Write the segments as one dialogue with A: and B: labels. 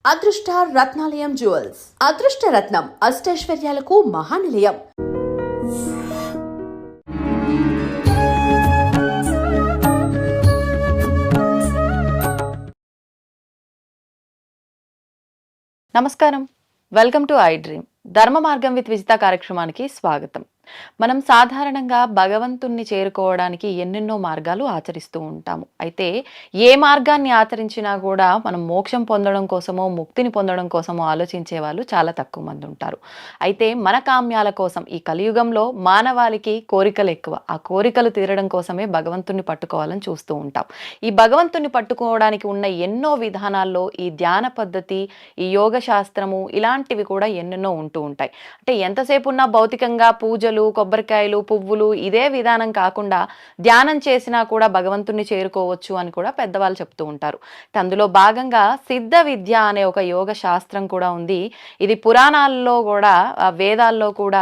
A: అదృష్ట రత్నాలయం జ్యువెల్స్ అదృష్ట రత్నం అష్టైశ్వర్యాలకు మహానిలయం.
B: నమస్కారం, వెల్కమ్ టు ఐ డ్రీమ్. ధర్మ మార్గం విత్ విజిత కార్యక్రమానికి స్వాగతం. మనం సాధారణంగా భగవంతుణ్ణి చేరుకోవడానికి ఎన్నెన్నో మార్గాలు ఆచరిస్తూ ఉంటాము. అయితే ఏ మార్గాన్ని ఆచరించినా కూడా మనం మోక్షం పొందడం కోసమో ముక్తిని పొందడం కోసమో ఆలోచించే వాళ్ళు చాలా తక్కువ మంది ఉంటారు. అయితే మన కామ్యాల కోసం ఈ కలియుగంలో మానవాళికి కోరికలు ఎక్కువ. ఆ కోరికలు తీరడం కోసమే భగవంతుణ్ణి పట్టుకోవాలని చూస్తూ ఉంటాం. ఈ భగవంతుణ్ణి పట్టుకోవడానికి ఉన్న ఎన్నో విధానాల్లో ఈ ధ్యాన పద్ధతి, ఈ యోగ శాస్త్రము ఇలాంటివి కూడా ఎన్నెన్నో ఉంటూ ఉంటాయి. అంటే ఎంతసేపు ఉన్నా భౌతికంగా పూజలు, కొబ్బరికాయలు, పువ్వులు ఇదే విధానం కాకుండా ధ్యానం చేసినా కూడా భగవంతుణ్ణి చేరుకోవచ్చు అని కూడా పెద్దవాళ్ళు చెప్తూ ఉంటారు. అందులో భాగంగా సిద్ధ విద్య అనే ఒక యోగ శాస్త్రం కూడా ఉంది. ఇది పురాణాల్లో కూడా, వేదాల్లో కూడా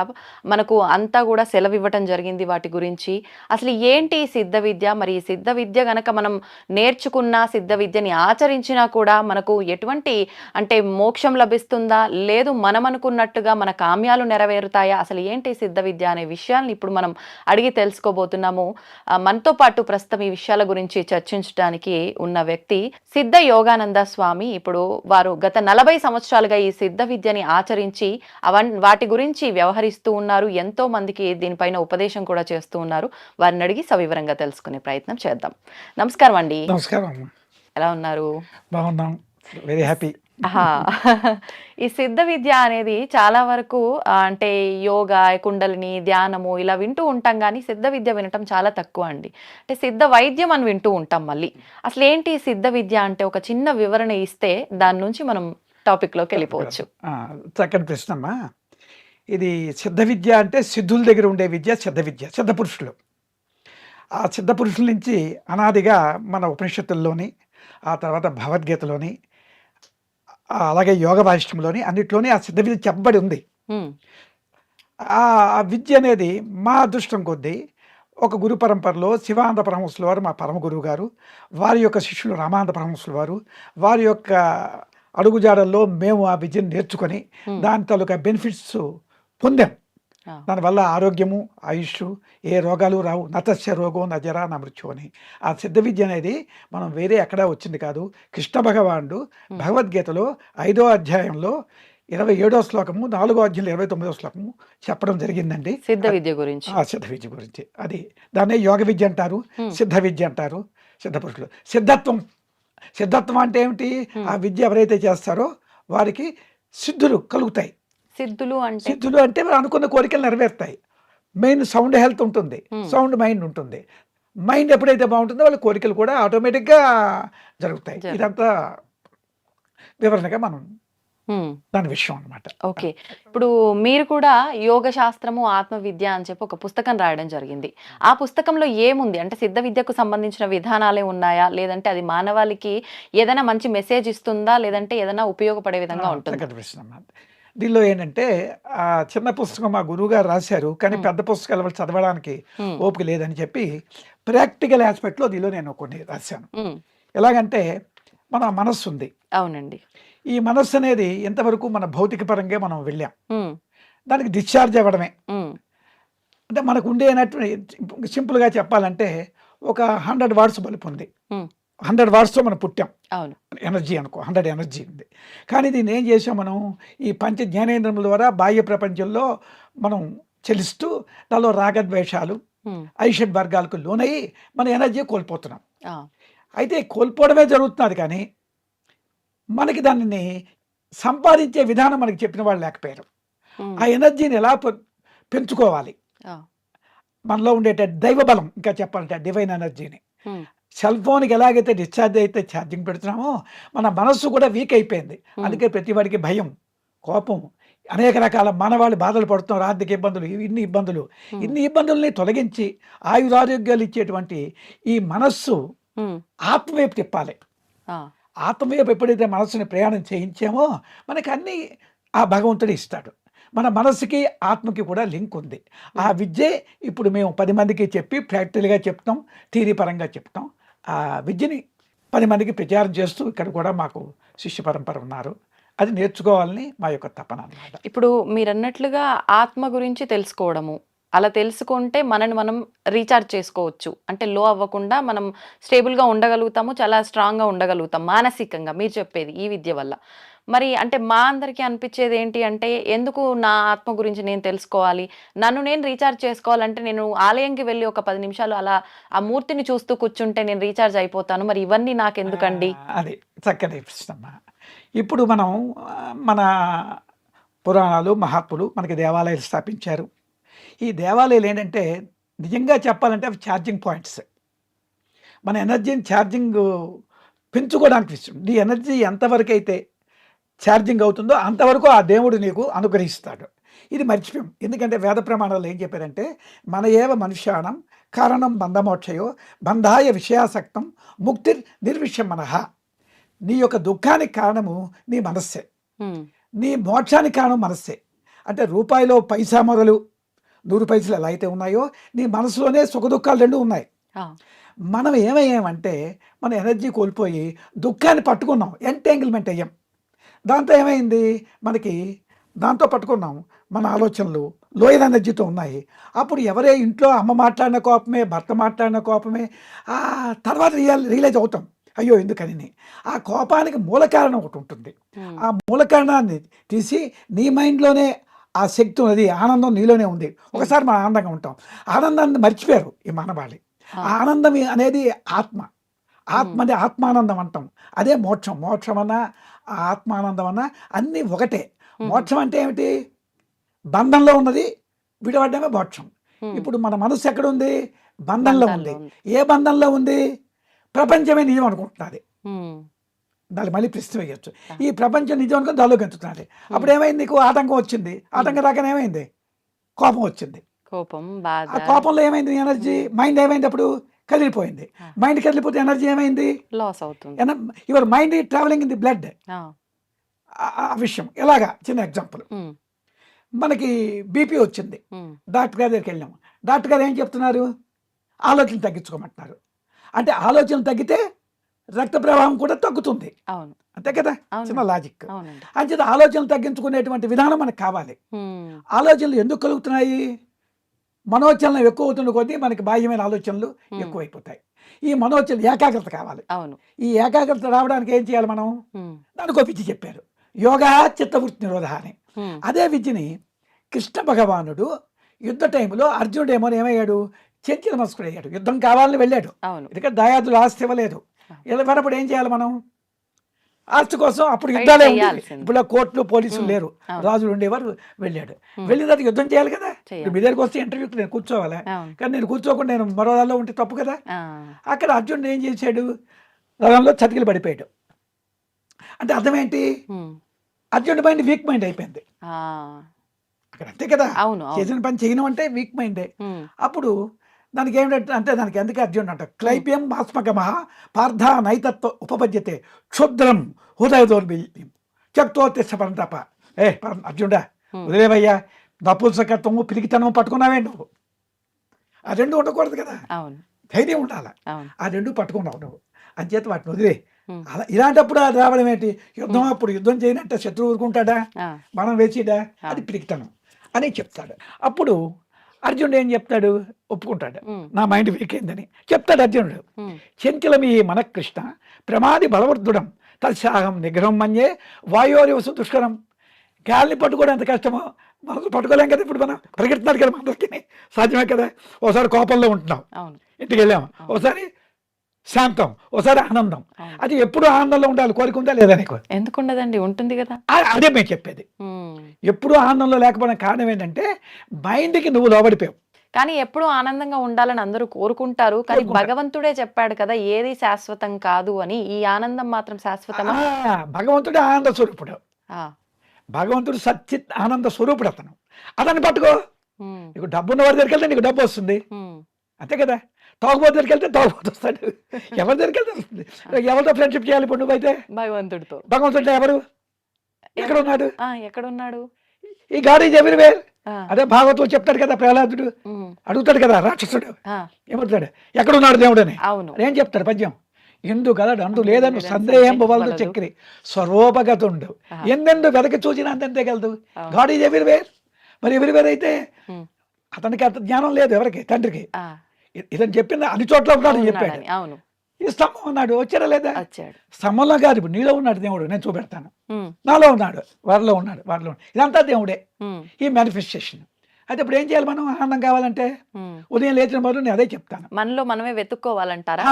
B: మనకు అంతా కూడా సెలవివ్వటం జరిగింది వాటి గురించి. అసలు ఏంటి సిద్ధ విద్య? మరి ఈ సిద్ధ విద్య గనక మనం నేర్చుకున్నా, సిద్ధ విద్యని ఆచరించినా కూడా మనకు ఎటువంటి అంటే మోక్షం లభిస్తుందా, లేదు మనం అనుకున్నట్టుగా మన కామ్యాలు నెరవేరుతాయా, అసలు ఏంటి సిద్ధ విద్య అనే విషయాన్ని ఇప్పుడు మనం అడిగి తెలుసుకోబోతున్నాము. మనతో పాటు ప్రస్తుతం ఈ విషయాల గురించి చర్చించడానికి ఉన్న వ్యక్తి సిద్ధ యోగానంద స్వామి. ఇప్పుడు వారు గత 40 సంవత్సరాలుగా ఈ సిద్ధ విద్యని ఆచరించి వాటి గురించి వ్యవహరిస్తూ ఉన్నారు. ఎంతో మందికి దీనిపైన ఉపదేశం కూడా చేస్తూ ఉన్నారు. వారిని అడిగి సవివరంగా తెలుసుకునే ప్రయత్నం చేద్దాం. నమస్కారం అండి.
C: నమస్కారం.
B: ఎలా ఉన్నారు?
C: బాగున్నాం, వెరీ హ్యాపీ.
B: ఈ సిద్ధ విద్య అనేది చాలా వరకు అంటే యోగా, కుండలిని, ధ్యానము ఇలా వింటూ ఉంటాం, కానీ సిద్ధ విద్య వినటం చాలా తక్కువ అండి. అంటే సిద్ధ వైద్యం అని వింటూ ఉంటాం. మళ్ళీ అసలు ఏంటి సిద్ధ విద్య అంటే ఒక చిన్న వివరణ ఇస్తే దాని నుంచి మనం టాపిక్లోకి వెళ్ళిపోవచ్చు.
C: చక్కని ప్రశ్నమ్మా. ఇది సిద్ధ విద్య అంటే సిద్ధుల దగ్గర ఉండే విద్య సిద్ధ విద్య, సిద్ధ పురుషులు. ఆ సిద్ధ పురుషుల నుంచి అనాదిగా మన ఉపనిషత్తుల్లోని, ఆ తర్వాత భగవద్గీతలోని, అలాగే యోగ భాష్యంలోని అన్నిట్లోని ఆ సిద్ధ విద్య చెప్పబడి ఉంది. ఆ విద్య అనేది మా అదృష్టం కొద్దీ ఒక గురు పరంపరలో శివానంద పరమహంసుల వారు మా పరమ గురువు గారు, వారి యొక్క శిష్యులు రామానంద పరమహంసుల వారు, వారి యొక్క అడుగుజాడల్లో మేము ఆ విద్యను నేర్చుకొని దాని తాలూకా బెనిఫిట్స్ పొందాం. దానివల్ల ఆరోగ్యము, ఆయుష్, ఏ రోగాలు రావు. నతస్య రోగో నజరా నా మృత్యు అని. ఆ సిద్ధ విద్య అనేది మనం వేరే ఎక్కడా వచ్చింది కాదు. కృష్ణ భగవానుడు భగవద్గీతలో 5వ అధ్యాయంలో 27వ శ్లోకము, 4వ అధ్యాయంలో 29వ శ్లోకము చెప్పడం జరిగిందండి
B: సిద్ధ విద్య గురించి.
C: సిద్ధ విద్య గురించి. అది దాన్నే యోగ విద్య అంటారు, సిద్ధ విద్య అంటారు. సిద్ధ పురుషులు సిద్ధత్వం అంటే ఏమిటి? ఆ విద్య ఎవరైతే చేస్తారో వారికి సిద్ధులు కలుగుతాయి.
B: సిద్ధులు
C: అంటే అనుకున్న కోరికలు నెరవేరుతాయి. మెయిన్ సౌండ్ హెల్త్ ఉంటుంది, సౌండ్ మైండ్ ఉంటుంది. మైండ్ ఎప్పుడైతే బాగుంటుందో వాళ్ళ కోరికలు కూడా ఆటోమేటిక్గా జరుగుతాయి. ఇదంతా వివరణగా మనం దాని విషయం అనమాట.
B: ఓకే, ఇప్పుడు మీరు కూడా యోగ శాస్త్రము, ఆత్మ విద్య అని చెప్పి ఒక పుస్తకం రాయడం జరిగింది. ఆ పుస్తకంలో ఏముంది అంటే సిద్ధ విద్యకు సంబంధించిన విధానాలే ఉన్నాయా, లేదంటే అది మానవాళికి ఏదైనా మంచి మెసేజ్ ఇస్తుందా, లేదంటే ఏదైనా ఉపయోగపడే విధంగా ఉంటుందా?
C: దీనిలో ఏంటంటే ఆ చిన్న పుస్తకం మా గురువు గారు రాశారు, కానీ పెద్ద పుస్తకాలు వాళ్ళు చదవడానికి ఓపిక లేదని చెప్పి ప్రాక్టికల్ ఆస్పెక్ట్లో దీనిలో నేను కొన్ని రాశాను. ఎలాగంటే మన మనస్సు ఉంది.
B: అవునండి.
C: ఈ మనస్సు అనేది ఎంతవరకు మన భౌతిక పరంగా మనం వెళ్ళాం, దానికి డిశ్చార్జ్ అవ్వడమే. అంటే మనకు ఉండేనట్టు సింపుల్గా చెప్పాలంటే ఒక 100 వాట్స్ బల్బ్ ఉంది. 100 వాట్స్తో మనం పుట్టాం.
B: అవును,
C: ఎనర్జీ అనుకో, 100 ఎనర్జీ ఉంది. కానీ దీన్ని ఏం చేసాం మనం? ఈ పంచ జ్ఞానేంద్రముల ద్వారా బాహ్య ప్రపంచంలో మనం చెలిస్తూ దానిలో రాగద్వేషాలు, ఐషడ్ వర్గాలకు లోనయ్యి మన ఎనర్జీ కోల్పోతున్నాం. అయితే కోల్పోవడమే జరుగుతున్నది, కానీ మనకి దానిని సంపాదించే విధానం మనకి చెప్పిన వాళ్ళు లేకపోయారు. ఆ ఎనర్జీని ఎలా పెంచుకోవాలి, మనలో ఉండేట దైవ బలం, ఇంకా చెప్పాలంటే డివైన్ ఎనర్జీని. సెల్ ఫోన్కి ఎలాగైతే డిశ్చార్జ్ అయితే ఛార్జింగ్ పెడుతున్నామో మన మనస్సు కూడా వీక్ అయిపోయింది. అందుకే ప్రతి వాడికి భయం, కోపం, అనేక రకాల మానవాళి బాధలు పడుతున్నారు. ఆర్థిక ఇబ్బందులు, ఇన్ని ఇబ్బందుల్ని తొలగించి ఆయురారోగ్యాలు ఇచ్చేటువంటి ఈ మనస్సు ఆత్మవైపు తిప్పాలి. ఆత్మవైపు ఎప్పుడైతే మనస్సుని ప్రయాణం చేయించామో మనకి అన్ని ఆ భగవంతుడు ఇస్తాడు. మన మనసుకి ఆత్మకి కూడా లింక్ ఉంది. ఆ విద్యే ఇప్పుడు మేము 10 మందికి చెప్పి ప్రాక్టికల్గా చెప్తాం, థియరీ పరంగా చెప్తాం. ఆ విద్యని 10 మందికి ప్రచారం చేస్తూ ఇక్కడ కూడా మాకు శిష్య పరంపర ఉన్నారు. అది నేర్చుకోవాలని మా యొక్క తపన అన్నమాట.
B: ఇప్పుడు మీరన్నట్లుగా ఆత్మ గురించి తెలుసుకోవడము, అలా తెలుసుకుంటే మనని మనం రీచార్జ్ చేసుకోవచ్చు. అంటే లో అవ్వకుండా మనం స్టేబుల్‌గా ఉండగలుగుతాము. చాలా స్ట్రాంగ్‌గా ఉండగలుగుతాం మానసికంగా మీరు చెప్పేది ఈ విద్య వల్ల. మరి అంటే మా అందరికీ అనిపిచ్చేది ఏంటి అంటే, ఎందుకు నా ఆత్మ గురించి నేను తెలుసుకోవాలి? నన్ను నేను రీచార్జ్ చేసుకోవాలంటే నేను ఆలయంకి వెళ్లి ఒక 10 నిమిషాలు అలా ఆ మూర్తిని చూస్తూ కూర్చుంటే నేను రీచార్జ్ అయిపోతాను. మరి ఇవన్నీ నాకెందుకండి?
C: అది చక్కటి ప్రశ్నమ్మా. ఇప్పుడు మనం మన పురాణాలు, మహాత్ములు మనకి దేవాలయాలు స్థాపించారు. ఈ దేవాలయాలు ఏంటంటే నిజంగా చెప్పాలంటే అవి ఛార్జింగ్ పాయింట్స్. మన ఎనర్జీని ఛార్జింగ్ పెంచుకోవడానికి ఇస్తుంది. నీ ఎనర్జీ ఎంతవరకు అయితే ఛార్జింగ్ అవుతుందో అంతవరకు ఆ దేవుడు నీకు అనుగ్రహిస్తాడు. ఇది మర్చిపోయాం. ఎందుకంటే వేద ప్రమాణాలు ఏం చెప్పారంటే మన ఏవ మనుష్యాణం కారణం బంధమోక్షయో బంధాయ విషయాసక్తం ముక్తి నిర్విషయం మనః. నీ యొక్క దుఃఖానికి కారణము నీ మనస్సే,
B: హ్మ్.
C: నీ మోక్షానికి కారణం మనస్సే. అంటే రూపాయిలో పైసా మొదలు 100 పైసలు ఎలా అయితే ఉన్నాయో నీ మనసులోనే సుఖ దుఃఖాలు రెండు ఉన్నాయి.
B: ఆ!
C: మనం ఏమయ్యామంటే మన ఎనర్జీ కోల్పోయి దుఃఖాన్ని పట్టుకున్నాం, ఎంటేంగిల్మెంట్ అయ్యాం. దాంతో ఏమైంది మనకి, దాంతో పట్టుకున్నాం మన ఆలోచనలు లోయర్ ఎనర్జీతో ఉన్నాయి. అప్పుడు ఎవరే ఇంట్లో అమ్మ మాట్లాడిన కోపమే, భర్త మాట్లాడిన కోపమే, ఆ తర్వాత రియలైజ్ అవుతాం అయ్యో ఎందుకని. ఆ కోపానికి మూల కారణం ఒకటి ఉంటుంది.
B: హ్మ్.
C: ఆ మూల కారణాన్ని తీసి నీ మైండ్లోనే ఆ శక్తి ఉన్నది, ఆనందం నీలోనే ఉంది. ఒకసారి మనం ఆనందంగా ఉంటాం, ఆనందాన్ని మర్చిపోయారు ఈ మానవాళి.
B: ఆ!
C: ఆ ఆనందం అనేది ఆత్మ, ఆత్మ
B: హ్మ్.
C: అంటే ఆత్మానందం అంటాం. అదే మోక్షం. మోక్షం అన్నా ఆత్మానందం అన్నా అన్నీ ఒకటే.
B: హుహు.
C: మోక్షం అంటే ఏమిటి? బంధంలో ఉన్నది విడవడమే మోక్షం.
B: హ్మ్.
C: ఇప్పుడు మన మనస్సు ఎక్కడుంది? బంధంలో
B: బంధాల్లో
C: ఉంది.
B: ఉంది.
C: ఏ బంధంలో ఉంది? ప్రపంచమే నిజం అనుకుంటున్నది.
B: హ్మ్.
C: దాన్ని మళ్ళీ ప్రశ్న వేయచ్చు.
B: ఆ!
C: ఈ ప్రపంచం నిజం అనుకుని దానిలోకి ఎంచుతున్నది. అప్పుడు ఏమైంది? నీకు ఆటంకం వచ్చింది. ఆటంకం రాగానే ఏమైంది? కోపం వచ్చింది.
B: కోపం,
C: ఆ
B: బాధ.
C: కోపంలో ఏమైంది? ఎనర్జీ మైండ్ ఏమైంది? అప్పుడు కదిలిపోయింది.
B: ఆ!
C: మైండ్ కదిలిపోతే ఎనర్జీ ఏమైంది?
B: లాస్ అవుతుంది.
C: Your mind travelling in the blood.
B: ఆ!
C: ఆ విషయం ఎలాగా? చిన్న ఎగ్జాంపుల్.
B: హ్మ్.
C: మనకి బీపీ వచ్చింది.
B: హ్మ్.
C: డాక్టర్ గారి దగ్గరికి వెళ్ళాము. డాక్టర్ గారు ఏం చెప్తున్నారు? ఆలోచన తగ్గించుకోమంటున్నారు. అంటే ఆలోచన తగ్గితే రక్త ప్రవాహం కూడా తగ్గుతుంది.
B: అవును.
C: అంతే కదా? చిన్న
B: అవునండి.
C: లాజిక్.
B: అవునండి.
C: అంచేత ఆలోచనలు తగ్గించుకునేటువంటి విధానం మనకు కావాలి.
B: హ్మ్.
C: ఆలోచనలు ఎందుకు కలుగుతున్నాయి? మనోచలనం ఎక్కువ అవుతున్న కొద్దీ మనకి బాహ్యమైన ఆలోచనలు
B: హ్మ్.
C: ఎక్కువైపోతాయి. ఈ మనోచనలు ఏకాగ్రత కావాలి.
B: అవును.
C: ఈ ఏకాగ్రత రావడానికి ఏం చేయాలి మనం?
B: హ్మ్.
C: దానికో విద్య చెప్పారు. యోగా చిత్తవృత్తి నిరోధ అని.
B: హ్మ్.
C: అదే విద్యని కృష్ణ భగవానుడు యుద్ధ టైంలో అర్జునుడేమో ఏమయ్యాడు? చంచల మనస్కుడు అయ్యాడు. యుద్ధం కావాలని వెళ్ళాడు.
B: అవును.
C: ఎందుకంటే దాయాదులు ఆస్తి ఇవ్వలేదు.
B: ఆ!
C: వెళ్ళినప్పుడు ఏం చేయాలి మనం? ఆస్తి కోసం అప్పుడు
B: ఫైట్
C: యుద్ధాలే ఉండేవి.
B: చేయాల్సింది.
C: ఇప్పుడు కోర్టులు పోలీసులు
B: హ్మ్.
C: లేరు.
B: అవును.
C: రాజులు ఉండేవారు. వెళ్ళాడు.
B: హ్మ్.
C: వెళ్ళిన తర్వాత యుద్ధం చేయాలి కదా! ఇప్పుడు
B: చేయాలి.
C: మీ దగ్గరికి వస్తే ఇంటర్వ్యూకి నేను కూర్చోవాలా?
B: అవును.
C: కానీ నేను కూర్చోకుండా నేను మరో దానిలో ఉంటే తప్పు కదా!
B: ఆ!
C: అక్కడ అర్జునుడు ఏం చేశాడు? రథంలో చతికిల పడిపోయాడు. అంటే అర్థం ఏంటి?
B: హ్మ్.
C: అర్జునుడి మైండ్ వీక్ మైండ్ అయిపోయింది.
B: ఆ!
C: అక్కడ అంతే కదా!
B: అవును. అవును.
C: చేసిన పని చేయను అంటే వీక్ మైండే.
B: హ్మ్.
C: అప్పుడు దానికి ఏమిటంటే అంటే దానికి అందుకే అర్జునుడు అంట
B: హ్మ్.
C: క్లైప్యం మాస్మకమః పార్థ నైతత్వ ఉపపద్యతే క్షుద్రం హృదయ దౌర్బల్యం త్యక్తోత్తిష్ట పరంతప. అర్జునుడా
B: హ్మ్.
C: వదిలేవయ్యా, నపుంసకత్వము పిరికితనము పట్టుకున్నావే నువ్వు. ఆ రెండు ఉండకూడదు కదా!
B: అవును.
C: ధైర్యం ఉండాలి.
B: అవును.
C: ఆ రెండు పట్టుకున్నావు నువ్వు. అంచేత వాటిని వదిలే.
B: హ్మ్.
C: అలా ఇలాంటప్పుడు అది రావడం ఏంటి? యుద్ధం
B: హ్మ్.
C: అప్పుడు యుద్ధం చేయనంటే శత్రువు ఊరుకుంటాడా?
B: ఆ!
C: మనం వేసిడా? అది
B: అవును.
C: పిరికితనం అని చెప్తాడు. అప్పుడు అర్జునుడు ఏం చెప్తాడు? ఒప్పుకుంటాడు.
B: హ్మ్.
C: నా మైండ్ వీక్ అయిందని చెప్తాడు అర్జునుడు.
B: హ్మ్.
C: చంచలమీ మనఃకృష్ణ ప్రమాది బలవర్ధుడం తత్సాహం నిగ్రహం మన్యే వాయోరివసు దుష్కరం. గాలిని పట్టుకోవడం ఎంత కష్టమో మనసు పట్టుకోలేం కదా. ఇప్పుడు మనం పరిగెడుతున్నాడు కదా, మనందరికీ సాధ్యమే కదా. ఓసారి కోపంలో ఉంటున్నాం,
B: అవును.
C: ఇంటికి వెళ్ళాము,
B: అవును.
C: ఓసారి శాంతం, ఓసారి ఆనందం.
B: అవును.
C: అది ఎప్పుడు ఆనందంలో ఉండాలి. కోరిక ఉందా లేదా నీకు?
B: ఎందుకుండదండి? ఉంటుంది గదా!
C: అదే మేము చెప్పేది.
B: హ్మ్.
C: ఎప్పుడు ఆనందంలో లేకపోవడం కారణం ఏంటంటే మైండ్కి నువ్వు లోబడిపోయావు.
B: కానీ ఎప్పుడూ ఆనందంగా ఉండాలని అందరూ కోరుకుంటారు. కానీ
C: కోరుకుంటారు.
B: భగవంతుడే చెప్పాడు కదా! ఏది శాశ్వతం కాదు అని. ఈ ఆనందం మాత్రం శాశ్వతమా?
C: భగవంతుడు ఆనంద స్వరూపుడు.
B: ఆ!
C: భగవంతుడు సచ్చిత్ ఆనంద స్వరూపుడు అతను. అతన్ని పట్టుకో.
B: హ్మ్.
C: నీకు డబ్బున్న వాడి దగ్గరికి వెళ్తే నీకు డబ్బు వస్తుంది.
B: హ్మ్.
C: అంతే కదా. తాగుబోతు దగ్గరికి వెళ్తే తాగుబోతు వస్తాడు. ఎవరి దగ్గరికి వెళ్తే వస్తుంది. ఎవరితో ఫ్రెండ్షిప్ చేయాలి ఇప్పుడు నువ్వైతే?
B: భగవంతుడితో.
C: భగవంతుడు ఎవరు? ఎక్కడ ఉన్నాడు?
B: ఆ! ఎక్కడున్నాడు?
C: ఈ గాడ్ ఈజ్ ఎవ్రీవేర్.
B: ఆ!
C: అదే భాగవతం చెప్తాడు కదా. ప్రహ్లాదుడు
B: హ్మ్.
C: అడుగుతాడు కదా రాక్షసుడు,
B: ఆ!
C: ఏమవుతాడు? ఎక్కడున్నాడు దేవుడు అని.
B: అవును.
C: ఏం చెప్తాడు పద్యం? ఇందు గలడు అందు
B: అందు
C: లేదను
B: లేదని
C: సందేహం
B: సందేహం
C: వలదు
B: వలదు.
C: చక్రి స్వరూపగతుండు
B: ఆ.
C: ఎందెందు వెదకి చూసిన అంతే గలదు.
B: అవును.
C: God is everywhere. మరి ఎవ్రీవేర్ అయితే
B: ఉమ్.
C: అతనికి అంత జ్ఞానం లేదు ఎవరికి, తండ్రికి.
B: ఆ.
C: ఇతను చెప్పింది అన్ని చోట్ల ఉన్నాడు చెప్పాడు.
B: ఉన్నాడని. అవును,
C: ఈ స్తంభం ఉన్నాడు, వచ్చారా లేదా?
B: వచ్చాడు.
C: స్తంభంలో కాదు, ఇప్పుడు నీలో ఉన్నాడు దేవుడు, నేను చూపెడతాను.
B: ఉమ్.
C: నాలో ఉన్నాడు, వారిలో ఉన్నాడు, వారిలో ఉన్నాడు. ఇదంతా దేవుడే,
B: ఉమ్.
C: ఈ మేనిఫెస్టేషన్. అయితే ఇప్పుడు ఏం చేయాలి మనం ఆనందం కావాలంటే?
B: ఉమ్.
C: ఉదయం లేచిన మొదలు నేను అదే చెప్తాను.
B: మనలో మనమే వెతుక్కోవాలంటారా?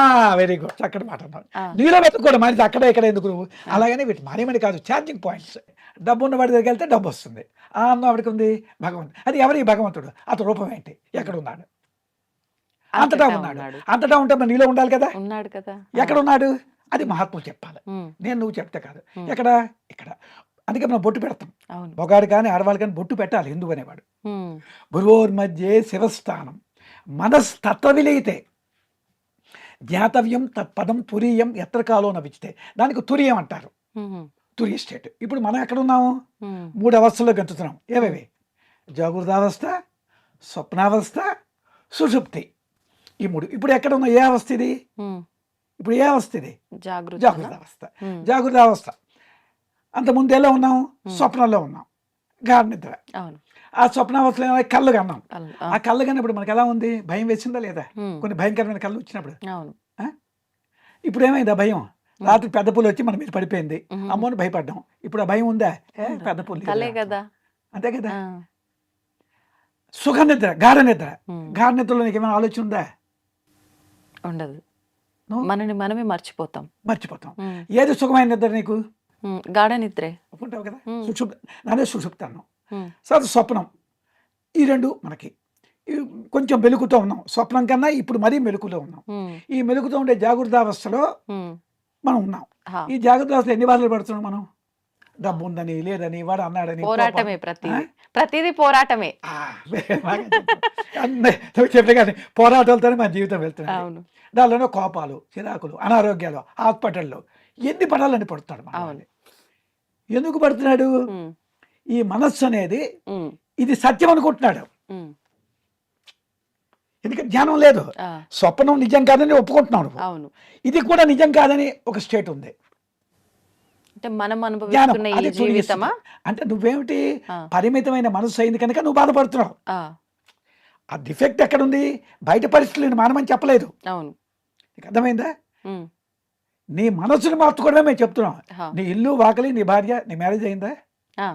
C: వెరీ గుడ్, చక్కటి మాట అన్నాడు.
B: ఆ.
C: నీలో వెతుక్కోవడం మరి అక్కడ ఇక్కడ ఎందుకు నువ్వు? అలాగనే వీటి మనీ కాదు, ఛార్జింగ్ పాయింట్స్. డబ్బు ఉన్న వాడి దగ్గరికి వెళ్తే డబ్బు వస్తుంది. ఆనందం వాడికి ఉంది భగవంతుడు. అది ఎవరి భగవంతుడు? అతని రూపం ఏంటి? ఎక్కడ ఉన్నాడు? అంతటా ఉన్నాడు. అంతటా ఉంటే మరి నీలో ఉండాలి కదా.
B: ఉన్నాడు కదా.
C: ఎక్కడ ఉన్నాడు? అది మహాత్ములు చెప్పాలి,
B: ఉమ్.
C: నేను నువ్వు చెప్తే కాదు.
B: ఉమ్.
C: ఎక్కడ? ఇక్కడ. అందుకే మనం బొట్టు పెడతాం.
B: అవును.
C: మొగాడు కానీ ఆడవాళ్ళు కానీ బొట్టు పెట్టాలి, హిందూ అనేవాడు.
B: ఉమ్.
C: భువోర్మధ్యే శివస్థానం మనస్తత్వ విలీతే జ్ఞాతవ్యం తత్పదం తురీయం ఎత్ర కాలో నవిచితే. దానికి తురియం అంటారు,
B: ఉమ్.
C: తురియ స్టేట్. ఇప్పుడు మనం ఎక్కడ ఉన్నాము?
B: ఉమ్.
C: 3 అవస్థల్లో గంతుతున్నాం. ఏవేవి? జాగృతావస్థ, స్వప్నావస్థ, సుషుప్తి. ఈ 3. ఇప్పుడు ఎక్కడ ఉన్నా? ఏ అవస్థ ఇది?
B: ఉమ్.
C: ఇప్పుడు ఏ అవస్థ ఇది?
B: జాగృత.
C: జాగృతావస్థ. జాగృతావస్థ. అంతకుముందు ఎలా ఉన్నాం? స్వప్నంలో ఉన్నాం, గాఢ నిద్ర.
B: అవును.
C: ఆ స్వప్నావస్థలో కళ్ళు కన్నాం.
B: అవును.
C: ఆ కళ్ళు కన్నప్పుడు మనకు ఎలా ఉంది? భయం వేసిందా లేదా?
B: ఉమ్.
C: కొన్ని భయంకరమైన కళ్ళు వచ్చినప్పుడు.
B: అవును.
C: ఇప్పుడు ఏమైంది? ఆ భయం రాత్రి పెద్ద పులి వచ్చి మన మీద పడిపోయింది,
B: ఉమ్.
C: అమ్మోని భయపడ్డాం. ఇప్పుడు ఆ భయం ఉందా? పెద్ద పులి లేదు.
B: కలే కదా.
C: అంతే కదా.
B: ఆ.
C: సుఖ నిద్ర, గాఢ నిద్ర.
B: ఉమ్.
C: గాఢ నిద్రలో నీకు ఏమైనా ఆలోచన ఉందా?
B: ఉండదు.
C: నువ్వు
B: మనని మనమే మర్చిపోతాం.
C: మర్చిపోతాం.
B: ఉమ్.
C: ఏది సుఖమైన నిద్ర నీకు?
B: ఉమ్. గాఢ నిద్రే.
C: ఒప్పుకుంటావు కదా.
B: ఉమ్.
C: సుషుప్త, నానే సుషుప్తాను.
B: ఉమ్.
C: తర్వాత స్వప్నం. ఈ 2 మనకి కొంచెం మెలుకుతో ఉన్నాం. స్వప్నం కన్నా ఇప్పుడు మరీ మెలుకులో ఉన్నాం.
B: ఉమ్.
C: ఈ మెలుకుతో ఉండే జాగృతావస్థలో
B: ఉమ్.
C: మనం ఉన్నాం.
B: హా.
C: ఈ జాగృతావస్థలో ఎన్ని బాధలు పడుతున్నాం మనం? డబ్బు ఉందని, లేదని, వాడు అన్నాడని,
B: పోరాటమే.
C: కోపం.
B: ప్రతిదీ పోరాటమే.
C: బాగా చెప్పావు. అన్నీ నువ్వు చెప్పే కానీ పోరాటాలతోనే మన జీవితం వెళ్తున్నాడు.
B: అవును.
C: దానిలోనే కోపాలు, చిరాకులు, అనారోగ్యాలు, హాస్పిటల్లో ఎన్ని పడాలని పడుతున్నాడు మన
B: అవును.
C: వాడిని. ఎందుకు పడుతున్నాడు?
B: ఉమ్.
C: ఈ మనస్సు అనేది
B: ఉమ్.
C: ఇది సత్యం అనుకుంటున్నాడు.
B: ఉమ్.
C: ఎందుకంటే జ్ఞానం లేదు.
B: ఆ.
C: స్వప్నం నిజం కాదని ఒప్పుకుంటున్నాడు.
B: అవును.
C: ఇది కూడా నిజం కాదని ఒక స్టేట్ ఉంది.
B: అంటే మనం
C: జ్ఞానం
B: అనుభవిస్తున్న ఈ
C: అది
B: జీవితమా?
C: అంటే నువ్వేమిటి?
B: ఆ.
C: పరిమితమైన మనసు అయింది కనుక నువ్వు బాధపడుతున్నావు.
B: ఆ.
C: ఆ డిఫెక్ట్ ఎక్కడుంది? బయట పరిస్థితులు మానమని చెప్పలేదు.
B: అవును.
C: నీకు అర్థమైందా?
B: ఉమ్.
C: నీ మనసుని మార్చుకోవడమే మేము చెప్తున్నాం.
B: హా.
C: నీ ఇల్లు, వాకలి, నీ భార్య, నీ మ్యారేజ్ అయిందా?
B: ఆ.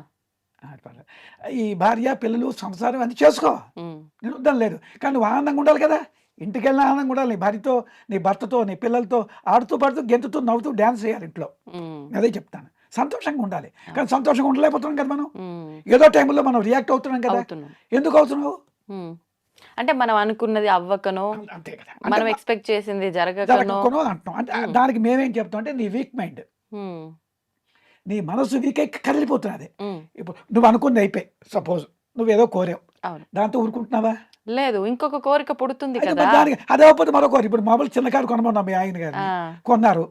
C: పర్లేదు. ఈ భార్య, పిల్లలు, సంసారం అన్ని చేసుకో,
B: ఉమ్.
C: నేను వద్దని లేదు. కానీ నువ్వు ఆనందంగా ఉండాలి కదా. ఇంటికి వెళ్ళిన ఆనందంగా ఉండాలి. నీ భార్యతో, నీ భర్తతో, నీ పిల్లలతో ఆడుతూ పాడుతూ గెంతుతూ నవ్వుతూ డ్యాన్స్ చేయాలి ఇంట్లో.
B: ఉమ్.
C: అదే చెప్తాను. సంతోషంగా ఉండాలి. కానీ సంతోషంగా ఉండలేకపోతున్నాం కదా మనం.
B: ఉమ్.
C: ఏదో టైంలో మనం రియాక్ట్ అవుతున్నాం కదా.
B: అవుతున్నాం.
C: ఎందుకు అవుతున్నావు?
B: ఉమ్. అంటే మనం అనుకున్నది అవ్వకనో,
C: అంతే కదా.
B: మనం ఎక్స్పెక్ట్ చేసింది జరగకనో.
C: జరగకనో అంటున్నాం. అంటే దానికి మేమేం చెప్తాం అంటే నీ వీక్ మైండ్,
B: ఉమ్.
C: నీ మనసు వీక్ అయి కదిలిపోతున్నది.
B: ఉమ్.
C: ఇప్పుడు నువ్వు అనుకుంది అయిపోయి, సపోజ్ నువ్వేదో కోరావు,
B: అవును.
C: దాంతో ఊరుకుంటున్నావా?
B: లేదు, ఇంకొక కోరిక పుడుతుంది
C: అయితే
B: కదా.
C: మరి దానికి అదే అవ్వకపోతే మరో కోరి. ఇప్పుడు మామూలు చిన్న కారు కొనమన్నాం మీ ఆయన గారు,
B: ఆ.
C: కొన్నారు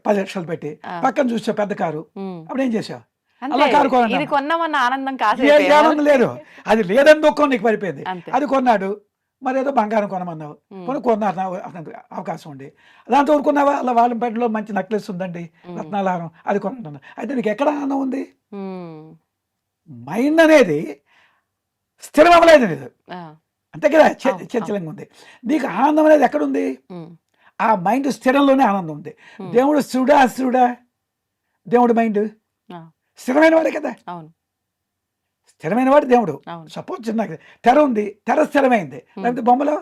C: 10 లక్షలు పెట్టి.
B: ఆ.
C: పక్కన చూసావు పెద్ద కారు,
B: ఉమ్.
C: అప్పుడు ఏం చేసావు?
B: అంతే.
C: అలా కారు కొన్నాను.
B: ఇది కొన్నామన్న ఆనందం
C: ఏ
B: కాసేపే.
C: ఆనందం లేదు. అది లేదని దుఃఖం నీకు పడిపోయింది.
B: అంతే.
C: అది కొన్నాడు, మరి ఏదో బంగారం కొనమన్నావు,
B: ఉమ్.
C: కొన్నారు అవకాశం ఉండి, దాంతో ఊరుకున్నావా? అలా వాళ్ళ పెంటలో మంచి నెక్లెస్ ఉందండి,
B: ఉమ్.
C: రత్నాలహారం, అది కొన్నాను. అయితే నీకు ఎక్కడ ఆనందం ఉంది?
B: ఉమ్.
C: మైండ్ అనేది స్థిరం అవ్వలేదు నీది.
B: ఆ.
C: అంతే కదా,
B: అవును,
C: చంచలంగా ఉంది. నీకు ఆనందం అనేది ఎక్కడుంది?
B: ఉమ్.
C: ఆ మైండ్ స్థిరంలోనే ఆనందం ఉంది.
B: ఉమ్.
C: దేవుడు స్థిరుడా అస్థిరుడా? దేవుడు మైండ్
B: ఆ.
C: స్థిరమైన వాడే కదా.
B: అవును.
C: స్థిరమైన వాడు దేవుడు.
B: అవును.
C: సపోజ్ చిన్న తెర ఉంది, తెర స్థిరమైంది. లేకపోతే బొమ్మలు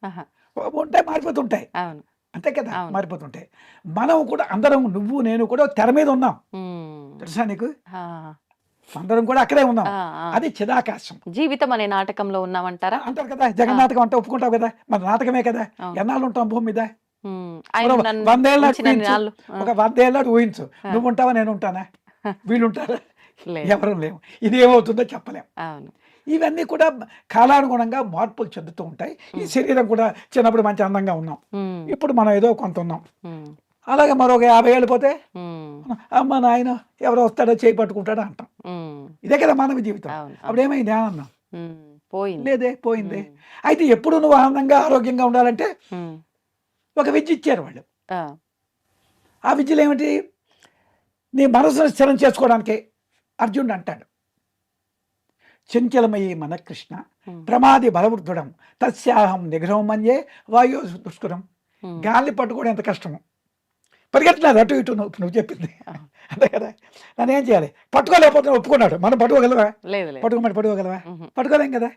B: ఆహా.
C: ఉంటాయి, మారిపోతుంటాయి.
B: అవును.
C: అంతే కదా,
B: అవును.
C: మారిపోతుంటాయి. మనం కూడా అందరం, నువ్వు నేను కూడా తెర మీద ఉన్నాం,
B: ఉమ్.
C: తెలుసా నీకు?
B: ఆ.
C: అందరం కూడా అక్కడే ఉన్నాం.
B: ఆ. ఆ.
C: అది చిదాకాశం
B: జీవితం అనే నాటకంలో ఉన్నామంటారా?
C: అంటారు కదా. జగన్నాటకం అంటే ఒప్పుకుంటావు కదా, మన నాటకమే కదా.
B: అవును.
C: ఎన్నాళ్ళు ఉంటాం భూమి మీద?
B: ఉమ్. ఆయన
C: మనం
B: నన్ను
C: 100 ఏళ్ళ నాటి
B: ఉంచినన్ని
C: ఊహించు.
B: నాళ్ళు. ఆ.
C: ఒక 100 ఏళ్ళ నాటి ఊహించు. నువ్వు ఉంటావా, నేను ఉంటానా, వీళ్ళు ఉంటారా?
B: లేదు.
C: ఎవరు లేవు. ఇది ఏమవుతుందో చెప్పలేం.
B: అవును.
C: ఇవన్నీ కూడా కాలానుగుణంగా మార్పులు చెందుతూ ఉంటాయి. ఈ శరీరం కూడా చిన్నప్పుడు మంచి అందంగా ఉన్నాం,
B: ఉమ్.
C: ఇప్పుడు మనం ఏదో కొంత ఉన్నాం.
B: ఉమ్.
C: అలాగే మరొక 50 ఏళ్ళు పోతే
B: ఉమ్.
C: అమ్మ నాయన ఎవరో వస్తాడో చేయి పట్టుకుంటాడో అంటాం.
B: ఉమ్.
C: ఇదే కదా మానవ జీవితం.
B: అవును.
C: అప్పుడు ఏమైంది? ఆనందం
B: ఉమ్. పోయింది.
C: లేదే, పోయింది.
B: ఉమ్.
C: అయితే ఎప్పుడు నువ్వు ఆనందంగా ఆరోగ్యంగా ఉండాలంటే
B: ఉమ్.
C: ఒక విద్య ఇచ్చారు వాళ్ళు.
B: ఆ.
C: ఆ విద్యలు ఏమిటి? నీ మనసును స్థిరం చేసుకోవడానికి అర్జునుడు అంటాడు, చంచలమయ్యి మన కృష్ణ ప్రమాది బలవృద్ధుడం తస్యాహం నిగ్రహం మన్యే వాయు దుష్కరం. గాలిని పట్టుకోవడం ఎంత కష్టము, పరిగెట్టినారు అటు ఇటు, నువ్వు చెప్పింది అంతే కదా. నన్ను ఏం చేయాలి? పట్టుకోలేకపోతే ఒప్పుకున్నాడు. మనం పట్టుకోగలవా? పట్టుకోగలవా? పట్టుకోలేం కదా.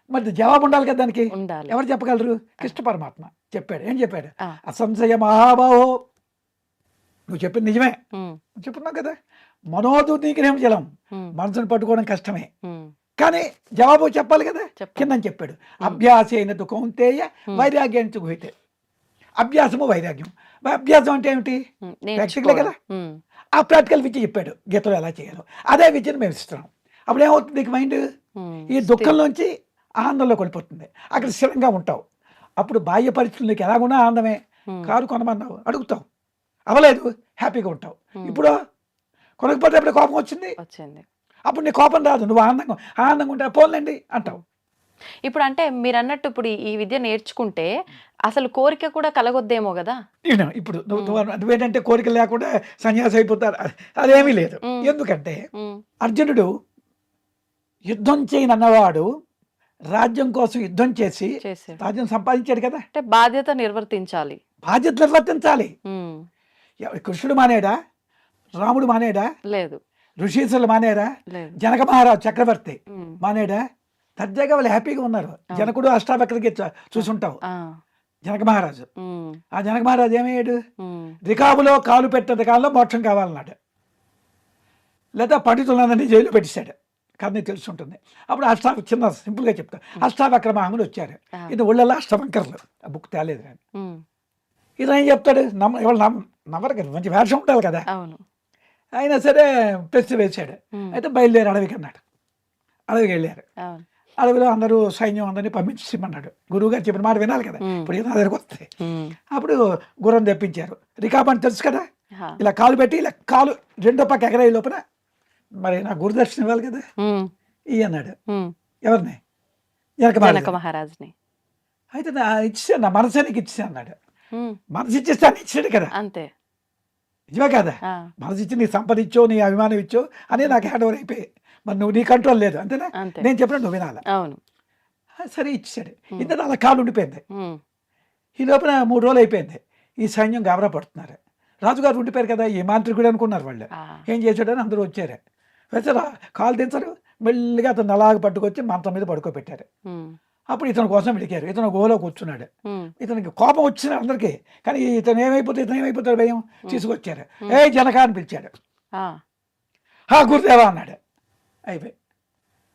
C: మరి జవాబు ఉండాలి కదా దానికి. ఎవరు చెప్పగలరు? కృష్ణ పరమాత్మ చెప్పాడు. ఏం చెప్పాడు? అసంశయ మహాబాహో, నువ్వు చెప్పింది నిజమే, చెప్పున్నావు కదా. మనోదు నిగ్రహం జలం, మనసును పట్టుకోవడం కష్టమే, కానీ జవాబు చెప్పాలి కదా. కిందని చెప్పాడు, అభ్యాసేన కౌంతేయ వైరాగ్యం గుహితే. అభ్యాసము వైరాగ్యం. అభ్యాసం అంటే ఏమిటి? ప్రాక్టికలే కదా. ఆ ప్రాక్టికల్ విద్య చెప్పాడు గీతలో ఎలా చేయాలో. అదే విద్యను మేము ఇస్తున్నాం. అప్పుడు ఏమవుతుంది? నీకు మైండ్ ఈ దుఃఖంలోంచి ఆనందంలో కొనిపోతుంది. అక్కడ స్థిరంగా ఉంటావు. అప్పుడు బాహ్య పరిస్థితులు నీకు ఎలాగున్నా ఆనందమే. కారు కొనమన్నావు, అడుగుతావు, అవ్వలేదు, హ్యాపీగా ఉంటావు. ఇప్పుడు కొనకపోతే అప్పుడు కోపం వచ్చింది, అప్పుడు నీ కోపం రాదు, నువ్వు ఆనందంగా ఉంటావు, పోన్లేండి అంటావు.
B: ఇప్పుడు అంటే మీరు అన్నట్టు ఇప్పుడు ఈ విద్య నేర్చుకుంటే అసలు కోరిక కూడా కలగొద్దేమో కదా.
C: ఇప్పుడు నువ్వేంటంటే కోరిక లేకుండా సన్యాసి అయిపోతారు, అదేమీ లేదు. ఎందుకంటే అర్జునుడు యుద్ధం చేయనన్నవాడు రాజ్యం కోసం యుద్ధం చేసి రాజ్యం సంపాదించాడు కదా.
B: అంటే బాధ్యత నిర్వర్తించాలి.
C: కృష్ణుడు మానేడా? రాముడు మానేడా?
B: లేదు.
C: ఋషీసులు మానేరా? జనక మహారాజు చక్రవర్తి మానేడా? దర్జాగా వాళ్ళు హ్యాపీగా ఉన్నారు. జనకుడు అష్టావక్రకి చూసుంటావు. జనక మహారాజు, ఆ జనక మహారాజు ఏమయ్యాడు? రికాబులో కాలు పెట్టే కాలంలో మోక్షం కావాలన్నాడు, లేదా పండితులందరినీ జైలు పెట్టేశాడు. కానీ తెలుసుంటుంది. అప్పుడు చిన్న సింపుల్గా చెప్తా, అష్టావక్ర మహాములు వచ్చారు. ఇది ఒళ్ళల్లో అష్టవంకర్లు, ఆ బుక్ తేలేదు కానీ. ఇతను ఏం చెప్తాడు? ఎవరు నమ్మరు కదా, మంచి వేషం ఉండాలి కదా. అయినా సరే ప్రశ్న వేశాడు. అయితే బయలుదేరి అడవికి అన్నాడు. అడవికి వెళ్ళారు. అడవిలో అందరూ సైన్యం అందరినీ పంపించమన్నాడు. గురువు గారు చెప్పిన మాట వినాలి కదా. ఇప్పుడు ఏదో దగ్గరకు వస్తాయి. అప్పుడు గుర్రం తెప్పించారు. రికాబ్ అని తెలుసు కదా, ఇలా కాలు పెట్టి ఇలా కాలు రెండో పక్క ఎగరే లోపల మరి నా గురుదర్శనం ఇవ్వాలి కదా, ఇ అన్నాడు. ఎవరిని? జనక మహారాజుని. అయితే ఇచ్చేసాను, నా మనసానికి ఇచ్చేసా అన్నాడు. మనసు ఇచ్చేస్తాను, ఇచ్చాడు కదా. అంతే, నిజమే కదా. మనసు ఇచ్చి నీ సంపద ఇచ్చో, నీ అభిమానం ఇచ్చో అని నాకు హ్యాండ్ ఓవర్ అయిపోయి, మరి నువ్వు నీ కంట్రోల్ లేదు అంతేనా. నేను చెప్పిన నువ్వు వినాలి. సరే ఇచ్చాడు. ఇంత అలా కాలు ఉండిపోయింది. ఈ లోపల 3 రోజులు అయిపోయింది. ఈ సైన్యం గాబరా పడుతున్నారు. రాజుగారు ఉండిపోయారు కదా, ఈ మాంత్రికుడు అనుకున్నారు వాళ్ళు. ఏం చేశాడని అందరూ వచ్చారు. వచ్చారా, కాలు దించరు, మెల్లిగా అతను అలాగ పట్టుకొచ్చి మంచం మీద పడుకోబెట్టారు. అప్పుడు ఇతని కోసం వెలికారు. ఇతను గోలో కూర్చున్నాడు. ఇతనికి కోపం వచ్చిన అందరికీ, కానీ ఇతను ఏమైపోతాడు భయం. తీసుకొచ్చారు. ఏ జనక అని పిలిచాడు. గురుదేవా అన్నాడు. అయిపోయి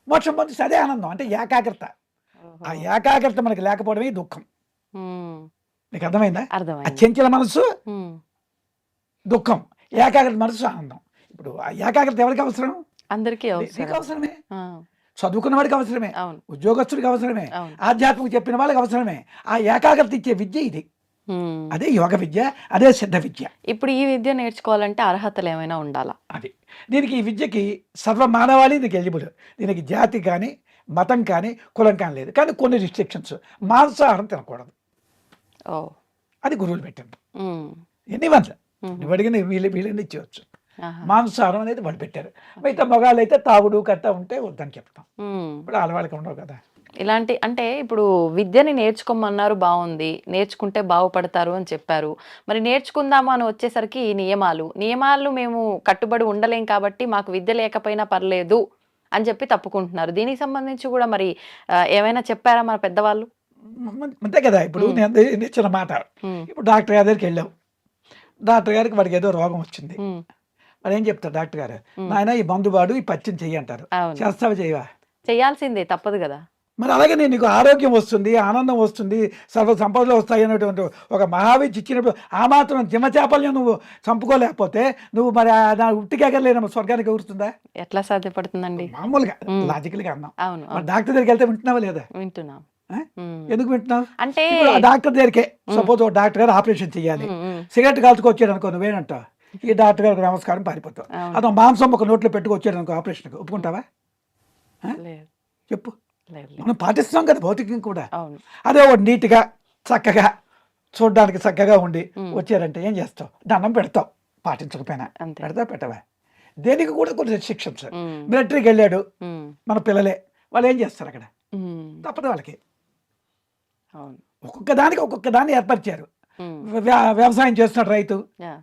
C: మోక్షం పొందిస్తే అదే ఆనందం. అంటే ఏకాగ్రత. ఆ ఏకాగ్రత మనకి లేకపోవడమే దుఃఖం. నీకు అర్థమైందా? ఆ చంచల మనసు దుఃఖం, ఏకాగ్రత మనసు ఆనందం. ఇప్పుడు ఆ ఏకాగ్రత ఎవరికి అవసరం?
B: అందరికీ
C: అవసరమే. చదువుకున్న వాడికి అవసరమే, ఉద్యోగస్తుడికి అవసరమే, ఆధ్యాత్మిక చెప్పిన వాళ్ళకి అవసరమే. ఆ ఏకాగ్రత ఇచ్చే విద్య ఇది. అదే యోగ విద్య, అదే సిద్ధ విద్య.
B: ఇప్పుడు ఈ విద్య నేర్చుకోవాలంటే అర్హతలు ఏమైనా ఉండాలా?
C: అది దీనికి ఈ విద్యకి సర్వ మానవాళి దీనికి ఎలిజిబుల్. దీనికి జాతి కానీ మతం కానీ కులం కానీ లేదు. కానీ కొన్ని రిస్ట్రిక్షన్స్. మాంసాహారం తినకూడదు, అది గురువులు పెట్టారు. ఎన్ని వందలు నువ్వు అడిగిన వీళ్ళని ఇచ్చేవచ్చు. మాంసాహారం అనేది వాళ్ళు పెట్టారు. మిగతా మగాళ్ళు అయితే తాగుడు కట్ట ఉంటే వద్దని చెప్తాం. ఇప్పుడు ఆడవాళ్ళకి ఉండవు కదా.
B: ఇలాంటి అంటే ఇప్పుడు విద్యని నేర్చుకోమన్నారు, బాగుంది, నేర్చుకుంటే బాగుపడతారు అని చెప్పారు. మరి నేర్చుకుందాము అని వచ్చేసరికి ఈ నియమాలు మేము కట్టుబడి ఉండలేం కాబట్టి మాకు విద్య లేకపోయినా పర్లేదు అని చెప్పి తప్పుకుంటున్నారు. దీనికి సంబంధించి కూడా మరి ఏమైనా చెప్పారా మన పెద్దవాళ్ళు?
C: అంతే కదా. ఇప్పుడు నేను ఇచ్చిన మాట, ఇప్పుడు డాక్టర్ గారి దగ్గరికి వెళ్ళావు. డాక్టర్ గారికి వాడికి ఏదో రోగం వచ్చింది. మరి ఏం చెప్తారు డాక్టర్ గారు? నాయన ఈ మందు వాడు, ఈ పచ్చిని చెయ్యి అంటారు. చేస్తావా? చేయవా?
B: చేయాల్సిందే, తప్పదు కదా.
C: మరి అలాగే నీకు ఆరోగ్యం వస్తుంది, ఆనందం వస్తుంది, సర్వ సంపదలు వస్తాయి అనేటువంటి ఒక మహావిద్య ఇచ్చినప్పుడు ఆ మాత్రం జిమచాపల్యం నువ్వు చంపుకోలేకపోతే నువ్వు మరి ఉట్టికెగలేనమ్మా స్వర్గానికి ఎగురుతుందా?
B: ఎట్లా సాధ్యపడుతుందండి?
C: మామూలుగా లాజికల్గా అన్నాం. మరి డాక్టర్ దగ్గరికి వెళ్తే వింటున్నావా లేదా?
B: వింటున్నాం.
C: ఎందుకు వింటున్నావు?
B: అంటే
C: డాక్టర్ దగ్గరికే సపోజ్ డాక్టర్ గారు ఆపరేషన్ చేయాలి, సిగరెట్ కాల్చుకొచ్చాడు అనుకో, నువ్వేనంటావు ఈ డాక్టర్ గారికి నమస్కారం పారిపోతావు. అతను మాంసం ఒక నోట్లో పెట్టుకొచ్చాడు అనుకో ఆపరేషన్కి, ఒప్పుకుంటావా? చెప్పు. మనం పాటిస్తున్నాం కదా భౌతికంగా కూడా. అదే ఒక నీట్గా చక్కగా చూడడానికి చక్కగా ఉండి వచ్చారంటే ఏం చేస్తావు? దండం పెడతావు. పాటించకపోయినా
B: అంతే.
C: పెడతా పెట్టవా, దేనికి కూడా కొన్ని రెస్ట్రిక్షన్స్.
B: ఉమ్,
C: మిలిటరీకి వెళ్ళాడు
B: ఉమ్,
C: మన పిల్లలే, వాళ్ళు ఏం చేస్తారు అక్కడ?
B: ఉమ్,
C: తప్పదు వాళ్ళకి.
B: అవును.
C: ఒక్కొక్క దాన్ని ఏర్పరిచారు.
B: ఉమ్,
C: వ్యవసాయం చేస్తున్నాడు రైతు,
B: యా.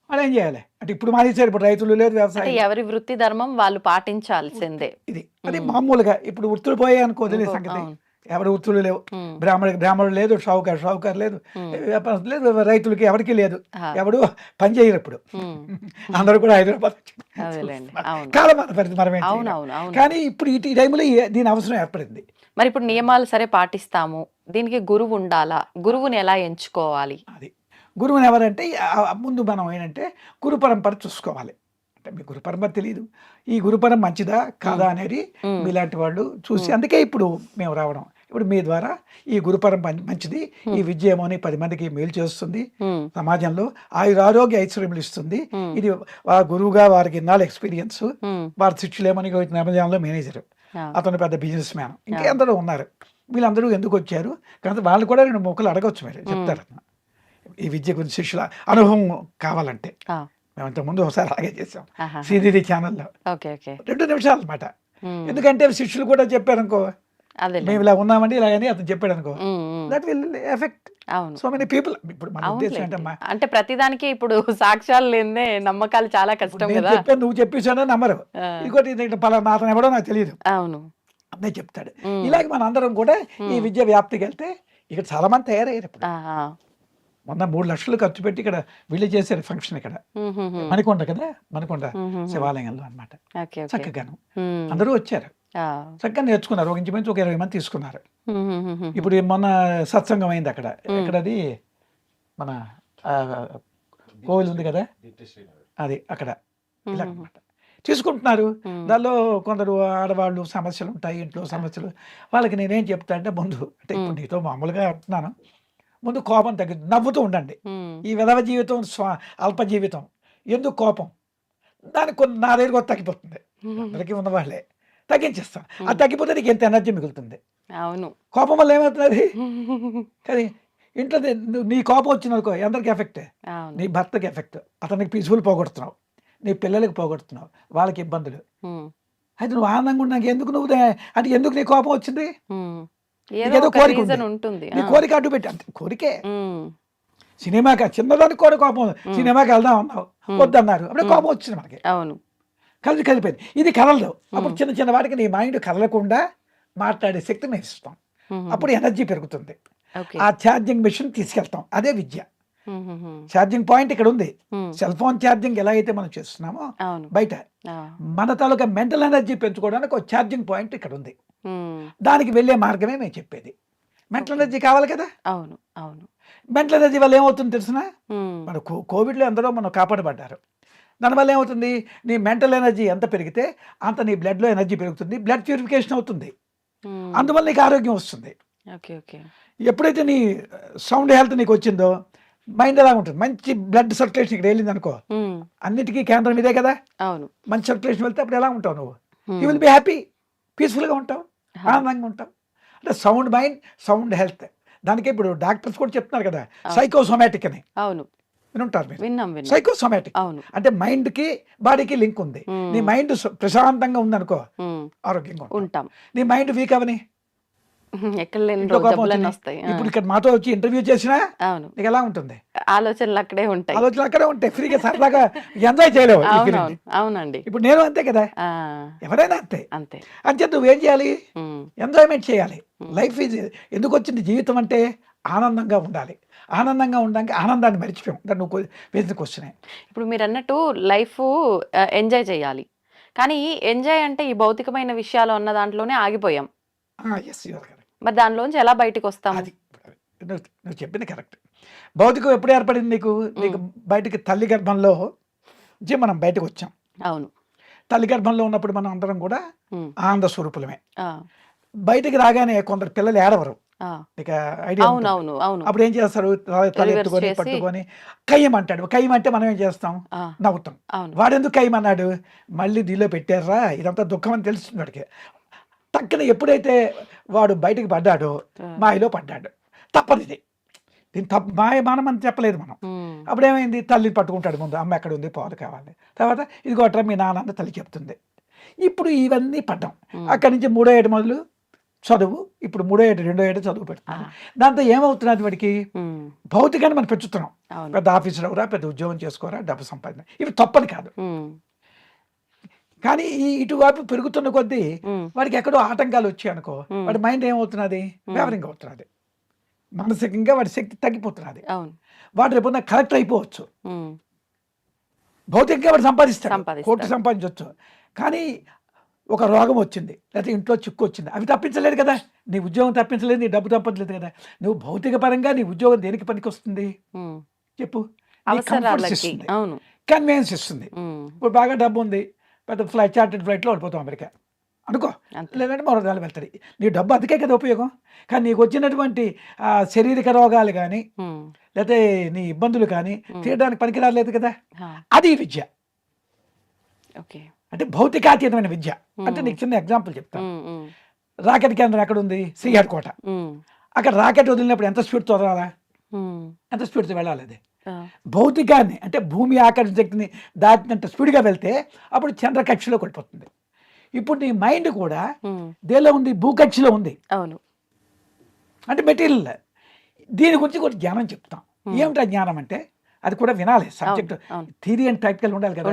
C: వాళ్ళు ఏం చేయాలి అంటే ఇప్పుడు మానేశారు, ఇప్పుడు రైతులు లేదు
B: అంటే
C: వ్యవసాయం.
B: ఎవరి వృత్తి ధర్మం వాళ్ళు పాటించాల్సిందే.
C: ఇది అది మామూలుగా ఇప్పుడు వృత్తులు పోయాయి అనుకో, వదిలే
B: ఇంకో-
C: సంగతి.
B: అవును.
C: ఎవరి వృత్తులు లేవు,
B: ఉమ్,
C: బ్రాహ్మణుడు లేదు, షావుకారు లేదు,
B: ఉమ్,
C: వ్యాపారస్తులు లేదు, రైతులకి ఎవరికి లేదు,
B: ఆ,
C: ఎవడు పని చేయరు ఇప్పుడు.
B: ఉమ్,
C: అందరూ కూడా హైదరాబాద్
B: అదేలేండి. అవును,
C: కాలమాన పరిస్థితి మనం ఏం
B: అవును,
C: చేయలేం.
B: అవును, అవును.
C: కానీ ఇప్పుడు ఈ టైంలో దీని అవసరం ఏర్పడింది.
B: మరి ఇప్పుడు నియమాలు సరే పాటిస్తాము, దీనికి గురువు ఉండాలా? గురువుని ఎలా ఎంచుకోవాలి?
C: అది గురువుని ఎవరంటే ముందు మనం ఏంటంటే గురు పరంపర చూసుకోవాలి. అంటే మీ గురు పరంపర తెలియదు, ఈ గురు పరం మంచిదా కాదా అనేది
B: ఉమ్,
C: మీలాంటి వాళ్ళు చూసి, అందుకే ఇప్పుడు మేము రావడం. ఇప్పుడు మీ ద్వారా ఈ గురు పరంపర మంచిది, ఈ విద్య ఏమోని 10 మందికి మేలు చేస్తుంది,
B: ఉమ్,
C: సమాజంలో ఆయురారోగ్య ఐశ్వర్యములు ఇస్తుంది.
B: ఉమ్,
C: ఇది ఆ గురువుగా వారికి ఇన్నాళ్ళు ఎక్స్పీరియన్స్,
B: ఉమ్,
C: వారి శిష్యులేమని సమాజంలో మేనేజర్,
B: ఆ,
C: అతను పెద్ద బిజినెస్ మ్యాన్, ఇంకేందరూ ఉన్నారు. వీళ్ళందరూ ఎందుకు వచ్చారు? కాబట్టి వాళ్ళు కూడా 2 మొక్కలు అడగవచ్చు, మీరు చెప్తారు అతను. ఈ విద్య గురించి శిష్యుల అనుభవం కావాలంటే
B: ఆ,
C: మేము ఇంతకుముందు ఒకసారి అలాగే చేసాం
B: ఆహా.
C: సిరిడి ఛానల్లో,
B: ఓకే, ఓకే.
C: 2 నిమిషాలు అనమాట.
B: ఉమ్,
C: ఎందుకంటే శిష్యులు కూడా చెప్పారనుకో,
B: అదేలే.
C: మేము ఇలా ఉన్నామండి ఇలాగని అతను చెప్పాడు అనుకో,
B: ఉమ్, ఉమ్,
C: దట్ విల్ ఎఫెక్ట్
B: అవును,
C: సో మెనీ పీపుల్. ఇప్పుడు మన ఉద్దేశం
B: అవునులేండి.
C: ఏంటమ్మా,
B: అంటే ప్రతిదానికి ఇప్పుడు సాక్ష్యాలు లేదే నమ్మకాలు చాలా కష్టం
C: నేను
B: కదా.
C: చెప్పాను నువ్వు చెప్పేసాడో నమ్మరు,
B: ఆ,
C: ఇంకోటి పలానా అతను ఎవడో నాకు తెలియదు
B: అవును.
C: అదే చెప్తాడు.
B: ఉమ్,
C: ఇలాగ మన అందరం కూడా ఈ
B: ఉమ్,
C: విద్య వ్యాప్తికి వెళ్తే ఇక్కడ చాలా మంది తయారయ్యారు. ఇప్పుడు
B: ఆ, ఆ,
C: మొన్న 3 లక్షలు ఖర్చు పెట్టి ఇక్కడ వీళ్ళు చేశారు ఫంక్షన్ ఇక్కడ
B: ఉమ్, ఉమ్, ఉమ్,
C: మణికొండ కదా, మణికొండ
B: ఉమ్, ఉమ్,
C: శివాలయంలో అన్నమాట.
B: Okay, okay.
C: చక్కగాను
B: ఉమ్,
C: అందరూ వచ్చారు,
B: ఆ,
C: చక్కగా నేర్చుకున్నారు. ఒక ఇంచుమించు ఒక 20 మంది తీసుకున్నారు.
B: ఉమ్, ఉమ్, ఉమ్, ఉమ్,
C: ఇప్పుడు మొన్న సత్సంగం అయింది అక్కడ, ఎక్కడది మన ఆ, కోవిల్ ఉంది కదా, అది అక్కడ ఇలా అన్నమాట తీసుకుంటున్నారు.
B: ఉమ్,
C: దానిలో కొందరు ఆడవాళ్ళు సమస్యలు ఉంటాయి, ఇంట్లో సమస్యలు. వాళ్ళకి నేనేం చెప్తా అంటే, ముందు అంటే ఇప్పుడు నీతో మామూలుగా అంటున్నాను, ముందు కోపం తగ్గింది, నవ్వుతూ ఉండండి.
B: ఉమ్,
C: ఈ విధవ జీవితం అల్ప జీవితం, ఎందుకు కోపం, దానికి కొన్ని నా దగ్గర కూడా తగ్గిపోతుంది. అందరికీ ఉన్నవాళ్ళే తగ్గించేస్తాను, అది తగ్గిపోతే నీకు ఎంత ఎనర్జీ మిగులుతుంది.
B: అవును.
C: కోపం వల్ల ఏమవుతుంది కానీ ఇంట్లో నీ కోపం వచ్చిందనుకో అందరికి ఎఫెక్టే,
B: అవును.
C: నీ భర్తకి ఎఫెక్ట్, అతనికి పీస్ఫుల్ పోగొడుతున్నావు, నీ పిల్లలకి పోగొడుతున్నావు, వాళ్ళకి ఇబ్బందులు.
B: ఉమ్,
C: అయితే నువ్వు ఆనందంగా ఉన్నాక ఎందుకు అంటే ఎందుకు నీ కోపం వచ్చింది?
B: ఉమ్,
C: నీకేదో
B: ఏదో ఒక
C: కోరిక
B: రీజన్
C: ఉంది.
B: ఉంటుంది.
C: నీ
B: ఆ,
C: కోరిక అడ్డు పెట్టి అంతే, కోరికే.
B: ఉమ్,
C: సినిమాకి చిన్నదానికి కూడా కోపం, సినిమాకి వెళ్దాం అన్నావు, వద్దన్నారు, అప్పుడే కోపం వచ్చింది మనకి,
B: అవును.
C: కలిపోయింది. ఇది కదలదు. అప్పుడు చిన్న చిన్న వాటికి నీ మైండ్ కదలకుండా మాట్లాడే శక్తి మేము ఇస్తాం,
B: ఉమ్,
C: అప్పుడు ఎనర్జీ పెరుగుతుంది.
B: ఓకే.
C: ఆ ఛార్జింగ్ మిషన్ తీసుకెళ్తాం, అదే విద్య.
B: ఉమ్, ఉమ్, ఉమ్,
C: ఛార్జింగ్ పాయింట్ ఇక్కడ ఉంది.
B: ఉమ్,
C: సెల్ ఫోన్ ఛార్జింగ్ ఎలా అయితే మనం చేస్తున్నామో
B: అవును.
C: బయట,
B: ఆ,
C: మన తాలూకా మెంటల్ ఎనర్జీ పెంచుకోవడానికి ఒక ఛార్జింగ్ పాయింట్ ఇక్కడ ఉంది.
B: ఉమ్,
C: దానికి వెళ్ళే మార్గమే మేము చెప్పేది. మెంటల్ ఎనర్జీ కావాలి కదా,
B: అవును, అవును.
C: మెంటల్ ఎనర్జీ వల్ల ఏమవుతుంది తెలిసిన,
B: ఉమ్,
C: మన కోవిడ్లో అందరూ మనం కాపాడబడ్డారు. దానివల్ల ఏమవుతుంది, నీ మెంటల్ ఎనర్జీ ఎంత పెరిగితే అంత నీ బ్లడ్లో ఎనర్జీ పెరుగుతుంది, బ్లడ్ ప్యూరిఫికేషన్ అవుతుంది,
B: ఉమ్,
C: అందువల్ల నీకు ఆరోగ్యం వస్తుంది.
B: Okay, okay.
C: ఎప్పుడైతే నీ సౌండ్ హెల్త్ నీకు వచ్చిందో మైండ్ ఎలా ఉంటుంది, మంచి బ్లడ్ సర్క్యులేషన్ ఇక్కడ వెళ్ళింది అనుకో,
B: ఉమ్,
C: అన్నిటికీ కేంద్రం ఇదే కదా,
B: అవును.
C: మంచి సర్క్యులేషన్ వెళ్తే అప్పుడు ఎలా ఉంటావు నువ్వు,
B: ఉమ్,
C: యూ విల్ బి హ్యాపీ, పీస్ఫుల్గా ఉంటావు, ఆనందంగా ఉంటావు. అంటే సౌండ్ మైండ్, సౌండ్ హెల్త్, దానికి ఇప్పుడు డాక్టర్స్ కూడా చెప్తున్నారు కదా సైకోసోమాటిక్ అని,
B: అవును.
C: వినుంటారు మీరు.
B: విన్నాం, విన్నాం.
C: సైకోసోమాటిక్
B: అవును.
C: అంటే మైండ్కి బాడీకి లింక్ ఉంది.
B: ఉమ్,
C: నీ మైండ్ ప్రశాంతంగా ఉందనుకో
B: ఉమ్,
C: ఆరోగ్యంగా ఉంటావు.
B: ఉంటాం.
C: నీ మైండ్ వీక్ అవని
B: ఎక్కడ లేని
C: ఇంట్లో కోపం
B: జబ్బులన్నీ
C: వచ్చినాయి.
B: వస్తాయి. ఆ,
C: ఇప్పుడు ఇక్కడ మాతో వచ్చి ఇంటర్వ్యూ చేసినా
B: అవును.
C: నీకు ఎలా ఉంటుంది,
B: ఆలోచనలు అక్కడే ఉంటాయి.
C: ఆలోచనలు అక్కడే ఉంటాయి, ఫ్రీగా సరదాగా ఎంజాయ్ చేయలేవు ఈ
B: అవును,
C: ఫీలింగ్.
B: అవును, అవునండి.
C: ఇప్పుడు నేను అంతే కదా,
B: ఆ,
C: ఎవరైనా అంతే.
B: అంతే.
C: అంతే, నువ్వేం చేయాలి,
B: ఉమ్,
C: ఎంజాయ్మెంట్ చేయాలి. లైఫ్ ఈజ్ ఎందుకు వచ్చింది, జీవితం అంటే ఆనందంగా ఉండాలి. ఆనందంగా ఉండడానికి ఆనందాన్ని మర్చిపోయాం. అంటే నువ్వు వేసిన క్వశ్చనే.
B: ఇప్పుడు మీరు అన్నట్టు లైఫ్ ఎంజాయ్ చేయాలి, కానీ ఎంజాయ్ అంటే ఈ భౌతికమైన విషయాలు అన్న దాంట్లోనే ఆగిపోయాం.
C: Yes, your correct.
B: మరి దానిలోంచి ఎలా బయటకు వస్తాం?
C: అది నువ్వు చెప్పింది కరెక్ట్. భౌతికం ఎప్పుడు ఏర్పడింది నీకు, నీకు బయటికి తల్లి గర్భంలో మనం బయటకు వచ్చాం.
B: అవును.
C: తల్లి గర్భంలో ఉన్నప్పుడు మనం అందరం కూడా
B: ఉమ్,
C: ఆనంద స్వరూపులమే.
B: ఆ,
C: బయటికి రాగానే కొందరు పిల్లలు ఏడవరు,
B: ఆ,
C: ఇక ఐడియా
B: అవును,
C: ఉంటుంది.
B: అవును, అవును.
C: అప్పుడు ఏం చేస్తారు, తల
B: Reverse
C: ఎత్తుకొని
B: చేసి,
C: పట్టుకొని కయ్యం అంటాడు. కయ్యం అంటే మనం ఏం చేస్తాం,
B: ఆ,
C: నవ్వుతాం.
B: అవును.
C: వాడెందుకు కయ్యం అన్నాడు, మళ్ళీ దీనిలో పెట్టారా, ఇదంతా దుఃఖం అని తెలుస్తుంది వాడికి. టక్కున ఎప్పుడైతే వాడు బయటికి పడ్డాడో మాయలో పడ్డాడు. తప్పదు ఇది. దీన్ని తప్పు మాయమానం అని చెప్పలేదు మనం. అప్పుడు ఏమైంది, తల్లి పట్టుకుంటాడు ముందు, అమ్మ ఎక్కడ ఉంది, పాలు కావాలి. తర్వాత ఇది కొట్టరా మీ నాన్న తల్లి చెప్తుంది. ఇప్పుడు ఇవన్నీ పడ్డాం. అక్కడి నుంచి 3వ ఏట మొదలు చదువు, ఇప్పుడు 3వ ఏట 2వ ఏట చదువు పెడుతున్నాం. దాంతో ఏమవుతున్నది, వాడికి భౌతికాన్ని మనం పెంచుతున్నాం. పెద్ద ఆఫీసర్ అవరా, పెద్ద ఉద్యోగం చేసుకోరా, డబ్బు సంపాదన, ఇవి తప్పని కాదు. కానీ ఈ ఇటువైపు పెరుగుతున్న కొద్దీ వాడికి ఎక్కడో ఆటంకాలు వచ్చాయి అనుకో, వాడి మైండ్ ఏమవుతున్నది, వేవరింగ్ అవుతున్నది, మానసికంగా వాడి శక్తి తగ్గిపోతున్నది. వాడు రేపు కలెక్టర్ అయిపోవచ్చు, భౌతికంగా వాడు సంపాదిస్తాడు, కోట్లు సంపాదించవచ్చు. కానీ ఒక రోగం వచ్చింది, లేకపోతే ఇంట్లో చిక్కు వచ్చింది, అవి తప్పించలేదు కదా. నీ ఉద్యోగం తప్పించలేదు, నీ డబ్బు తప్పట్లేదు కదా. నువ్వు భౌతిక పరంగా నీ ఉద్యోగం దేనికి పనికి వస్తుంది చెప్పు, కన్వీనియన్స్ ఇస్తుంది. ఇప్పుడు బాగా డబ్బు ఉంది, పెద్ద చార్టెడ్ ఫ్లైట్లో వెళ్ళిపోతాం అమెరికా అనుకో, లేదంటే మరో దాని వెళ్తాడు. నీ డబ్బు అందుకే కదా ఉపయోగం. కానీ నీకు వచ్చినటువంటి శారీరక రోగాలు కానీ లేకపోతే నీ ఇబ్బందులు కానీ తీయడానికి పనికిరాలేదు కదా. అది విద్య అంటే భౌతికాతీతమైన విద్య. అంటే నీకు చిన్న ఎగ్జాంపుల్ చెప్తాను. రాకెట్ కేంద్రం ఎక్కడ ఉంది, శ్రీహరికోట. అక్కడ రాకెట్ వదిలినప్పుడు ఎంత స్పీడ్తో వదలాలా, ఎంత స్పీడ్తో వెళ్ళాలి. అది భౌతికాన్ని అంటే భూమి ఆకర్షణ శక్తిని దాటినంత స్పీడ్గా వెళ్తే అప్పుడు చంద్రకక్షలో కొడిపోతుంది. ఇప్పుడు నీ మైండ్ కూడా దేనిలో ఉంది, భూకక్షలో ఉంది. అవును, అంటే మెటీరియల్. దీని గురించి కూడా జ్ఞానం చెప్తాం. ఏమిటా జ్ఞానం అంటే అది కూడా వినాలి. సబ్జెక్ట్ థియరీ అండ్ ప్రాక్టికల్ ఉండాలి కదా.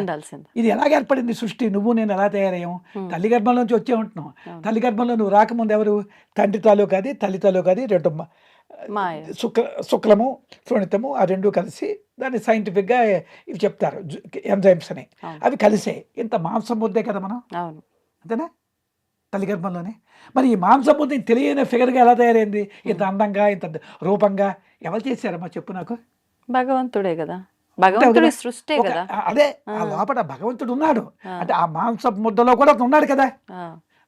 C: ఇది ఎలాగ ఏర్పడింది సృష్టి, నువ్వు నేను ఎలా తయారయ్యాం, తల్లి గర్భంలోంచి వచ్చే ఉంటున్నావు. తల్లి గర్భంలో నువ్వు రాకముందు ఎవరు, తండ్రి తాలూకు అది, తల్లి తాలూకు అది, రెండు శుక్లము శోణితము ఆ రెండు కలిసి దాన్ని సైంటిఫిక్గా ఇవి చెప్తారు, ఎంజైమ్స్ అని. అవి కలిసే ఇంత మాంసం ముద్దే కదా మనం, అంతేనా, తల్లి గర్భంలోనే. మరి ఈ మాంసం ముద్ద తెలియని ఫిగర్గా ఎలా తయారైంది, ఇంత అందంగా, ఇంత రూపంగా ఎవరు చేశారమ్మా చెప్పు నాకు?
B: భగవంతుడే కదా, భగవంతుడి సృష్టి కదా.
C: అదే ఆ లోపల భగవంతుడు ఉన్నాడు. అంటే ఆ మాంస ముద్దలో కూడా అతను ఉన్నాడు కదా,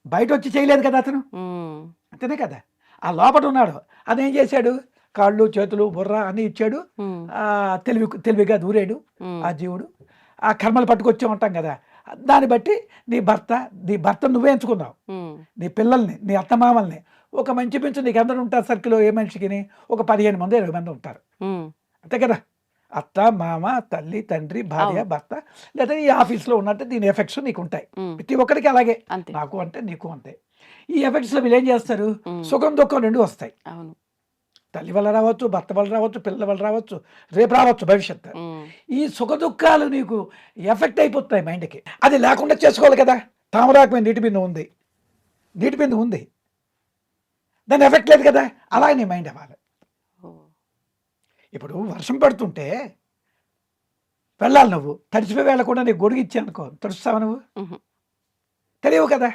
C: బయట వచ్చి చేయలేదు కదా అతను, అంతేనే కదా. ఆ లోపల ఉన్నాడు. అదేం చేశాడు, కాళ్ళు చేతులు బుర్ర అన్ని ఇచ్చాడు. తెలివిగా దూరాడు ఆ జీవుడు. ఆ కర్మలు పట్టుకొచ్చే ఉంటాం కదా, దాన్ని బట్టి నీ భర్త నువ్వే ఎంచుకున్నావు, నీ పిల్లల్ని, నీ అత్తమామల్ని. ఒక మంచి పెంచు నీకు అందరూ ఉంటారు సర్కిల్లో, ఏ మనిషికి ఒక 15 మంది 20 మంది ఉంటారు, అంతే కదా. అత్త మామ తల్లి తండ్రి భార్య భర్త, లేదా ఈ ఆఫీస్లో ఉన్నట్టు దీని ఎఫెక్ట్స్ నీకు ఉంటాయి. ప్రతి ఒక్కరికి అలాగే, నాకు అంటే నీకు అంతే. ఈ ఎఫెక్ట్స్లో వీళ్ళు ఏం చేస్తారు, సుఖం దుఃఖం రెండు వస్తాయి. తల్లి వల్ల రావచ్చు, భర్త వల్ల రావచ్చు, పిల్లల వల్ల రావచ్చు, రేపు రావచ్చు భవిష్యత్తు. ఈ సుఖ దుఃఖాలు నీకు ఎఫెక్ట్ అయిపోతాయి మైండ్కి. అది లేకుండా చేసుకోవాలి కదా. తామరాకమైన నీటి బిందు ఉంది, నీటి బిందు ఉంది, దాని ఎఫెక్ట్ లేదు కదా. అలాగే నీ మైండ్ అవ్వాలి. ఇప్పుడు వర్షం పడుతుంటే వెళ్ళాలి, నువ్వు తడిచిపోయి వెళ్ళకుండా నీకు గొడుగు ఇచ్చాను అనుకో, తడుస్తావా నువ్వు? తెలియవు కదా.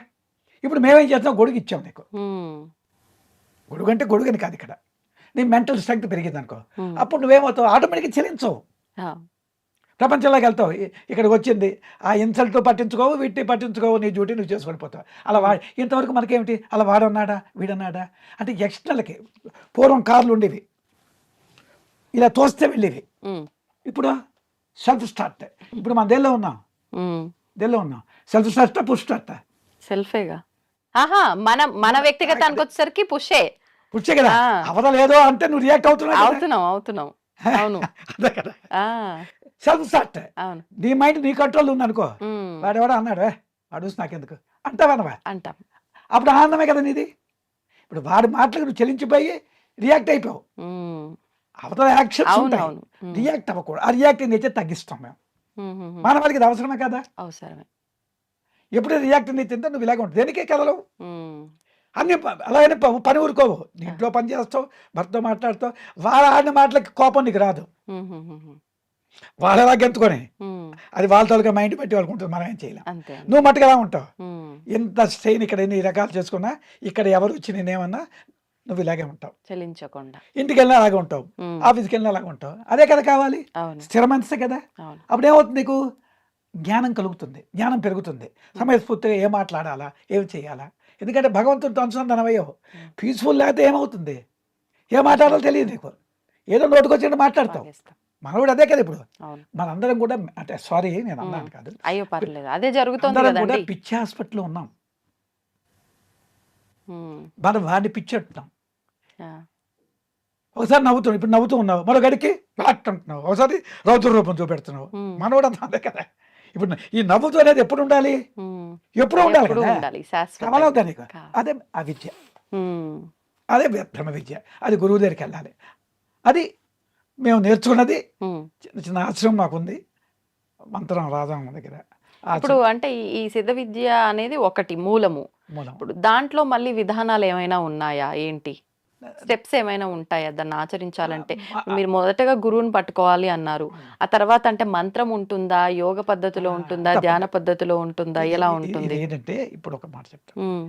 C: ఇప్పుడు మేమేం చేస్తాం, గొడుగు ఇచ్చాం నీకు. గొడుగు అంటే గొడుగుని కాదు, ఇక్కడ నీ మెంటల్ స్ట్రెంగ్త్ పెరిగింది అనుకో, అప్పుడు నువ్వేమవుతావు, ఆటోమేటిక్గా చెల్లించవు, ప్రపంచంలోకి వెళ్తావు. ఇక్కడికి వచ్చింది ఆ ఇన్సల్ట్ పట్టించుకోవు, వీటిని పట్టించుకోవు, నీ డ్యూటీ నువ్వు చేసుకొని పోతావు. అలా ఇంతవరకు మనకేమిటి, అలా వాడన్నాడా వీడన్నాడా అంటే ఎక్స్టర్నల్కి. పూర్వం కార్లు ఉండేవి, ఇలా తోస్తే వెళ్ళేవి. ఇప్పుడు సెల్ఫ్ స్టార్ట్. ఇప్పుడు మన దేనిలో ఉన్నాం సెల్ఫ్ స్టార్ట్, పుష్ స్టార్ట్, సెల్ఫేగా.
B: మన వ్యక్తిగతానికి వచ్చేసరికి పుషే
C: కదా. అవదలేదో అంటే నువ్వు రియాక్ట్
B: అవుతున్నావు. అవును,
C: అదే కదా సెల్ఫ్ స్టార్ట్. నీ మైండ్ నీ కంట్రోల్ ఉంది అనుకో, వాడెవడో అన్నాడు అడుగు నాకెందుకు అంటావా, అంటాం. అప్పుడు ఆనందమే కదా నీది. ఇప్పుడు వాడి మాటలకు నువ్వు చెల్లించిపోయి రియాక్ట్ అయిపోవు. అవతల యాక్షన్స్ రియాక్ట్ అవ్వకూడదు. ఆ రియాక్టింగ్ నేచర్ తగ్గిస్తాం మేము. మానవాళికి ఇది అవసరమే కదా, అవసరమే. ఎప్పుడైతే రియాక్టింగ్ నేచర్ నువ్వు ఇలాగ ఉంటుంది, దేనికే కదలవు. అన్ని అలాగనే పని ఊరుకోవు, ఇంట్లో పని చేస్తావు, భర్తతో మాట్లాడుతావు. వాళ్ళ ఆడిన మాటలకి కోపం నీకు రాదు, వాళ్ళు ఎలా గెంతుకొని అది వాళ్ళ తాలూకా మైండ్ పెట్టి వాళ్ళకు ఉంటుంది, మనం ఏం చేయలేం. నువ్వు మట్టుకు ఎలా ఉంటావు, ఎంత స్టైన్ ఇక్కడ ఎన్ని రకాలు చేసుకున్నా, ఇక్కడ ఎవరు వచ్చి నేనేమన్నా నువ్వు ఇలాగే ఉంటావు, చెల్లించకుండా. ఇంటికి వెళ్ళినా అలాగే ఉంటావు, ఆఫీస్కి వెళ్ళినా అలాగే ఉంటావు. అదే కదా కావాలి, స్థిర మనసే కదా. అప్పుడు ఏమవుతుంది, నీకు జ్ఞానం కలుగుతుంది, జ్ఞానం పెరుగుతుంది. సమయస్ఫూర్తిగా ఏం మాట్లాడాలా, ఏం చేయాలా. ఎందుకంటే భగవంతుడితో అనుసంధానమయ్యావు. పీస్ఫుల్ లేకపోతే ఏమవుతుంది, ఏం మాట్లాడాలో తెలియదు నీకు, ఏదో నోటుకొచ్చినట్టు మాట్లాడతావు. మనోడు అదే కదా. ఇప్పుడు మనందరం కూడా, అంటే సారీ నేను అన్నాను కాదు,
B: అయ్యో పర్లేదు, అదే జరుగుతుంది
C: కూడా. పిచ్చి హాస్పిటల్లో ఉన్నాం మనం, వాడిని పిచ్చి అంటున్నాం. ఒకసారి నవ్వుతున్నావు, ఇప్పుడు నవ్వుతూ ఉన్నావు, మరో గడికి ఫ్లాట్ అంటున్నావు, ఒకసారి రౌద్ర రూపం చూపెడుతున్నావు.
B: ఉమ్,
C: మనోడు అంతే కదా. ఇప్పుడు ఈ నవ్వుతూ అనేది ఎప్పుడు ఉండాలి?
B: ఉమ్.
C: ఎప్పుడు ఉండాలి
B: ఎప్పుడూ
C: కదా.
B: ఉండాలి, శాశ్వతంగా.
C: కమలవుతా నీకు.
B: కా-
C: అదే ఆ విద్య,
B: ఉమ్,
C: అదే బ్రహ్మ విద్య. అది గురువు దగ్గరికి వెళ్ళాలి. అది మేము నేర్చుకున్నది.
B: ఉమ్.
C: చిన్న చిన్న ఆశ్రమం మాకుంది, మంత్రం రాధా దగ్గర.
B: ఇప్పుడు అంటే ఈ సిద్ధ విద్య అనేది ఒకటి మూలము.
C: మూలం
B: ఇప్పుడు దాంట్లో మళ్ళీ విధానాలు ఏమైనా ఉన్నాయా, ఏంటి స్టెప్స్ ఏమైనా ఉంటాయా దాన్ని ఆచరించాలంటే? మీరు మొదటగా గురువుని పట్టుకోవాలి అన్నారు, ఆ తర్వాత అంటే మంత్రం ఉంటుందా, యోగ పద్ధతిలో ఉంటుందా, ధ్యాన పద్ధతిలో ఉంటుందా, ఎలా ఉంటుంది?
C: ఏంటంటే ఇప్పుడు ఒక మాట చెప్తాను.
B: ఉమ్,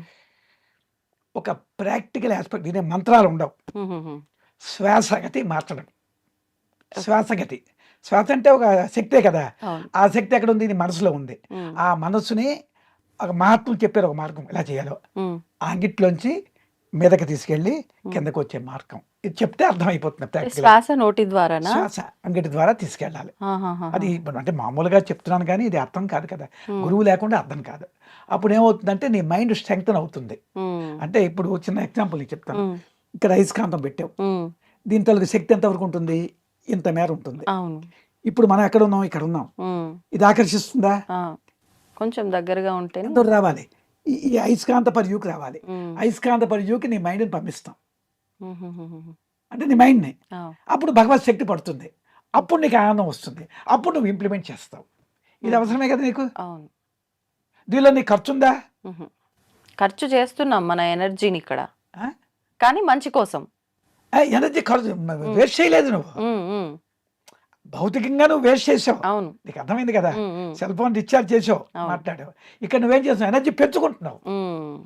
C: ఒక ప్రాక్టికల్ ఆస్పెక్ట్, దీని మంత్రాలు ఉండవు.
B: ఉమ్, ఉమ్, ఉమ్.
C: శ్వాసగతి మార్చడం. శ్వాసగతి, శ్వాస అంటే ఒక శక్తే కదా.
B: అవును.
C: ఆ శక్తి ఎక్కడ ఉంది? ఇది మనసులో ఉంది.
B: ఉమ్,
C: ఆ మనసుని ఒక మహాత్ములు చెప్పారు ఒక మార్గం ఎలా చేయాలో.
B: ఉమ్,
C: ఆ అంగిట్లోంచి మీదకి తీసుకెళ్ళి కిందకు వచ్చే మార్గం ఇది చెప్తే అర్థమైపోతుంది. ప్రాక్టికల్
B: శ్వాస నోటి ద్వారానా?
C: శ్వాస అంగిటి ద్వారా తీసుకెళ్ళాలి.
B: ఆహాహా.
C: అది ఇప్పుడు అంటే మామూలుగా చెప్తున్నాను కానీ ఇది అర్థం కాదు కదా.
B: ఉమ్,
C: గురువు లేకుండా అర్థం కాదు. అప్పుడు ఏమవుతుందంటే నీ మైండ్ స్ట్రెంగ్తన్ అవుతుంది.
B: ఉమ్,
C: అంటే ఇప్పుడు చిన్న ఎగ్జాంపుల్ నీకు చెప్తాను.
B: ఉమ్,
C: ఇక్కడ అయస్కాంతం పెట్టావు,
B: ఉమ్.
C: దీని తలకు శక్తి ఎంతవరకు ఉంటుంది? ఇంత మేర ఉంటుంది.
B: అవును.
C: ఇప్పుడు మనం ఎక్కడ ఉన్నాం? ఇక్కడ ఉన్నాం.
B: ఉమ్,
C: ఇది ఆకర్షిస్తుందా?
B: ఆ. కొంచెం దగ్గరగా ఉంటేనే.
C: ఎంత రావాలి? ఈ అయస్కాంత పరియుకి రావాలి.
B: ఉమ్,
C: అయస్కాంత పరియుకి నీ మైండ్ని పంపిస్తాం,
B: ఉమ్, ఉమ్, ఉమ్, ఉమ్.
C: అంటే నీ మైండ్ని.
B: ఆ,
C: అప్పుడు భగవత్ శక్తి పడుతుంది, అప్పుడు నీకు ఆనందం వస్తుంది, అప్పుడు నువ్వు ఇంప్లిమెంట్ చేస్తావు. ఇది అవసరమే కదా నీకు.
B: అవును.
C: దీనిలో నీకు ఖర్చు ఉందా?
B: ఉహు. ఖర్చు చేస్తున్నాం మన ఎనర్జీని ఇక్కడ,
C: ఆ?
B: కానీ మంచి కోసం.
C: ఎనర్జీ ఖర్చు వేస్ట్ చేయలేదు నువ్వు.
B: ఉమ్, ఉమ్.
C: భౌతికంగా నువ్వు వేస్ట్ చేసావు.
B: అవును.
C: నీకు అర్థమైంది కదా.
B: ఉమ్, ఉమ్,
C: సెల్ ఫోన్ డిశ్చార్జ్ చేసావు,
B: అవును.
C: మాట్లాడావు. ఇక్కడ నువ్వేం చేస్తున్నావు? ఎనర్జీ పెంచుకుంటున్నావు.
B: ఉమ్.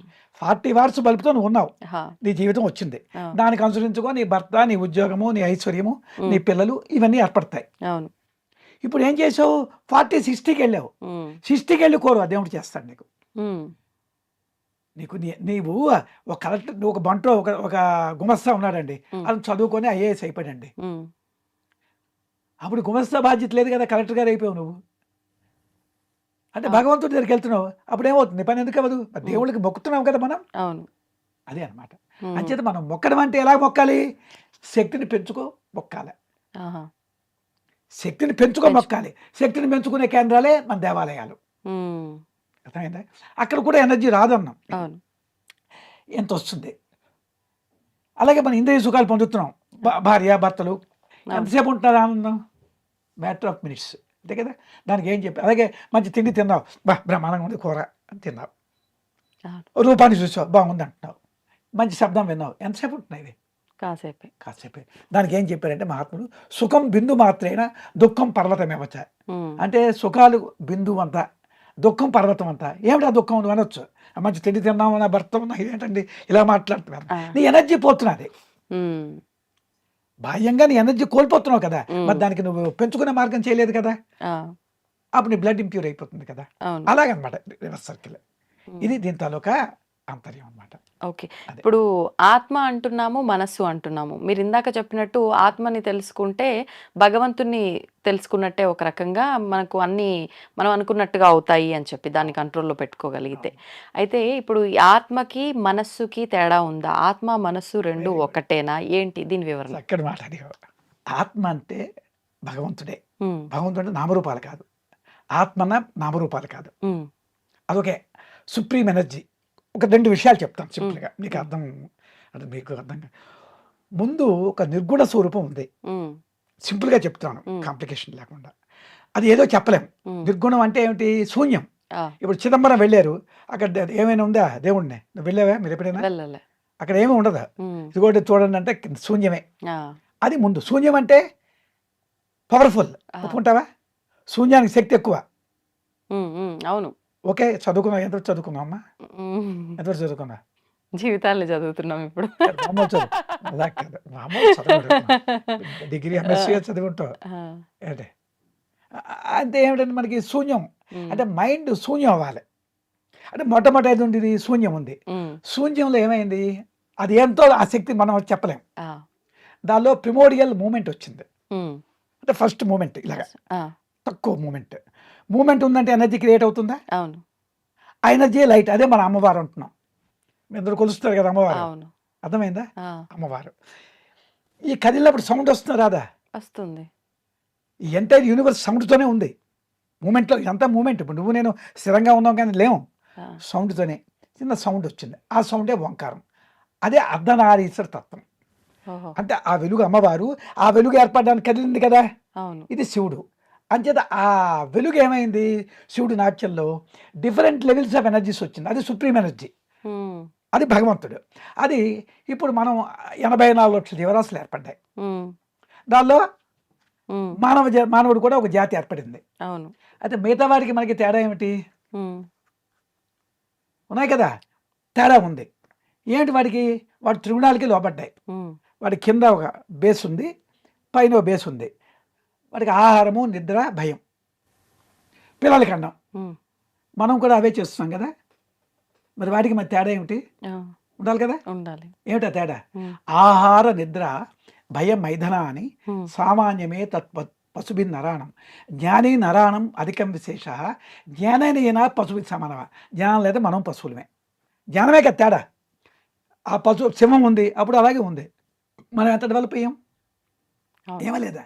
C: 40 వాట్స్ బల్బుతో నువ్వు ఉన్నావు,
B: హా.
C: నీ జీవితం వచ్చింది.
B: ఆ,
C: దానికి అనుసరించుకో నీ భర్త, నీ ఉద్యోగము, నీ ఐశ్వర్యము, నీ
B: ఉమ్.
C: పిల్లలు ఇవన్నీ ఏర్పడతాయి.
B: అవును.
C: ఇప్పుడు ఏం చేసావు? 40-60కి వెళ్ళావు.
B: ఉమ్,
C: 60కి వెళ్ళి కోరు, దేవుడు చేస్తాడు నీకు.
B: ఉమ్.
C: నీకు నీవు ఒక కలెక్టర్, నువ్వు ఒక బంట్లో ఒక గుమస్తా ఉన్నాడండి,
B: ఉమ్.
C: అది చదువుకొని ఐఏఎస్ అయిపోయాడండి.
B: ఉమ్.
C: అప్పుడు గుమస్తా బాధ్యత లేదు కదా, కలెక్టర్ గారు అయిపోయావు నువ్వు. అంటే
B: ఆ.
C: భగవంతుడి దగ్గరికి వెళ్తున్నావు, అప్పుడు ఏమవుతుంది? పని ఎందుకు అవ్వదు? మరి దేవుడికి మొక్కుతున్నాం కదా మనం.
B: అవును.
C: అదే అనమాట.
B: ఉమ్.
C: అంచేత మనం మొక్కడం అంటే ఎలా మొక్కాలి? శక్తిని పెంచుకో మొక్కాలి.
B: ఆహా.
C: శక్తిని పెంచుకో మొక్కాలి. శక్తిని పెంచుకునే కేంద్రాలే మన దేవాలయాలు.
B: ఉమ్.
C: అర్థమైందా? అక్కడ కూడా ఎనర్జీ రాదన్నాం,
B: అవును.
C: ఎంత వస్తుంది. అలాగే మనం ఇంద్రియ సుఖాలు పొందుతున్నాం, భార్య భర్తలు.
B: అవును.
C: ఎంతసేపు ఉంటున్నారు ఆనందం? మ్యాటర్ ఆఫ్ మినిట్స్, అంతే కదా. దానికి ఏం చెప్పి, అలాగే మంచి తిండి తిన్నావు, బ్రహ్మాండంగా ఉంది కూర అని తిన్నావు.
B: అవును.
C: రూపాన్ని చూసావు, బాగుంది అంటున్నావు. మంచి శబ్దం విన్నావు, ఎంతసేపు ఉంటున్నాయి ఇవి?
B: కాసేపే.
C: కాసేపే. దానికి ఏం చెప్పారంటే మహాత్ముడు, సుఖం బిందు మాత్రేన దుఃఖం పర్వతమేవచ్చ.
B: ఉమ్.
C: అంటే సుఖాలు బిందువు అంతా, దుఃఖం పర్వతం అంతా. ఏమిటా దుఃఖం? నువ్వు అనొచ్చు, మంచి తిండి తిన్నావు, నా భర్త ఉన్నా, ఇదేంటండి ఇలా మాట్లాడుతున్నారు.
B: ఆ.
C: నీ ఎనర్జీ పోతున్నది.
B: ఉమ్.
C: బాహ్యంగా నీ ఎనర్జీ కోల్పోతున్నావు కదా.
B: ఉమ్.
C: మరి దానికి నువ్వు పెంచుకునే మార్గం చేయలేదు కదా.
B: ఆ,
C: అప్పుడు నీ బ్లడ్ ఇంప్యూర్ అయిపోతుంది కదా.
B: అవును.
C: అలాగనమాట రివర్స్ సర్కిల్.
B: ఉమ్.
C: ఇది దీని తాలూకా ఆంతర్యం అనమాట.
B: ఓకే.
C: అదే.
B: ఇప్పుడు ఆత్మ అంటున్నాము, మనస్సు అంటున్నాము. మీరు ఇందాక చెప్పినట్టు ఆత్మని తెలుసుకుంటే భగవంతుని తెలుసుకున్నట్టే ఒక రకంగా, మనకు అన్ని మనం అనుకున్నట్టుగా అవుతాయి అని చెప్పి దాన్ని కంట్రోల్లో పెట్టుకోగలిగితే. అయితే ఇప్పుడు ఈ ఆత్మకి మనస్సుకి తేడా ఉందా? ఆత్మ మనస్సు రెండు
C: Very good.
B: ఒకటేనా? ఏంటి దీని వివరణ?
C: చక్కటి మాట అడిగావు. ఆత్మ అంటే భగవంతుడే.
B: ఉమ్,
C: భగవంతుడు అంటే నామరూపాలు కాదు. ఆత్మన నామరూపాలు కాదు.
B: ఉమ్,
C: అదొకే సుప్రీం ఎనర్జీ. ఒక 2 విషయాలు చెప్తాను సింపుల్గా, మీకు
B: ఉమ్.
C: అర్థం అంటే మీకు అర్థం కాదు. ముందు ఒక నిర్గుణ స్వరూపం ఉంది.
B: ఉమ్,
C: సింపుల్గా చెప్తాను,
B: ఉమ్.
C: కాంప్లికేషన్ లేకుండా. అది ఏదో చెప్పలేం.
B: ఉమ్.
C: నిర్గుణం అంటే ఏమిటి? శూన్యం.
B: ఆ,
C: ఇప్పుడు చిదంబరం వెళ్ళారు, అక్కడ ఏమైనా ఉందా దేవుణ్ణి? నువ్వు వెళ్ళావా మీరు ఎప్పుడైనా?
B: వెళ్ళలే.
C: అక్కడ ఏమీ ఉండదు.
B: ఉమ్,
C: ఇదిగోటి చూడండి అంటే శూన్యమే.
B: ఆ,
C: అది ముందు. శూన్యం అంటే పవర్ఫుల్,
B: ఆ.
C: ఒప్పుకుంటావా? శూన్యానికి శక్తి ఎక్కువ.
B: ఉమ్, ఉమ్, అవును.
C: ఓకే, చదువుకున్నావు. ఎంతవరకు చదువుకున్నావు అమ్మా?
B: ఉమ్,
C: ఎంతవరకు చదువుకున్నా?
B: జీవితాన్ని చదువుతున్నాం ఇప్పుడు.
C: మామూలు చదువు అలా కాదు, మామూలు చదువు. డిగ్రీ ఎంఎస్సీ చదువుకుంటావు
B: ఆ,
C: ఏంటి? అంటే ఏమిటంటే మనకి శూన్యం
B: ఉమ్,
C: అంటే మైండ్ శూన్యం అవ్వాలి. అంటే మొట్టమొదటి ఉంది శూన్యం ఉంది.
B: ఉమ్,
C: శూన్యంలో ఏమైంది? అది ఎంతో ఆ శక్తి మనం చెప్పలేం.
B: ఆ,
C: దానిలో ప్రిమోడియల్ మూమెంట్ వచ్చింది.
B: ఉమ్,
C: అంటే ఫస్ట్ మూమెంట్ ఇలాగా
B: ఆ,
C: తక్కువ మూమెంట్ ఉందంటే ఎనర్జీ క్రియేట్ అవుతుందా?
B: అవును.
C: ఆ ఎనర్జీ లైట్. అదే మన అమ్మవారు అంటున్నాం. మీ అందరూ కొలుస్తారు కదా అమ్మవారు.
B: అవును.
C: అర్థమైందా?
B: ఆ,
C: అమ్మవారు ఈ కదిలినప్పుడు సౌండ్ వస్తుంది రాదా?
B: వస్తుంది.
C: ఈ ఎంటైర్ యూనివర్స్ సౌండ్తోనే ఉంది. మూమెంట్లో ఇదంతా మూమెంట్. ఇప్పుడు నువ్వు నేను స్థిరంగా ఉన్నాం కానీ లేవు.
B: ఆ!
C: సౌండ్తోనే చిన్న సౌండ్ వచ్చింది. ఆ సౌండే ఓంకారం. అదే అర్ధనారీశ్వర తత్వం.
B: ఓహో!
C: అంటే ఆ వెలుగు అమ్మవారు, ఆ వెలుగు ఏర్పడడానికి కదిలింది కదా,
B: అవును.
C: ఇది శివుడు. అంచేత ఆ వెలుగు ఏమైంది, శివుడు నాట్యంలో డిఫరెంట్ లెవెల్స్ ఆఫ్ ఎనర్జీస్ వచ్చింది. అది సుప్రీం ఎనర్జీ,
B: హ్మ్.
C: అది భగవంతుడు. అది ఇప్పుడు మనం 84 లక్షల జీవరాశులు ఏర్పడ్డాయి.
B: హ్మ్.
C: దానిలో
B: హ్మ్.
C: మానవుడు కూడా ఒక జాతి ఏర్పడింది.
B: అవును.
C: అయితే మిగతా వాడికి మనకి తేడా ఏమిటి?
B: హ్మ్.
C: ఉన్నాయి కదా, తేడా ఉంది. ఏంటి వాడికి? వాడు త్రిగుణాలకి లోపడ్డాయి.
B: హ్మ్.
C: వాడి కింద ఒక బేస్ ఉంది, పైన ఒక బేస్ ఉంది. వాడికి ఆహారము, నిద్ర, భయం. పిల్లలకి అన్నం.
B: హ్మ్.
C: మనం కూడా అవే చేస్తున్నాం కదా. మరి వాడికి మరి తేడా ఏమిటి?
B: ఆ!
C: ఉండాలి కదా.
B: ఉండాలి.
C: ఏమిటా తేడా?
B: హ్మ్.
C: ఆహార నిద్ర భయం మైథన అని
B: హ్మ్.
C: సామాన్యమే పశుభిన్ నరాణం జ్ఞాని నరాణం అధికం విశేష జ్ఞానైన పశుభి సమానవ. జ్ఞానం లేదా మనం పశువులమే. జ్ఞానమే కదా తేడా. ఆ పశువు సింహం ఉంది, అప్పుడు అలాగే ఉంది. మనం ఎంత డెవలప్ అయ్యాం?
B: అవును.
C: ఏమీ లేదా.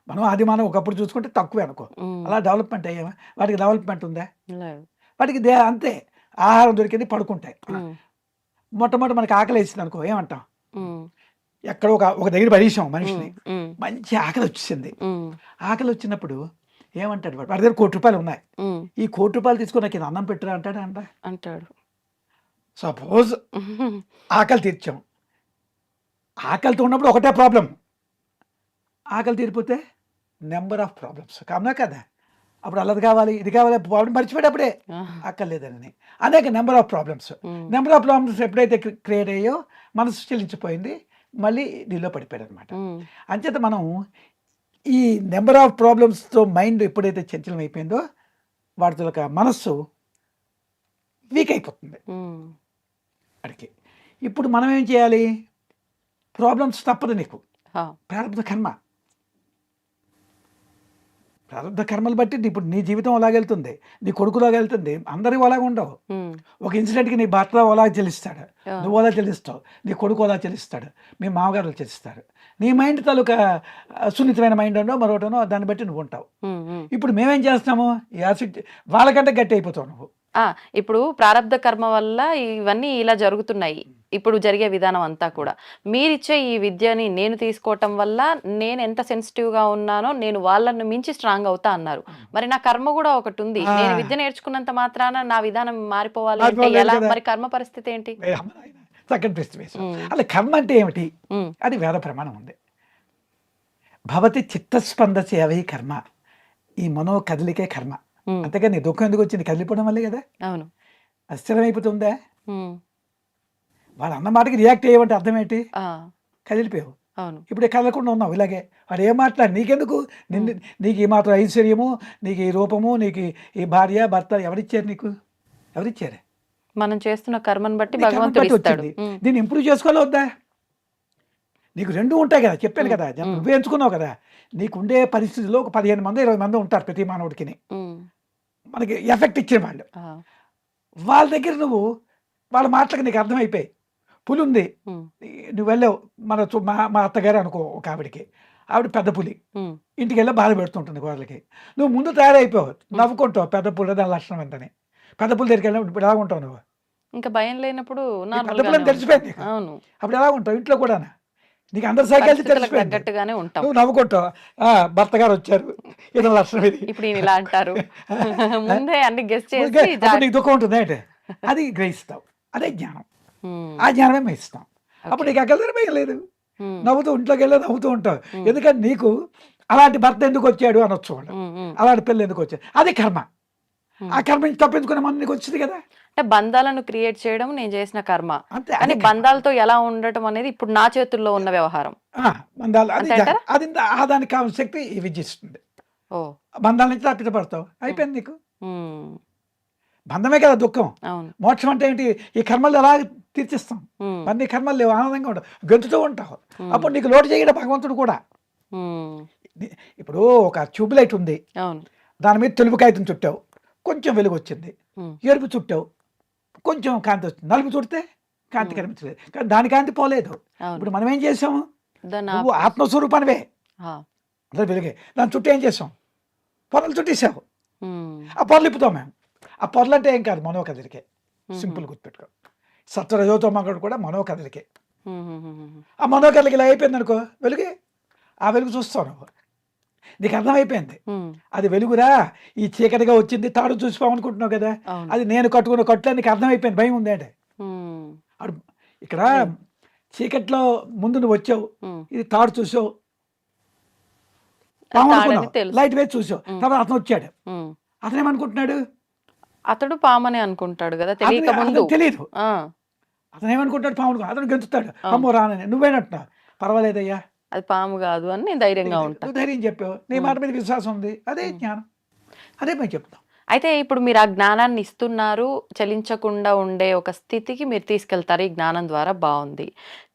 C: మనం అది మనం ఒకప్పుడు చూసుకుంటే తక్కువే అనుకో.
B: హ్మ్.
C: అలా డెవలప్మెంట్ అయ్యామా? వాటికి డెవలప్మెంట్ ఉందా?
B: లేదు.
C: వాటికి అంతే. ఆహారం దొరికింది, పడుకుంటాయి.
B: హ్మ్.
C: మొట్టమొదటి మనకి ఆకలి వేసింది అనుకో, ఏమంటాం?
B: హ్మ్.
C: ఎక్కడో ఒక దగ్గర పడేసాం
B: హ్మ్.
C: మనిషిని.
B: హ్మ్.
C: మంచి ఆకలి వచ్చేసింది.
B: హ్మ్.
C: ఆకలి వచ్చినప్పుడు ఏమంటాడు వాడు? వాడి దగ్గర ₹1,00,00,000 ఉన్నాయి.
B: హ్మ్.
C: ఈ ₹1,00,00,000 తీసుకొని నాకు ఇది అన్నం పెట్టురా అంటాడా?
B: అంటాడు.
C: సపోజ్ ఆకలి తీర్చాం. ఆకలితో ఉన్నప్పుడు ఒకటే ప్రాబ్లం. ఆకలి తీరిపోతే నెంబర్ ఆఫ్ ప్రాబ్లమ్స్. కామనా కదా. అప్పుడు అల్లది కావాలి, ఇది కావాలి, ప్రాబ్లం మర్చిపోయేటప్పుడే
B: ఆ!
C: అక్కర్లేదని అనేక నెంబర్ ఆఫ్ ప్రాబ్లమ్స్.
B: హ్మ్.
C: నెంబర్ ఆఫ్ ప్రాబ్లమ్స్ ఎప్పుడైతే క్రియేట్ అయ్యో మనసు చెల్లించిపోయింది, మళ్ళీ నీలో పడిపోయాడు అనమాట.
B: హ్మ్.
C: అంచేత మనం ఈ నెంబర్ ఆఫ్ ప్రాబ్లమ్స్తో మైండ్ ఎప్పుడైతే చంచలం అయిపోయిందో వాడితో ఒక మనస్సు వీక్ అయిపోతుంది
B: హ్మ్.
C: వాడికి. ఇప్పుడు మనం ఏం చేయాలి? ప్రాబ్లమ్స్ తప్పదు నీకు.
B: ఆ!
C: ప్రారంభ కర్మ. ప్రారంభ కర్మలు బట్టి ఇప్పుడు నీ జీవితం అలాగెళ్తుంది, నీ కొడుకులాగా వెళ్తుంది. అందరూ అలాగ ఉండవు.
B: హ్మ్.
C: ఒక ఇన్సిడెంట్కి నీ భర్త అలా చెల్లిస్తాడు,
B: ఆ!
C: నువ్వు అలా చెల్లిస్తావు, నీ కొడుకు అలా చెల్లిస్తాడు, మీ మామగారు చెల్లిస్తారు. నీ మైండ్ తాలూకా సున్నితమైన మైండ్ అనో మరొకటనో దాన్ని బట్టి నువ్వు ఉంటావు.
B: హ్మ్. హ్మ్.
C: ఇప్పుడు మేమేం చేస్తాము? ఈ యాసిడ్ వాళ్ళకంటే గట్టి అయిపోతావు నువ్వు.
B: ఆ! ఇప్పుడు ప్రారబ్ధ కర్మ వల్ల ఇవన్నీ ఇలా జరుగుతున్నాయి. ఇప్పుడు జరిగే విధానం అంతా కూడా. మీరిచ్చే ఈ విద్యని నేను తీసుకోవటం వల్ల నేనెంత సెన్సిటివ్‌గా ఉన్నానో నేను వాళ్ళని మించి స్ట్రాంగ్ అవుతా అన్నారు. మరి నా కర్మ గూడా ఒకటుంది.
C: ఆ,
B: నేను విద్య నేర్చుకున్నంత మాత్రాన నా విధానం మారిపోవాలి అంటే
C: మారిపోలేదు
B: ఎలా?
C: కదా.
B: మరి కర్మ పరిస్థితి ఏంటి?
C: ఏ అమ్మ నాయన, చక్కని ప్రశ్న వేశావు.
B: హ్మ్.
C: అలా కర్మ అంటే ఏమిటి?
B: హ్మ్.
C: అది వేద ప్రమాణం ఉంది. భవతి చిత్తస్పందసి అవై కర్మ. ఈ మనో కదలికే కర్మ.
B: హ్మ్.
C: అంతేగాని నీ దుఃఖం ఎందుకు వచ్చింది? కదిలిపోవడం వల్లే కదా.
B: అవును.
C: అస్థిరమైపోతుందా?
B: హ్మ్.
C: వాడు అన్న మాటకి రియాక్ట్ అయ్యేవంటే అర్థం ఏంటి?
B: ఆ!
C: కదిలిపోయావు.
B: అవును.
C: ఇప్పుడు కదలకుండా ఉన్నావు ఇలాగే. వాడు ఏం మాట్లాడు నీకెందుకు? నిన్ను
B: హ్మ్.
C: నీకు ఈ మాత్రం ఐశ్వర్యము, నీకు ఈ రూపము, నీకు ఈ భార్య, భర్త ఎవరిచ్చారు నీకు? ఎవరిచ్చారు?
B: మనం చేస్తున్న కర్మను బట్టి
C: నీ కర్మను
B: భగవంతుడు
C: బట్టి
B: ఇస్తాడు.
C: వచ్చింది.
B: హ్మ్.
C: దీన్ని ఇంప్రూవ్ చేసుకోవాలా వద్దా? నీకు 2 ఉంటాయి కదా. చెప్పాను
B: హ్మ్.
C: కదా.
B: హ్మ్.
C: నువ్వే ఎంచుకున్నావు కదా. నీకుండే పరిస్థితిలో ఒక 15 మందో, 20 మందో ఉంటారు ప్రతి మానవుడికిని.
B: హ్మ్.
C: మనకి ఎఫెక్ట్ ఇచ్చిన వాళ్ళు.
B: ఆ!
C: వాళ్ళ దగ్గర నువ్వు వాళ్ళ మాటలకి నీకు అర్థమైపోయాయి. పులి ఉంది.
B: హ్మ్.
C: నువ్వు వెళ్ళావు. మా మా అత్తగారు అనుకో ఒక ఆవిడకి. ఆవిడ పెద్ద పులి.
B: హ్మ్.
C: ఇంటికెళ్ళి బాధ పెడుతుంటుంది గోడలకి. నువ్వు ముందు తయారైపోయావు. నవ్వుకుంటావు పెద్ద పులి దాని లక్షణం ఎంతని. పెద్ద పులి దగ్గరికి వెళ్ళినప్పుడు ఇప్పుడు ఎలా ఉంటావు నువ్వు?
B: ఇంకా భయం లేనప్పుడు
C: నీ పెద్ద
B: నార్మల్‌గానే
C: పులని
B: ఉంటాం.
C: తెలిసిపోయింది నీకు.
B: అవును.
C: అప్పుడు ఎలా ఉంటావు? ఇంట్లో కూడానా? నీకు అందరి సైకిల్
B: పరిస్థితులకు
C: తెలిసిపోయింది.
B: తగ్గట్టుగానే ఉంటాం.
C: నువ్వు నవ్వుకుంటావు. భర్త గారు వచ్చారు. ఏదో లక్షణం ఇది.
B: ఇప్పుడు ఈయన ఇలా అంటారు. ముందే అన్ని గెస్ చేసి
C: అప్పుడు నీకు దుఃఖం ఉంటుంది ఏంటి? అది గ్రహిస్తావు. అదే జ్ఞానం.
B: హ్మ్.
C: ఆ జ్ఞానమే మేము ఇస్తాం. అప్పుడు
B: ఓకే.
C: నీకు అక్కల భయం లేదు.
B: హ్మ్.
C: నవ్వుతూ ఇంట్లోకి వెళ్ళి నవ్వుతూ ఉంటావు.
B: హ్మ్.
C: ఎందుకంటే నీకు అలాంటి భర్త ఎందుకు వచ్చాడు అనొచ్చు వాళ్ళు.
B: హ్మ్. హ్మ్.
C: అలాంటి పిల్ల ఎందుకు వచ్చాడు? అది కర్మ.
B: హ్మ్.
C: ఆ కర్మ నుంచి తప్పించుకునే మనం నీకు వచ్చింది కదా.
B: అంటే బంధాలను క్రియేట్ చేయడం నేను చేసిన కర్మ.
C: అంతే
B: కానీ
C: అదే కర్మ.
B: బంధాలతో ఎలా ఉండటం అనేది ఇప్పుడు నా చేతుల్లో ఉన్న వ్యవహారం.
C: బంధాలు అది
B: అంతే అంటారా?
C: అది దానికి కావాల్సిన శక్తి ఈ విద్య ఇస్తుంది.
B: ఓహ్!
C: బంధాల నుంచి తప్పించబడతావు.
B: హ్మ్.
C: అయిపోయింది నీకు.
B: హ్మ్.
C: బంధమే కదా దుఃఖం.
B: అవును.
C: మోక్షం అంటే ఏంటి? ఈ కర్మలు ఎలా తీర్చిస్తాం.
B: హ్మ్.
C: మరి నీ కర్మలు లేవు, ఆనందంగా ఉండవు, గెంతుతూ ఉంటావు.
B: హ్మ్.
C: అప్పుడు నీకు లోటు చేయడం భగవంతుడు కూడా.
B: హ్మ్.
C: ఇప్పుడు ఒక ట్యూబ్ లైట్ ఉంది.
B: అవును.
C: దాని మీద తెలుపు కాగితం చుట్టావు, కొంచెం వెలుగు వచ్చింది.
B: హ్మ్.
C: ఎరుపు చుట్టావు, కొంచెం కాంతి వచ్చింది. నలుపు చుడితే కాంతి
B: హ్మ్.
C: కనిపించలేదు. కానీ దాని కాంతి పోలేదు.
B: అవును.
C: ఇప్పుడు మనం ఏం చేసాము?
B: దాన్ని
C: నువ్వు ఆత్మస్వరూపానివే,
B: ఆ,
C: అందరూ వెలుగే. దాని చుట్టూ ఏం చేసాం? పొరలు చుట్టేసావు.
B: ఉమ్,
C: ఆ పొరలు ఇప్పుతాం మేము. ఆ పొరలు అంటే ఏం కాదు, మనోకదలికే. సింపుల్ గుర్తుపెట్టుకో. సత్వరజోతమగుడు కూడా మనోకదలికే.
B: ఉమ్, ఉమ్, ఉమ్,
C: ఆ మనోకదలికి ఇలా అయిపోయింది అనుకో, వెలుగే. ఆ వెలుగు చూస్తావు నువ్వు, నీకు అర్థమైపోయింది
B: ఉమ్,
C: అది వెలుగురా. ఈ చీకటిగా వచ్చింది తాడు చూసిపోమనుకుంటున్నావు కదా,
B: అవును.
C: అది నేను కట్టుకున్న కట్లు నీకు అర్థమైపోయింది. భయం ఉంది అంటే
B: ఉమ్,
C: అడు ఇక్కడ చీకట్లో ముందు నువ్వు వచ్చావు,
B: ఉమ్,
C: ఇది తాడు చూసావు,
B: అది
C: పాము
B: తాడని
C: అనుకున్నావు,
B: తెలుసు.
C: లైట్ వేసి చూసావు. తర్వాత అతను వచ్చాడు,
B: ఉమ్.
C: అతను ఏమనుకుంటున్నాడు?
B: అతడు పామని అనుకుంటాడు కదా తెలియక ముందు.
C: తెలియదు.
B: ఆ,
C: అతను ఏమనుకుంటాడు? పాము అనుకో. అతను గెంతుతాడు,
B: ఆ.
C: అమ్మో రానని. నువ్వేనట్టున్నావు, పర్వాలేదయ్యా,
B: అది పాము కాదు అని నేను ధైర్యంగా ఉంటా.
C: నువ్వు ధైర్యం చెప్పావు, నీ మాట మీద విశ్వాసం ఉంది, అదే జ్ఞానం, అదే మేము చెప్తాం.
B: అయితే ఇప్పుడు మీరు ఆ జ్ఞానాన్ని ఇస్తున్నారు, చలించకుండా ఉండే ఒక స్థితికి మీరు తీసుకెళ్తారు ఈ జ్ఞానం ద్వారా, బాగుంది.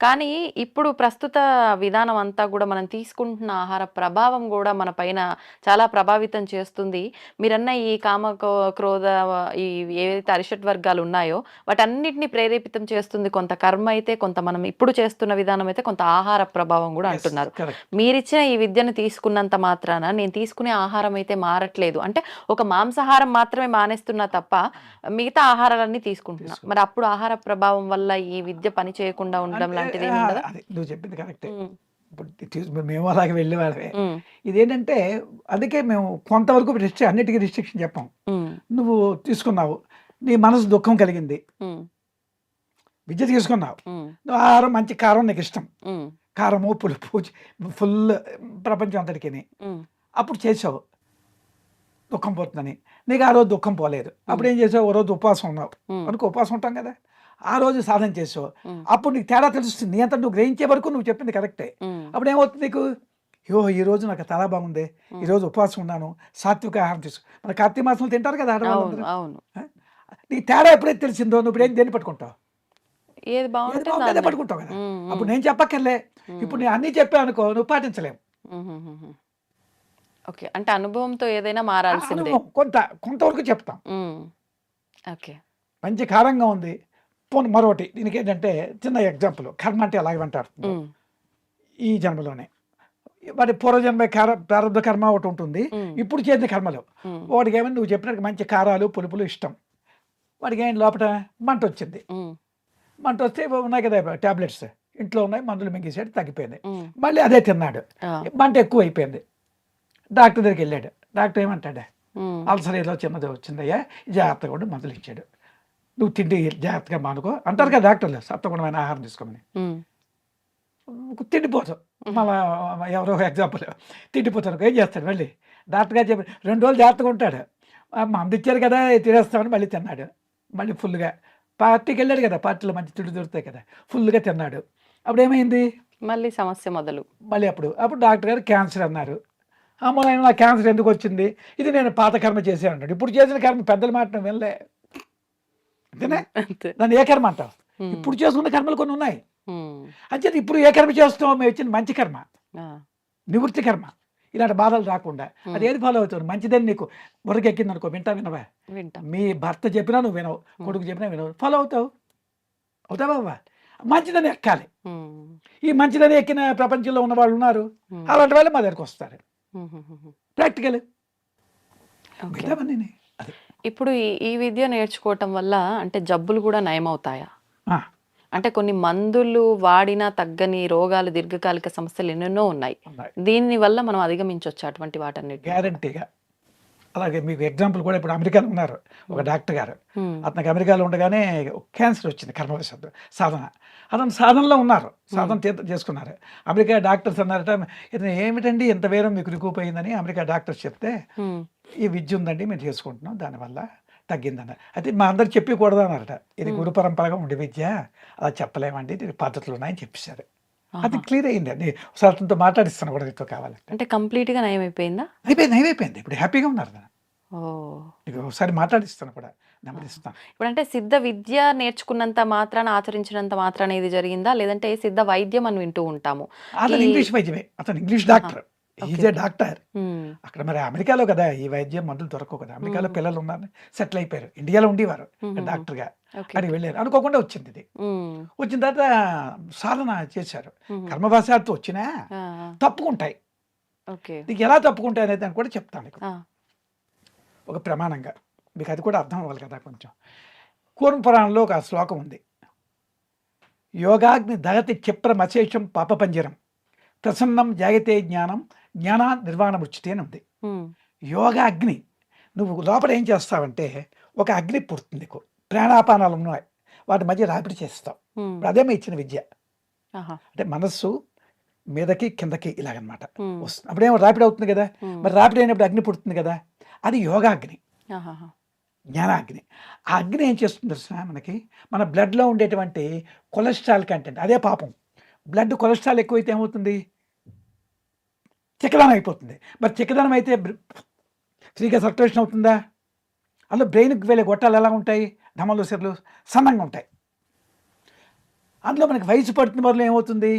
B: కానీ ఇప్పుడు ప్రస్తుత విధానం అంతా కూడా మనం తీసుకుంటున్న ఆహార ప్రభావం కూడా మన పైన చాలా ప్రభావితం చేస్తుంది. మీరన్న ఈ కామ క్రోధ ఈ ఏవైతే అరిషట్ వర్గాలు ఉన్నాయో వాటన్నిటిని ప్రేరేపితం చేస్తుంది కొంత కర్మ అయితే, కొంత మనం ఇప్పుడు చేస్తున్న విధానం అయితే, కొంత ఆహార ప్రభావం కూడా అంటున్నారు.
C: Correct.
B: మీరిచ్చిన ఈ విద్యను తీసుకున్నంత మాత్రాన నేను తీసుకునే ఆహారం అయితే మారట్లేదు అంటే, ఒక మాంసాహారం మాత్రమే మానేస్తున్నా తప్ప మిగతా ఆహారాలన్నీ తీసుకుంటున్నా. మరి అప్పుడు ఆహార ప్రభావం వల్ల ఈ విద్య పని చేయకుండా ఉండడం లాంటిది ఏమి ఉండదా?
C: అదే నువ్వు చెప్పింది కరెక్టే.
B: ఉమ్,
C: ఇప్పుడు మేము అలాగే వెళ్ళేవాళ్ళమే.
B: ఉమ్,
C: ఇదేంటంటే అందుకే మేము కొంతవరకు అన్నిటికీ రిస్ట్రిక్షన్ చెప్పాం.
B: ఉమ్,
C: నువ్వు తీసుకున్నావు, నీ మనసు దుఃఖం కలిగింది,
B: ఉమ్,
C: విద్య తీసుకున్నావు,
B: ఉమ్,
C: నువ్వు ఆహారం మంచి కారం నీకు ఇష్టం,
B: ఉమ్,
C: కారము పులుపు ఫుల్ ప్రపంచం అంతటికి,
B: ఉమ్,
C: అప్పుడు చేసావు దుఃఖం పోతుందని. నీకు ఆ రోజు దుఃఖం పోలేదు, అప్పుడు ఏం చేసావు? ఓ రోజు ఉపవాసం ఉన్నావు
B: ఉమ్,
C: అనుకో, ఉపవాసం ఉంటాం కదా, ఆ రోజు సాధన చేసావు,
B: ఉమ్,
C: అప్పుడు నీకు తేడా తెలుస్తుంది. నీ అంతా నువ్వు గ్రహించే వరకు నువ్వు చెప్పింది కరెక్టే.
B: ఉమ్,
C: అప్పుడు ఏమవుతుంది నీకు? ఈ రోజు నాకు చాలా బాగుంది, ఈ రోజు ఉపవాసం ఉన్నాను, సాత్విక ఆహారం తీసుకు. మన కార్తీక మాసంలో తింటారు కదా
B: అవును
C: ఆడవాళ్ళందరూ.
B: అవును.
C: నీకు తేడా ఎప్పుడైతే తెలిసిందో నువ్వు ఇప్పుడు ఏం దేన్ని పట్టుకుంటావు?
B: ఏది
C: ఏది
B: బాగుంటే
C: బాగుంటే అదే
B: దాన్నే.
C: పట్టుకుంటావు కదా.
B: ఉమ్, ఉమ్,
C: అప్పుడు నేను చెప్పక్కర్లే, ఇప్పుడు నేను అన్నీ చెప్పాను అనుకో, నువ్వు పాటించలేవు.
B: ఉమ్, ఉమ్, ఉమ్. ఓకే, అంటే అనుభవంతో ఏదైనా మారాల్సిందే.
C: అనుభవం కొంతవరకు చెప్తాం.
B: ఉమ్, ఓకే.
C: మంచి కారంగా ఉంది. పోనీ మరొకటి దీనికి ఏంటంటే చిన్న ఎగ్జాంపుల్, కర్మ అంటే ఎలాగ అంటారు
B: ఉమ్,
C: ఈ జన్మలోనే. మరి పూర్వజన్మ ప్రారంభ కర్మ ఒకటి ఉంటుంది,
B: ఉమ్,
C: ఇప్పుడు చేసిన కర్మలు.
B: ఉమ్,
C: వాడికి ఏమైనా నువ్వు చెప్పినట్టు మంచి కారాలు పులుపులు ఇష్టం, వాడికి ఏం లోపల మంట వచ్చింది.
B: ఉమ్,
C: మంట వస్తే ఉన్నాయి కదా టాబ్లెట్స్ ఇంట్లో ఉన్నాయి, మందులు మింగేసాడు, తగ్గిపోయింది.
B: ఉమ్,
C: మళ్ళీ అదే తిన్నాడు,
B: ఆ,
C: మంట ఎక్కువ అయిపోయింది. డాక్టర్ దగ్గరికి వెళ్ళాడు, డాక్టర్ ఏమంటాడు?
B: ఉమ్,
C: అల్సర్ ఏదో చిన్నది వచ్చిందయ్యా, జాగ్రత్తగా ఉండి మందులు ఇచ్చాడు, నువ్వు తిండి జాగ్రత్తగా మానుకో అంటారు కదా డాక్టర్లు, సత్వగుణమైన ఆహారం తీసుకోమని.
B: ఉమ్,
C: తిండిపోతాం. మళ్ళా ఎవరో ఎగ్జాంపుల్ తిండిపోతాను, ఏం చేస్తాడు? మళ్ళీ డాక్టర్ గారు చెప్పి 2 రోజులు జాగ్రత్తగా ఉంటాడు, మందు ఇచ్చారు కదా తినేస్తామని మళ్ళీ తిన్నాడు. మళ్ళీ ఫుల్గా పార్టీకి వెళ్ళాడు కదా, పార్టీలో మంచి తిండి దొరుకుతాయి కదా, ఫుల్గా తిన్నాడు. అప్పుడు ఏమైంది?
B: మళ్ళీ సమస్య మొదలు.
C: మళ్ళీ అప్పుడు డాక్టర్ గారు క్యాన్సర్ అన్నారు. అమ్మ నేను నా క్యాన్సర్ ఎందుకు వచ్చింది? ఇది నేను పాత కర్మ చేశాను అన్నాడు. ఇప్పుడు చేసిన కర్మ పెద్దల మాట నువ్వు వినలే, అంతేనే.
B: అంతే.
C: దాన్ని ఏ కర్మ అంటావు?
B: ఉమ్,
C: ఇప్పుడు చేసుకున్న కర్మలు కొన్ని ఉన్నాయి,
B: ఉమ్,
C: అంచేది ఇప్పుడు ఏ కర్మ చేస్తావు? మేము వచ్చింది మంచి కర్మ,
B: ఆ,
C: నివృత్తి కర్మ, ఇలాంటి బాధలు రాకుండా.
B: ఉమ్,
C: అది ఏది ఫాలో అవుతావు? మంచిదని నీకు ఎక్కింది అనుకో, వినవా?
B: వింటాం.
C: మీ భర్త చెప్పినా నువ్వు వినవు, కొడుకు చెప్పినా వినవు, ఫాలో అవుతావా బాబా? మంచిదని ఎక్కాలి.
B: ఉమ్,
C: ఈ మంచిదని ఎక్కిన ప్రపంచంలో ఉన్న వాళ్ళు ఉన్నారు,
B: ఉమ్,
C: అలాంటి వాళ్ళు మా దగ్గరికి వస్తారు.
B: ఉమ్, ఉమ్, ఉమ్,
C: ప్రాక్టికల్
B: ఓకే.
C: మిగతావన్నీ అది.
B: ఇప్పుడు ఈ విద్య నేర్చుకోవటం వల్ల అంటే జబ్బులు కూడా నయమవుతాయా?
C: ఆ,
B: అంటే కొన్ని మందులు వాడినా తగ్గని రోగాలు, దీర్ఘకాలిక సమస్యలు ఎన్నెన్నో ఉన్నాయి.
C: ఉన్నాయి
B: దీని వల్ల మనం అధిగమించవచ్చు అటువంటి వాటన్నిటి.
C: గ్యారంటీగా. అలాగే మీకు ఎగ్జాంపుల్ కూడా ఇప్పుడు అమెరికాలో ఉన్నారు ఒక డాక్టర్ గారు,
B: ఉమ్,
C: అతనికి అమెరికాలో ఉండగానే క్యాన్సర్ వచ్చింది, కర్మవశాత్తు సాధన. అతను సాధనలో ఉన్నారు, సాధన చేసుకున్నారు. అమెరికా డాక్టర్స్ అన్నారట, ఇతను ఏమిటండి ఇంత వేరం మీకు రికూపోయిందని అమెరికా డాక్టర్స్ చెప్తే,
B: ఉమ్,
C: ఈ విద్య ఉందండి మేము చేసుకుంటున్నాం, దానివల్ల తగ్గిందన్నారు. అయితే మా అందరు చెప్పకూడదు అన్నారట, ఇది గురు పరంపరగా ఉండే విద్య, అలా చెప్పలేమండి, దీనికి పద్ధతులు ఉన్నాయని చెప్పేశారు. అది క్లియర్ అయింది. అది ఒకసారి అతనితో మాట్లాడిస్తాను కూడా, నీతో కావాలంటే.
B: అంటే కంప్లీట్ గా నయమైపోయిందా?
C: అయిపోయింది, ఇప్పుడు హ్యాపీగా ఉన్నారు.
B: ఓ,
C: నీకు ఒకసారి మాట్లాడిస్తాను కూడా, నెమ్మదిస్తాను.
B: ఇప్పుడు అంటే సిద్ధ విద్య నేర్చుకున్నంత మాత్రాన, ఆచరించినంత మాత్రాన ఇది జరిగిందా, లేదంటే సిద్ధ వైద్యం అని వింటూ ఉంటాము.
C: అతను
B: ఈ-
C: ఇంగ్లీష్ వైద్యమే, అతను English doctor. Is a doctor. అక్కడ మరి అమెరికాలో కదా ఈ వైద్యం మందులు దొరకవు కదా, అమెరికాలో పిల్లలు ఉన్నారు, సెటిల్ అయిపోయారు, ఇండియాలో ఉండేవారు డాక్టర్గా. అక్కడికి వెళ్ళారు, అనుకోకుండా వచ్చింది ఇది. వచ్చిన తర్వాత సాధన చేశారు, కర్మవశాత్తు వచ్చినా తప్పుకుంటాయి. నీకు ఎలా తప్పుకుంటాయి అనేది అని కూడా చెప్తాను నీకు ఒక ప్రమాణంగా, మీకు అది కూడా అర్థం అవ్వాలి కదా కొంచెం. కూర్మ పురాణంలో ఒక శ్లోకం ఉంది, యోగాగ్ని దగతి క్షిప్రమశేషం పాపపంజరం ప్రసన్నం జాయతే జ్ఞానం జ్ఞానా నిర్వాణ మృచ్యతే అని ఉంది. యోగా అగ్ని, నువ్వు లోపల ఏం చేస్తావంటే ఒక అగ్ని పుడుతుంది, నీకు ప్రాణాపానాలు ఉన్నాయి, వాటి మధ్య రాపిడి చేస్తావు. అదే మీ ఇచ్చిన విద్య. అంటే మనస్సు మీదకి కిందకి ఇలాగనమాట వస్తుంది, అప్పుడేమో రాపిడి అవుతుంది కదా, మరి రాపిడి అయినప్పుడు అగ్ని పుడుతుంది కదా, అది యోగాగ్ని, జ్ఞానాగ్ని. ఆ అగ్ని ఏం చేస్తుంది తెలుసా, మనకి మన బ్లడ్లో ఉండేటువంటి కొలెస్ట్రాల్ కంటెంట్, అదే పాపం. బ్లడ్ కొలెస్ట్రాల్ ఎక్కువైతే ఏమవుతుంది, చిక్కదనం అయిపోతుంది. మరి చిక్కదనం అయితే ఫ్రీగా సర్క్యులేషన్ అవుతుందా? అందులో బ్రెయిన్కి వెళ్ళే గొట్టాలు ఎలా ఉంటాయి, ధమలు సిర్లు సన్నంగా ఉంటాయి. అందులో మనకి వయసు పడుతున్న వల్ల ఏమవుతుంది,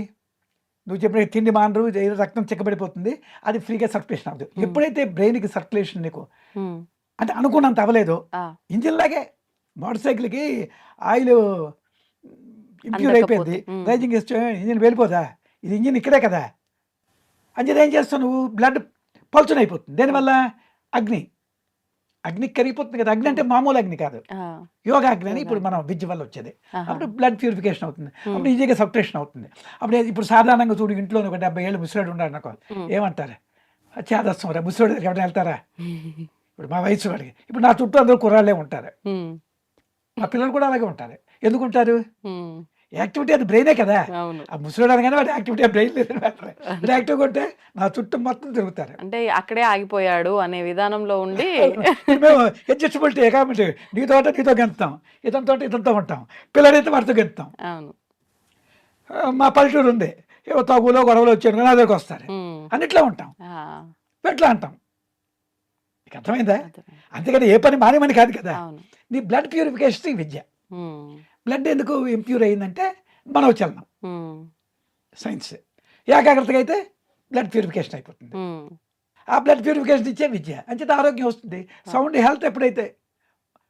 C: నువ్వు చెప్పిన తిండి మానరు, రక్తం చిక్కబడిపోతుంది, అది ఫ్రీగా సర్క్యులేషన్ అవుతుంది. ఎప్పుడైతే బ్రెయిన్కి సర్క్యులేషన్ నీకు అంటే అనుకున్నంత అవ్వలేదు, ఇంజిన్ లాగే మోటార్ సైకిల్కి ఆయిల్ ఇంప్యూర్ అయిపోయింది, రైజింగ్ ఇంజిన్ వెళ్ళిపోదా, ఇది ఇంజిన్ ఇక్కడే కదా, అంచేది ఏం చేస్తావు నువ్వు, బ్లడ్ పల్చన్ అయిపోతుంది. దేనివల్ల, అగ్ని కరిగిపోతుంది కదా. అగ్ని అంటే మామూలు అగ్ని కాదు, యోగా అగ్ని అని ఇప్పుడు మనం విద్య వల్ల వచ్చేది. అప్పుడు బ్లడ్ ప్యూరిఫికేషన్ అవుతుంది, అప్పుడు ఈజీగా సబ్ట్రేషన్ అవుతుంది. అప్పుడు ఇప్పుడు సాధారణంగా చూడు, ఇంట్లో ఒక 70 ఏళ్ళు ముసలాడు ఉన్నాడు నాకు, ఏమంటారు, చేదస్తాం రా ముసలాడు దగ్గరికి ఎవరైనా వెళ్తారా, ఇప్పుడు మా వయసు వాడికి, ఇప్పుడు నా చుట్టూ అందరూ కుర్రాళ్ళే ఉంటారు, మా పిల్లలు కూడా అలాగే ఉంటారు. ఎందుకుంటారు, యాక్టివిటీ అది బ్రెయినే కదా. ఆ ముసలాడు అనగానే వాడి యాక్టివిటీ బ్రెయిన్ లేదు, యాక్టివ్గా ఉంటే నా చుట్టూ మొత్తం తిరుగుతారు.
B: అంటే అక్కడే ఆగిపోయాడు అనే విధానంలో ఉండి
C: మేము అడ్జస్టబిలిటీ కాబట్టి నీతో గెంతుతాం, ఇతనితో ఉంటాం, పిల్లడైతే వాడితో గెంతుతాం. మా పల్లెటూరు ఉంది, ఏవో తగులో గొడవలు వచ్చాను కానీ నా దగ్గరకు వస్తారు, అన్నిట్లో ఉంటాం, ఎట్లా అంటాం. నీకు అర్థమైందా? అంతేకాని ఏ పని మానేమని కాదు కదా. నీ బ్లడ్ ప్యూరిఫికేషన్ ఈ విద్య. బ్లడ్ ఎందుకు ఇంప్యూర్ అయిందంటే మనోచలనం, సైన్స్. ఏకాగ్రతగా అయితే బ్లడ్ ప్యూరిఫికేషన్ అయిపోతుంది. ఆ బ్లడ్ ప్యూరిఫికేషన్ ఇచ్చే విద్య, అంచేత ఆరోగ్యం వస్తుంది. సౌండ్ హెల్త్ ఎప్పుడైతే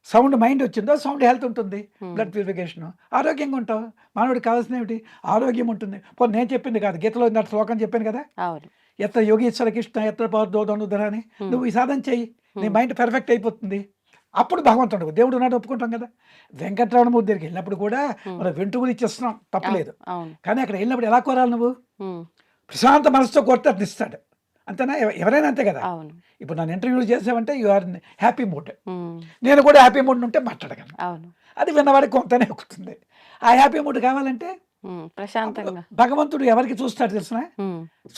C: సౌండ్ మైండ్ వచ్చిందో సౌండ్ హెల్త్ ఉంటుంది, బ్లడ్ ప్యూరిఫికేషన్, ఆరోగ్యంగా ఉంటావు. మానవుడికి కావాల్సిన ఏమిటి, ఆరోగ్యం ఉంటుంది. పోనీ నేను చెప్పింది కాదు, గీతలో నా శ్లోకం చెప్పాను కదా, ఎత్ర యోగీశ్వర కృష్ణ ఎత్ర పాదోదనుధర అని. నువ్వు ఈ సాధన చెయ్యి, నీ మైండ్ పర్ఫెక్ట్ అయిపోతుంది. అప్పుడు భగవంతుడు దేవుడు ఉన్నాడు ఒప్పుకుంటాం కదా. వెంకటరమణ మూర్తి దగ్గరికి వెళ్ళినప్పుడు కూడా మనం వెంట్రుకలు ఇచ్చేస్తున్నాం, తప్పలేదు. కానీ అక్కడ వెళ్ళినప్పుడు ఎలా కోరాలి నువ్వు, ప్రశాంత మనసుతో కోరితే అతను ఇస్తాడు, అంతేనా? ఎవరైనా అంతే కదా. ఇప్పుడు నన్ను ఇంటర్వ్యూలు చేసావంటే యు ఆర్ హ్యాపీ మూడ్, నేను కూడా హ్యాపీ మూడ్ ఉంటే మాట్లాడగలను. అది విన్నవాడికి కొంతనే ఎక్కుతుంది. ఆ హ్యాపీ మూడ్ కావాలంటే
B: ప్రశాంతంగా
C: భగవంతుడు ఎవరికి చూస్తాడు తెలిసిన,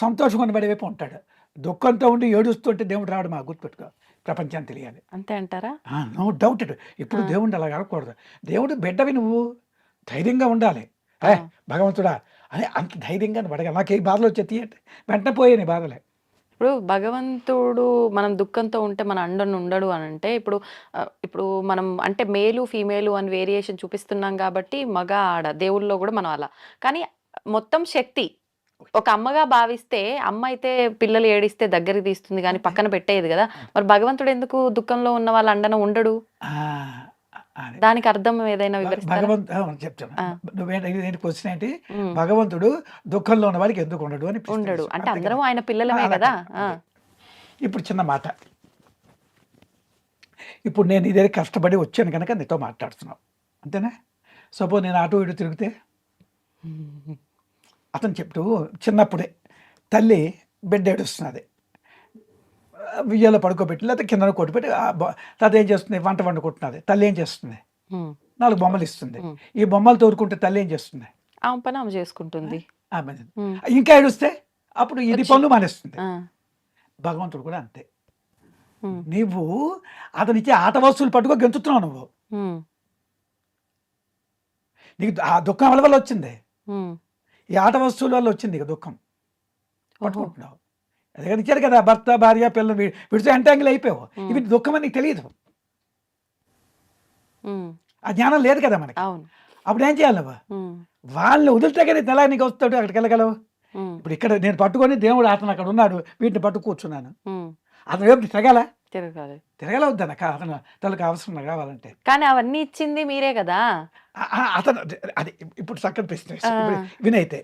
C: సంతోషం కొనబడే వైపు ఉంటాడు. దుఃఖంతో ఉండి ఏడుస్తుంటే దేవుడు రావడం మా గుర్తుపెట్టుకో, ప్రపంచాన్ని తెలియాలి.
B: అంతే అంటారా?
C: No doubt. ఇప్పుడు దేవుడు అలా కాకూడదు. దేవుడు బిడ్డవి, నువ్వు ధైర్యంగా ఉండాలి. భగవంతుడా అని అంత ధైర్యంగా అడగాలి. నాకు ఏ బాధలు వచ్చే తీయండి, వెంటనే పోయే నీ బాధలే.
B: ఇప్పుడు భగవంతుడు మనం దుఃఖంతో ఉంటే మన అండను ఉండడు అని అంటే, ఇప్పుడు మనం అంటే మేలు ఫీమేలు అని వేరియేషన్ చూపిస్తున్నాం కాబట్టి మగ ఆడ దేవుళ్ళలో కూడా మనం అలా. కానీ మొత్తం శక్తి ఒక అమ్మగా భావిస్తే, అమ్మ అయితే పిల్లలు ఏడిస్తే దగ్గరికి తీస్తుంది కానీ పక్కన పెట్టేది కదా. మరి భగవంతుడు ఎందుకు దుఃఖంలో ఉన్న వాళ్ళ అండన ఉండడు? దానికి అర్థం ఏదైనా వివరిస్తారా?
C: చెప్తాను. క్వశ్చన్ ఏంటి, భగవంతుడు దుఃఖంలో ఉన్న వాడికి ఎందుకు ఉండడు అని.
B: ఉండడు అంటే అందరం ఆయన పిల్లలమే కదా.
C: ఇప్పుడు చిన్న మాట, ఇప్పుడు నేను ఇదే కష్టపడి వచ్చాను కనుక నీతో మాట్లాడుతున్నావు, అంతేనా? సపోజ్ నేను అటు ఇటు తిరిగితే, అతను చెప్తూ చిన్నప్పుడే తల్లి బిడ్డ ఏడుస్తున్నది, ఉయ్యాలో పడుకోబెట్టి లేకపోతే కింద కొట్టుపెట్టి, తాత ఏం చేస్తుంది, వంట వండుకుంటున్నది. తల్లి ఏం చేస్తుంది, 4 బొమ్మలు ఇస్తుంది. ఈ బొమ్మలు తోరుకుంటే తల్లి ఏం చేస్తుంది,
B: ఆమె పని ఆమె చేసుకుంటుంది.
C: ఇంకా ఏడుస్తే అప్పుడు ఇది పనులు మానేస్తుంది. భగవంతుడు కూడా అంతే. నువ్వు అతనిచ్చే ఆట వస్తువులు పట్టుకో గెంతుతున్నావు, నువ్వు నీకు ఆ దుఃఖం వల్ల వచ్చింది, ఈ ఆట వస్తువుల వల్ల వచ్చింది ఇక దుఃఖం, పట్టుకుంటున్నావు. అదే ఇచ్చారు కదా, భర్త భార్య పిల్లలు విడితో ఎంటాంగిల్ అయిపోయావు. ఇవి దుఃఖం అని నీకు తెలియదు, ఆ జ్ఞానం లేదు కదా మనకి. అప్పుడు ఏం చేయాలి నువ్వు, వాళ్ళని వదిలితే కానీ తెలా నీకు వస్తాడు, అక్కడికి వెళ్ళగలవు.
B: ఉమ్,
C: ఇప్పుడు ఇక్కడ నేను పట్టుకొని దేవుడు అతను అక్కడ ఉన్నాడు, వీటిని పట్టు కూర్చున్నాను.
B: ఉమ్.
C: అతను వైపు తిరగాల
B: తిరగాలి.
C: తిరగాల వద్దన్న అతను తనకు అవసరం కావాలంటే
B: కానీ అవన్నీ ఇచ్చింది మీరే కదా.
C: అతను అది ఇప్పుడు చక్కని ప్రశ్న
B: ఆ,
C: ఇప్పుడు వినైతే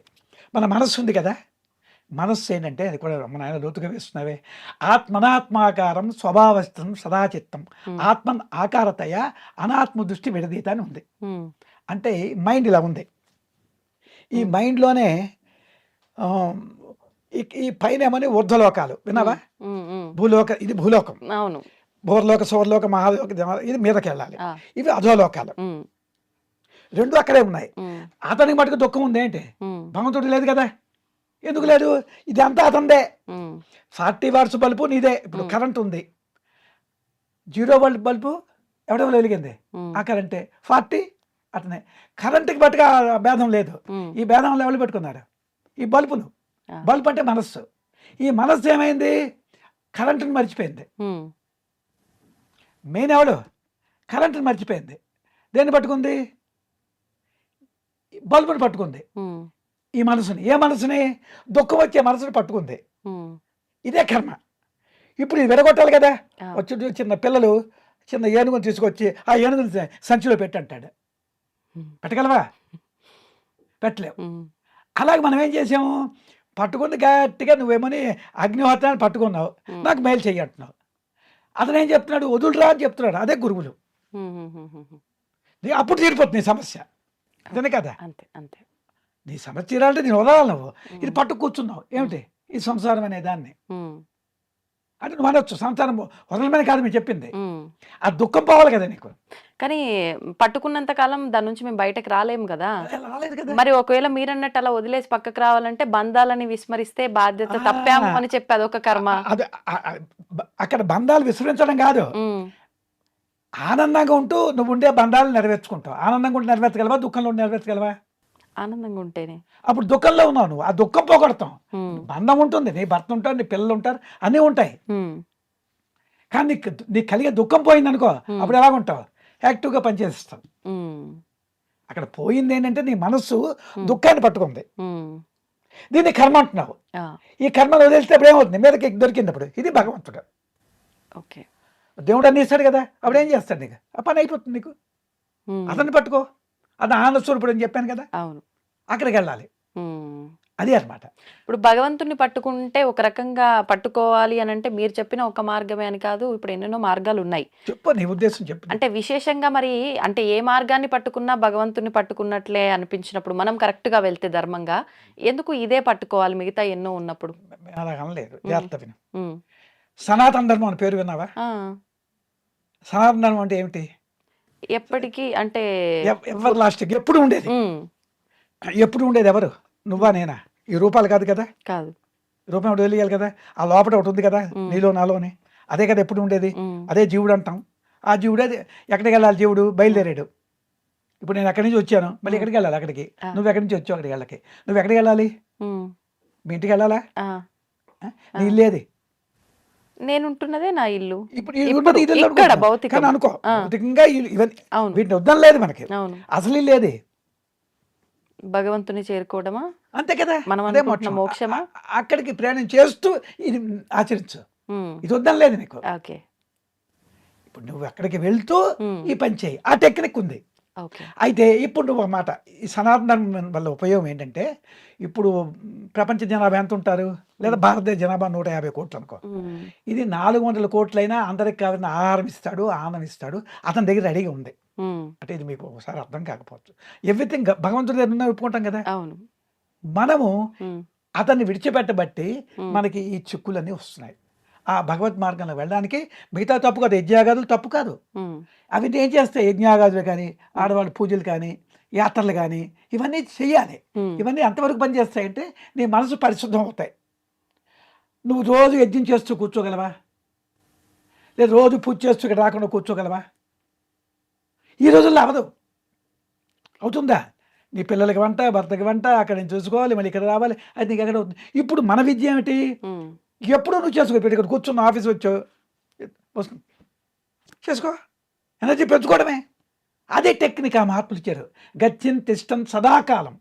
C: మన మనస్సు ఉంది కదా, మనస్సు ఏంటంటే అది కూడా మన ఆయన లోతుగా వేస్తున్నావే, ఆత్మనాత్మాకారం స్వభావస్థం సదాచిత్తం
B: ఉమ్,
C: ఆత్మన్ ఆకారతయ అనాత్మ దృష్టి విడదీత అని ఉంది.
B: ఉమ్,
C: అంటే మైండ్ ఇలా ఉంది. ఈ
B: ఉమ్,
C: మైండ్లోనే ఈ పైన ఏమని ఊర్ధ్వలోకాలు విన్నావా,
B: ఉమ్, ఉమ్.
C: ఇది భూలోకం,
B: అవును.
C: భూర్లోక సౌరలోక మహాలోక ఇది మీదకి వెళ్ళాలి,
B: ఆ,
C: ఇవి అధోలోకాలు,
B: ఉమ్,
C: రెండు అక్కడే ఉన్నాయి.
B: ఉమ్,
C: అతనికి మటుకు దుఃఖం ఉంది ఏంటి,
B: ఉమ్,
C: భగవంతుడు లేదు కదా, ఎందుకు లేదు, ఇది అంతా అతందే.
B: ఉమ్,
C: 40 వాట్స్ బల్బు నీదే, ఇప్పుడు
B: ఉమ్,
C: కరెంట్ ఉంది, 0 వోల్ట్ బల్బు ఎవడో వెలిగింది,
B: ఉమ్,
C: ఆ కరెంటే, 40 అతనే. కరెంటుకి బట్టుగా భేదం లేదు,
B: ఉమ్,
C: ఈ భేదంలో ఎవరు పెట్టుకున్నారు, ఈ బల్బులు.
B: ఆ,
C: బల్బు అంటే మనస్సు, ఈ మనస్సు ఏమైంది, కరెంటుని మర్చిపోయింది.
B: ఉమ్,
C: మెయిన్ ఎవడు, కరెంటుని మర్చిపోయింది, దేన్ని పట్టుకుంది, బల్బుని పట్టుకుంది,
B: ఉమ్,
C: ఈ మనసుని. ఏ మనసుని, దుఃఖం వచ్చే మనసుని పట్టుకుంది.
B: ఉమ్,
C: ఇదే కర్మ. ఇప్పుడు ఇది విడగొట్టాలి కదా,
B: ఆ,
C: వచ్చి చిన్న పిల్లలు చిన్న ఏనుగుని తీసుకొచ్చి ఆ ఏనుగుని సంచిలో పెట్టి అంటాడు,
B: ఉమ్,
C: పెట్టగలవా, పెట్టలేవు.
B: ఉమ్,
C: అలాగే మనం ఏం చేసాము, పట్టుకుంది గట్టిగా, నువ్వేమని అగ్నిహోత్రాన్ని పట్టుకున్నావు,
B: ఉమ్,
C: నాకు మేలు చెయ్యి అంటున్నావు. అతను ఏం చెప్తున్నాడు, వదులురా అని చెప్తున్నాడు, అదే గురువులు.
B: ఉమ్, ఉమ్, ఉమ్, ఉమ్.
C: అప్పుడు తీరిపోతుంది నీ సమస్య, అదే కదా.
B: అంతే అంతే.
C: నీ సమస్య తీరాలంటే నేను వదలాలి, నువ్వు ఇది
B: ఉమ్,
C: పట్టు కూర్చున్నావు ఏమిటి, ఈ సంసారం అనే దాన్ని.
B: ఉమ్,
C: అంటే నువ్వు అనొచ్చు సంసారం వదలమని కాదు మీరు చెప్పింది,
B: ఉమ్.
C: ఆ దుఃఖం పోవాలి కదా నీకు.
B: కానీ పట్టుకున్నంత కాలం దాని నుంచి మేము బయటకు రాలేము కదా.
C: రాలేదు కదా.
B: మరి ఒకవేళ మీరన్నట్టు అలా వదిలేసి పక్కకు రావాలంటే బంధాలని విస్మరిస్తే బాధ్యత తప్పాము అని చెప్పి అదొక కర్మ.
C: అది అక్కడ బంధాలు విస్మరించడం కాదు,
B: ఉమ్,
C: ఆనందంగా ఉంటూ నువ్వు ఉండే బంధాలు నెరవేర్చుకుంటావు. ఆనందంగా ఉండి నెరవేర్చగలవా, దుఃఖంలో ఉండి నెరవేర్చగలవా.
B: ఆనందంగా ఉంటేనే.
C: అప్పుడు దుఃఖంలో ఉన్నావు నువ్వు, ఆ దుఃఖం పోగొడతాం.
B: ఉమ్,
C: బంధం ఉంటుంది, నీ భర్త ఉంటాడు, నీ పిల్లలు ఉంటారు, అన్నీ ఉంటాయి.
B: ఉమ్,
C: కానీ నీకు కలిగే దుఃఖం పోయిందనుకో,
B: ఉమ్,
C: అప్పుడు ఎలాగుంటావు, యాక్టివ్గా పనిచేస్తావు.
B: ఉమ్,
C: అక్కడ పోయింది ఏంటంటే నీ మనస్సు
B: ఉమ్,
C: దుఃఖాన్ని పట్టుకుంది,
B: ఉమ్,
C: దీన్ని కర్మ అంటున్నావు.
B: ఆ,
C: ఈ కర్మను వదిలేస్తే అప్పుడు ఏమవుతుంది, మీదకి దొరికింది, అప్పుడు ఇది భగవంతుడు.
B: ఓకే.
C: దేవుడు అన్ని ఇస్తాడు కదా, అప్పుడు ఏం చేస్తాడు నీకు, ఆ పని అయిపోతుంది నీకు.
B: ఉమ్,
C: అతన్ని పట్టుకో, అది ఆనంద స్వరూపుడు అని చెప్పాను కదా,
B: అవును.
C: అక్కడికి వెళ్ళాలి,
B: ఉమ్.
C: అది అన్నమాట.
B: ఇప్పుడు భగవంతుని పట్టుకుంటే ఒక రకంగా పట్టుకోవాలి అని అంటే మీరు చెప్పిన ఒక మార్గమే అని కాదు, ఇప్పుడు ఎన్నెన్నో మార్గాలు ఉన్నాయి.
C: చెప్పు నీ ఉద్దేశం చెప్పు.
B: అంటే విశేషంగా మరి అంటే ఏ మార్గాన్ని పట్టుకున్నా భగవంతుని పట్టుకున్నట్లే అనిపించినప్పుడు మనం కరెక్ట్ గా వెళ్తే ధర్మంగా ఎందుకు ఇదే పట్టుకోవాలి మిగతా ఎన్నో ఉన్నప్పుడు?
C: అలా అనలేదు,
B: ఉమ్,
C: జాగ్రత్త విను.
B: ఉమ్,
C: సనాతన ధర్మం అని పేరు విన్నావా?
B: ఆ,
C: సనాతన ధర్మం అంటే ఏమిటి,
B: ఎప్పటికీ అంటే
C: ఎవరు లాస్ట్కి ఎప్పుడు ఉండేది,
B: ఉమ్,
C: ఎప్పుడు ఉండేది ఎవరు, నువ్వా నేనా, ఈ రూపాలు కాదు కదా,
B: కాదు.
C: రూపం ఒకటి తెలియాలి కదా, ఆ లోపల ఒకటి ఉంది కదా,
B: ఉమ్,
C: నీలో నాలోని, అదే కదా ఎప్పుడు ఉండేది,
B: ఉమ్,
C: అదే జీవుడు అంటాం. ఆ జీవుడే ఎక్కడికి వెళ్ళాలి, జీవుడు బయలుదేరాడు. ఇప్పుడు నేను ఎక్కడి నుంచి వచ్చాను, మళ్ళీ
B: ఉమ్,
C: ఎక్కడికి వెళ్ళాలి, అక్కడికి.
B: ఆ,
C: నువ్వు ఎక్కడి నుంచి వచ్చావు అక్కడికి వెళ్ళకి, నువ్వు ఎక్కడికి వెళ్ళాలి,
B: ఉమ్,
C: మీ ఇంటికి వెళ్ళాలా,
B: ఆ,
C: ఆ?
B: ఆ.
C: నీ ఇల్లేది,
B: నేను ఉంటున్నదే నా ఇల్లు.
C: ఇప్పుడు ఈ
B: ఇప్పుడు
C: ఉన్నది ఇది
B: ఇక్కడ
C: అనుకుంటున్నాం.
B: భౌతికం.
C: కానీ అనుకో
B: ఆ,
C: భౌతికంగా ఇవన్నీ
B: అవును
C: వీటిని వద్దని లేదు మనకి,
B: అవును.
C: అసలు ఇల్లేది
B: భగవంతుని చేరుకోవడమా
C: అంతే కదా,
B: మనం
C: అదే
B: అనుకుంటున్న
C: మోక్షం.
B: మోక్షమా?
C: అక్కడికి ప్రయాణం చేస్తూ ఇది ఆచరించు,
B: ఉమ్,
C: ఇది వద్దని లేదు నీకు.
B: ఓకే.
C: ఇప్పుడు నువ్వు అక్కడికి వెళ్తూ
B: ఉమ్,
C: ఈ పని చేయి, ఆ టెక్నిక్ ఉంది.
B: ఓకే.
C: అయితే ఇప్పుడు నువ్వు మాట, ఈ సనాతన ధర్మం వల్ల ఉపయోగం ఏంటంటే, ఇప్పుడు ప్రపంచ జనాభా ఎంత ఉంటారు, లేదా భారతదేశ జనాభా 150 కోట్లు అనుకో,
B: ఉమ్,
C: ఇది 400 కోట్లైనా అందరికి కావాల్సిన ఆహారం ఇస్తాడు, ఆనందం ఇస్తాడు, అతని దగ్గర రెడీగా ఉంది.
B: ఉమ్,
C: అంటే ఇది మీకు ఒకసారి అర్థం కాకపోవచ్చు, ఎవ్రీథింగ్ భగవంతుడి దగ్గర ఉన్నా ఒప్పుకుంటాం కదా.
B: అవును.
C: మనము
B: ఉమ్,
C: అతన్ని విడిచిపెట్టబట్టి
B: ఉమ్,
C: మనకి ఈ చిక్కులన్నీ వస్తున్నాయి. ఆ భగవత్ మార్గంలో వెళ్ళడానికి మిగతా తప్పు కాదు, యజ్ఞాగాదులు తప్పు కాదు,
B: ఉమ్,
C: అవి ఏం చేస్తాయి, యజ్ఞాగాదులు కానీ, ఆడవాళ్ళ పూజలు కానీ, యాత్రలు కానీ, ఇవన్నీ చెయ్యాలి.
B: ఉమ్,
C: ఇవన్నీ ఎంతవరకు పనిచేస్తాయంటే నీ మనసు పరిశుద్ధం అవుతాయి. నువ్వు రోజు యజ్ఞం చేస్తూ కూర్చోగలవా, లేదా రోజు పూజ చేస్తూ ఇక్కడ రాకుండా కూర్చోగలవా? ఈ రోజుల్లో అవదు, అవుతుందా? నీ పిల్లలకి వంట, భర్తకి వంట, అక్కడ నుంచి చూసుకోవాలి, మళ్ళీ ఇక్కడ రావాలి, అది నీకు ఎక్కడ అవుతుంది. ఇప్పుడు మన విద్య ఏమిటి,
B: ఉమ్,
C: ఎప్పుడూ నువ్వు చేసుకో, ఇప్పుడు ఇక్కడ కూర్చున్న ఆఫీస్ వచ్చావు, వస్తుంది చేసుకో, ఎనర్జీ పెంచుకోవడమే, అదే టెక్నిక్ ఆ మహాత్ములు ఇచ్చారు. గచ్చిన్ తిష్టం సదాకాలం.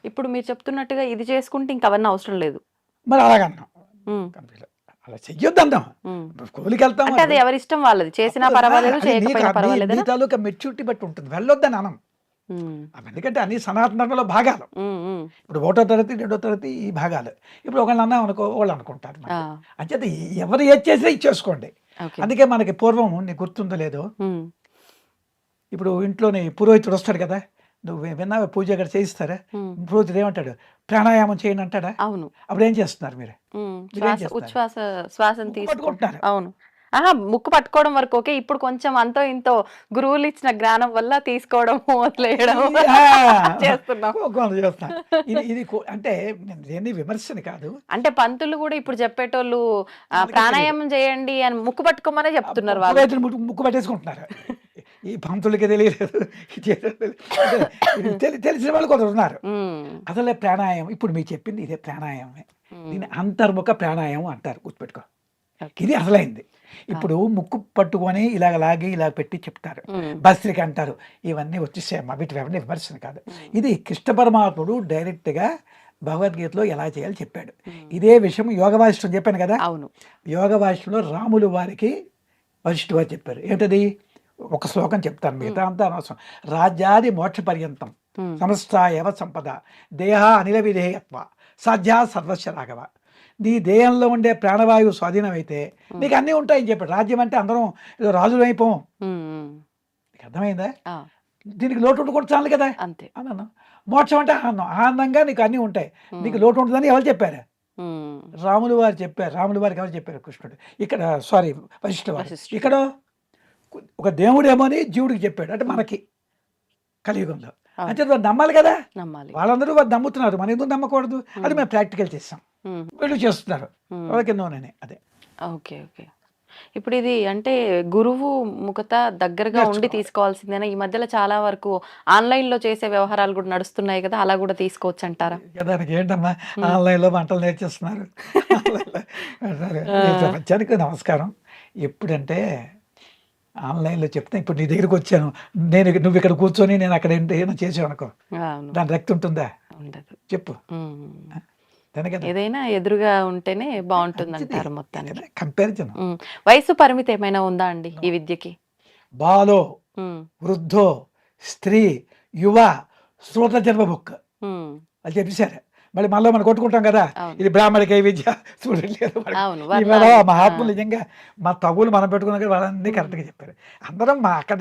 B: ఇప్పుడు మీరు చెప్తున్నట్టుగా ఇది చేసుకుంటే ఇంక అవన్నీ అవసరం లేదు.
C: మరి అలాగన్నాం
B: ఉమ్,
C: కంపెనీలో. అలా చెయ్యొద్దు అన్నాం.
B: ఉమ్.
C: స్కూల్కి వెళ్తాం
B: అంటే అది ఎవరి ఇష్టం వాళ్ళది, చేసినా పర్వాలేదు చేయకపోయినా పర్వాలేదు.
C: నీ తాలూకా మెచ్యూరిటీ బట్టి ఉంటుంది, వెళ్ళొద్దని అనం. ఎందుకంటే అన్ని సనాతన ధర్మంలో భాగాలు. ఇప్పుడు 1వ తరగతి 2వ తరగతి ఈ భాగాలు. ఇప్పుడు ఒకళ్ళు అన్నాం అనుకో, వాళ్ళు అనుకుంటారు మరి. అంచేత ఎవరు ఏది చేసినా ఇచ్చేసుకోండి. అందుకే మనకి పూర్వం నీకు గుర్తుందో లేదో, ఇప్పుడు ఇంట్లోని పురోహితుడు వస్తాడు కదా, నువ్వు విన్నావా, పూజ అక్కడ చేయిస్తారా, పురోహితుడు ఏమంటాడు, ప్రాణాయామం చేయండి అంటాడా?
B: అవును.
C: అప్పుడు ఏం చేస్తున్నారు మీరు?
B: ఉచ్ఛ్వాస శ్వాసను
C: ముక్కు
B: తీసుకుంటారు.
C: పట్టుకుంటున్నారు.
B: అవును. ఆహా, ముక్కు పట్టుకోవడం వరకు ఓకే. ఇప్పుడు కొంచెం అంతో ఇంతో గురువులు ఇచ్చిన జ్ఞానం వల్ల తీసుకోవడం వదిలేయడం చేస్తున్నాం.
C: చేస్తాను. ఇది అంటే నేను దేన్ని విమర్శని కాదు.
B: అంటే పంతులు కూడా ఇప్పుడు చెప్పేటోళ్ళు ప్రాణాయామం చేయండి అని ముక్కు పట్టుకోమనే చెప్తున్నారు. వాళ్ళు
C: ముక్కు పట్టేసుకుంటున్నారు. ఈ పంతులకి తెలియలేదు, తెలిసిన వాళ్ళు కొందరు ఉన్నారు. అసలే ప్రాణాయామం, ఇప్పుడు మీకు చెప్పింది ఇదే ప్రాణాయామమే. దీన్ని అంతర్ముఖ ప్రాణాయామం అంటారు, గుర్తుపెట్టుకో. ఇది అసలైంది. ఇప్పుడు ముక్కు పట్టుకొని ఇలాగ లాగి ఇలా పెట్టి చెప్తారు, భస్త్రిక అంటారు. ఇవన్నీ వచ్చేసాయమ్మా, వీటివన్నీ విమర్శన కాదు. ఇది కృష్ణ పరమాత్ముడు డైరెక్ట్గా భగవద్గీతలో ఎలా చేయాలి చెప్పాడు. ఇదే విషయం యోగ వాసిష్టం చెప్పాను కదా.
B: అవును.
C: యోగ వాసిష్టంలో రాములు వారికి వశిష్ఠు వారు చెప్పారు. ఏంటది? ఒక శ్లోకం చెప్తాను, మిగతా అంతా అనవసరం. రాజ్యాది మోక్ష పర్యంతం సమస్తాయవ సంపద దేహ అనిల విధేయత్వ సాధ్యా సర్వస్య రాఘవ. నీ దేహంలో ఉండే ప్రాణవాయువు స్వాధీనం అయితే నీకు అన్నీ ఉంటాయని చెప్పాడు. రాజ్యం అంటే అందరం ఏదో రాజులు అయిపోం. నీకు అర్థమైందా? దీనికి లోటు ఉండకూడదు చాలు కదా
B: అంతే
C: అన్నాను. మోక్షం అంటే ఆనందం, ఆనందంగా నీకు అన్నీ ఉంటాయి, నీకు లోటు ఉంటుందని ఎవరు చెప్పారు? రాములు వారు చెప్పారు. రాములు వారికి ఎవరు చెప్పారు? కృష్ణుడు. ఇక్కడ సారీ వశిష్ఠ వారు. ఇక్కడ ఒక దేవుడేమో అని జీవుడికి చెప్పాడు, అంటే మనకి కలియుగంలో. అంటే వారు నమ్మాలి కదా, వాళ్ళందరూ వారు నమ్ముతున్నారు, మనం ఎందుకు నమ్మకూడదు? అది మేము ప్రాక్టికల్ చేస్తాం, వీళ్ళు చేస్తున్నారు. ఓకే నోనే అదే.
B: Okay okay. ఇప్పుడు ఇది అంటే గురువు ముఖత దగ్గరగా ఉండి తీసుకోవాల్సిందేనా? ఈ మధ్యలో చాలా వరకు ఆన్లైన్ లో చేసే వ్యవహారాలు కూడా నడుస్తున్నాయి కదా, అలా కూడా తీసుకోవచ్చు అంటారా?
C: దానికి ఏంటమ్మా, ఆన్లైన్ లో వంటలు నేర్చేస్తున్నారు. ప్రపంచానికి నమస్కారం. ఎప్పుడంటే ఆన్లైన్లో చెప్తే, ఇప్పుడు నీ దగ్గరికి వచ్చాను నేను, నువ్వు ఇక్కడ కూర్చొని నేను అక్కడ ఏమైనా చేసావు అనుకో, దాని రక్తి ఉంటుందా? ఉండదు. చెప్పు.
B: ఏదైనా ఎదురుగా ఉంటేనే బాగుంటుంది అంటారు మొత్తానికి.
C: కంపారిజన్.
B: వయసు పరిమితి ఏమైనా ఉందా అండి ఈ విద్యకి?
C: బాలో, వృద్ధో, స్త్రీ, యువ, శ్రోత జన్మ బుక్ అది చెప్పేశారు. మళ్ళీ మనం కొట్టుకుంటాం కదా, ఇది బ్రాహ్మణిక విద్య చూడలేదు. మహాత్ములు నిజంగా మా తగులు మనం పెట్టుకున్నా కదా, వాళ్ళన్నీ కరెక్ట్గా చెప్పారు. అందరం మా అక్కడ,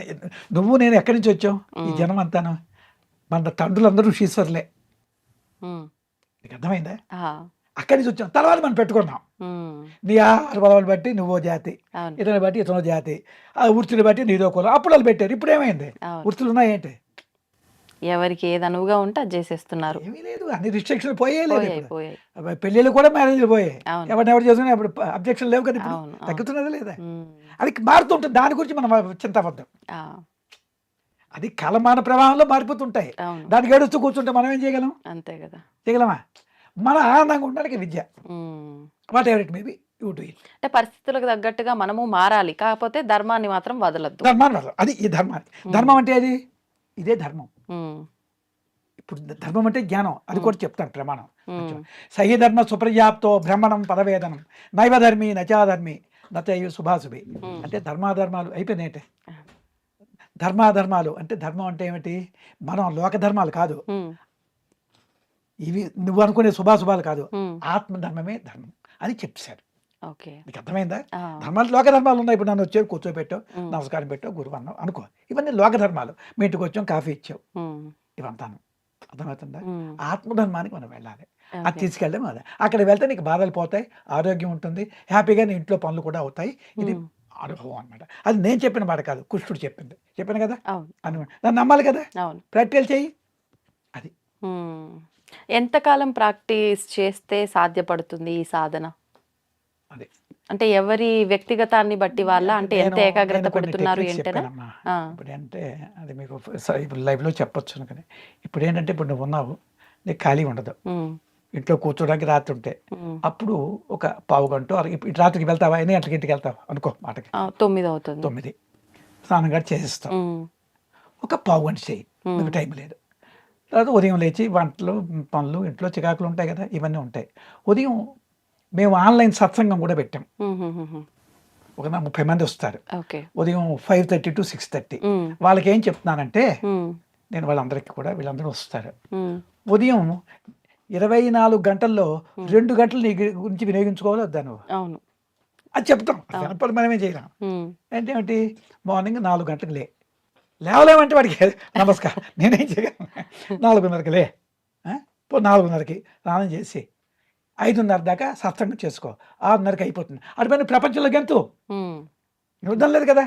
C: నువ్వు నేను ఎక్కడి నుంచి వచ్చాం, ఈ జనం అంతాను మన తండ్రులందరూ ఋషీశ్వర్లే. నీకు అర్థమైందా? అక్కడి నుంచి వచ్చాం, తర్వాత మనం పెట్టుకున్నాం. నీ ఆహార బలాలు బట్టి నువ్వో జాతి, ఇతని బట్టి ఇతనో జాతి, ఆ వృత్తిని బట్టి నీదో కులం, అప్పుడు వాళ్ళు పెట్టారు. ఇప్పుడు ఏమైంది? వృత్తులు ఉన్నాయేంటి?
B: ఎవరికి ఏది అనువుగా ఉంటే అది చేసేస్తున్నారు.
C: ఏమీ లేదు, అన్ని రిస్ట్రిక్షన్ పోయాయి. పెళ్ళిళ్ళు కూడా మ్యారేజ్లు పోయాయి. ఎవరు చేసుకుని అప్పుడు అబ్జెక్షన్ లేవు కదా, తగ్గుతున్నది లేదా? అది మారుతుంటుంది, దాని గురించి మనం చింతవద్దాం. అది కాలమాన ప్రవాహంలో మారిపోతుంటాయి. దానికి ఏడుస్తూ కూర్చుంటే మనం ఏం చేయగలం?
B: అంతే కదా, చేయగలమా?
C: మన ఆనందంగా ఉండడానికి విద్య, whatever it maybe you do it.
B: అంటే పరిస్థితులకు తగ్గట్టుగా మనము మారాలి, కాకపోతే ధర్మాన్ని మాత్రం వదలద్దు.
C: ధర్మాన్ని వదలదు, అది ఈ ధర్మాన్ని. ధర్మం అంటే అది ఇదే ధర్మం. ఇప్పుడు ధర్మం అంటే జ్ఞానం, అది కూడా చెప్తాను ప్రమాణం. సహి ధర్మ సుప్రజాప్తో బ్రహ్మణం పదవేదనం నైవధర్మి నచాధర్మి నచయు శుభాశుభి. అంటే ధర్మాధర్మాలు అయిపోయినాయంటే, ధర్మాధర్మాలు అంటే ధర్మం అంటే ఏమిటి? మనం లోక ధర్మాలు కాదు, ఇవి నువ్వు అనుకునే శుభాశుభాలు కాదు, ఆత్మధర్మమే ధర్మం అని చెప్పారు. నీకు అర్థమైందా? ధర్మాలు లోక ధర్మాలు ఉన్నాయి. ఇప్పుడు నన్ను వచ్చావు, కూర్చోబెట్టావు, నమస్కారం పెట్టావు, గురువు అన్నావు అనుకో, ఇవన్నీ లోక ధర్మాలు. మీ ఇంటికి వచ్చాం, కాఫీ ఇచ్చావు, ఇవంతాను. అర్థమవుతుందా? ఆత్మధర్మానికి మనం వెళ్ళాలి, అది తీసుకెళ్ళడం. అదే అక్కడ వెళ్తే నీకు బాధలు పోతాయి, ఆరోగ్యం ఉంటుంది, హ్యాపీగా నీ ఇంట్లో పనులు కూడా అవుతాయి. ఇది అనుభవం అనమాట. అది నేను చెప్పిన మాట కాదు, కృష్ణుడు చెప్పింది. చెప్పాను కదా అనమాట, దాన్ని నమ్మాలి కదా, ప్రాక్టికల్ చెయ్యి. అది
B: ఎంతకాలం ప్రాక్టీస్ చేస్తే సాధ్యపడుతుంది ఈ సాధన?
C: అదే
B: అంటే ఎవరి వ్యక్తిగతాన్ని బట్టి వాళ్ళ, అంటే ఎంత ఏకాగ్రత పెడుతున్నారు ఏంటంటే,
C: ఇప్పుడు అంటే అది మీకు ఇప్పుడు లైవ్లో చెప్పొచ్చు అనుకుని. ఇప్పుడు ఏంటంటే, ఇప్పుడు నువ్వు ఉన్నావు, నీకు ఖాళీ ఉండదు, ఇంట్లో కూర్చోడానికి రాత్రి ఉంటే, అప్పుడు ఒక పావు గంట ఇప్పుడు రాత్రికి వెళ్తావా, ఎన్ని గంటలకి ఇంటికి వెళ్తావు అనుకో, మాటకి
B: 9 అవుతుంది.
C: 9 స్నానం గంట చేసేస్తావు, ఒక పావు గంట చేయి, నీకు టైం లేదు. తర్వాత ఉదయం లేచి వంటలు, పనులు, ఇంట్లో చికాకులు ఉంటాయి కదా, ఇవన్నీ ఉంటాయి. ఉదయం మేము ఆన్‌లైన్ సత్సంగం కూడా పెట్టాం. ఒక 30 మంది వస్తారు.
B: ఓకే.
C: ఉదయం 5:30 to 6:30. వాళ్ళకేం చెప్తున్నానంటే, నేను వాళ్ళందరికీ కూడా వీళ్ళందరూ వస్తారు. ఉదయం 24 గంటల్లో 2 గంటలు నీ గురించి వినియోగించుకోవాలా వద్దా నువ్వు?
B: అవును.
C: అది చెప్తాం. వెనపడి మనమే చేయలేం. ఏంటి మార్నింగ్ 4 గంటలకు లేవలేమంటే వాడికి నమస్కారం. నేనేం చేయగలను? 4:30కి పో 4:30కి స్నానం చేసి 5:30 దాకా సత్సంగం చేసుకో. 6:30కి అయిపోతుంది. అటుపైన ప్రపంచంలోకి ఎంతో వద్దాం లేదు కదా.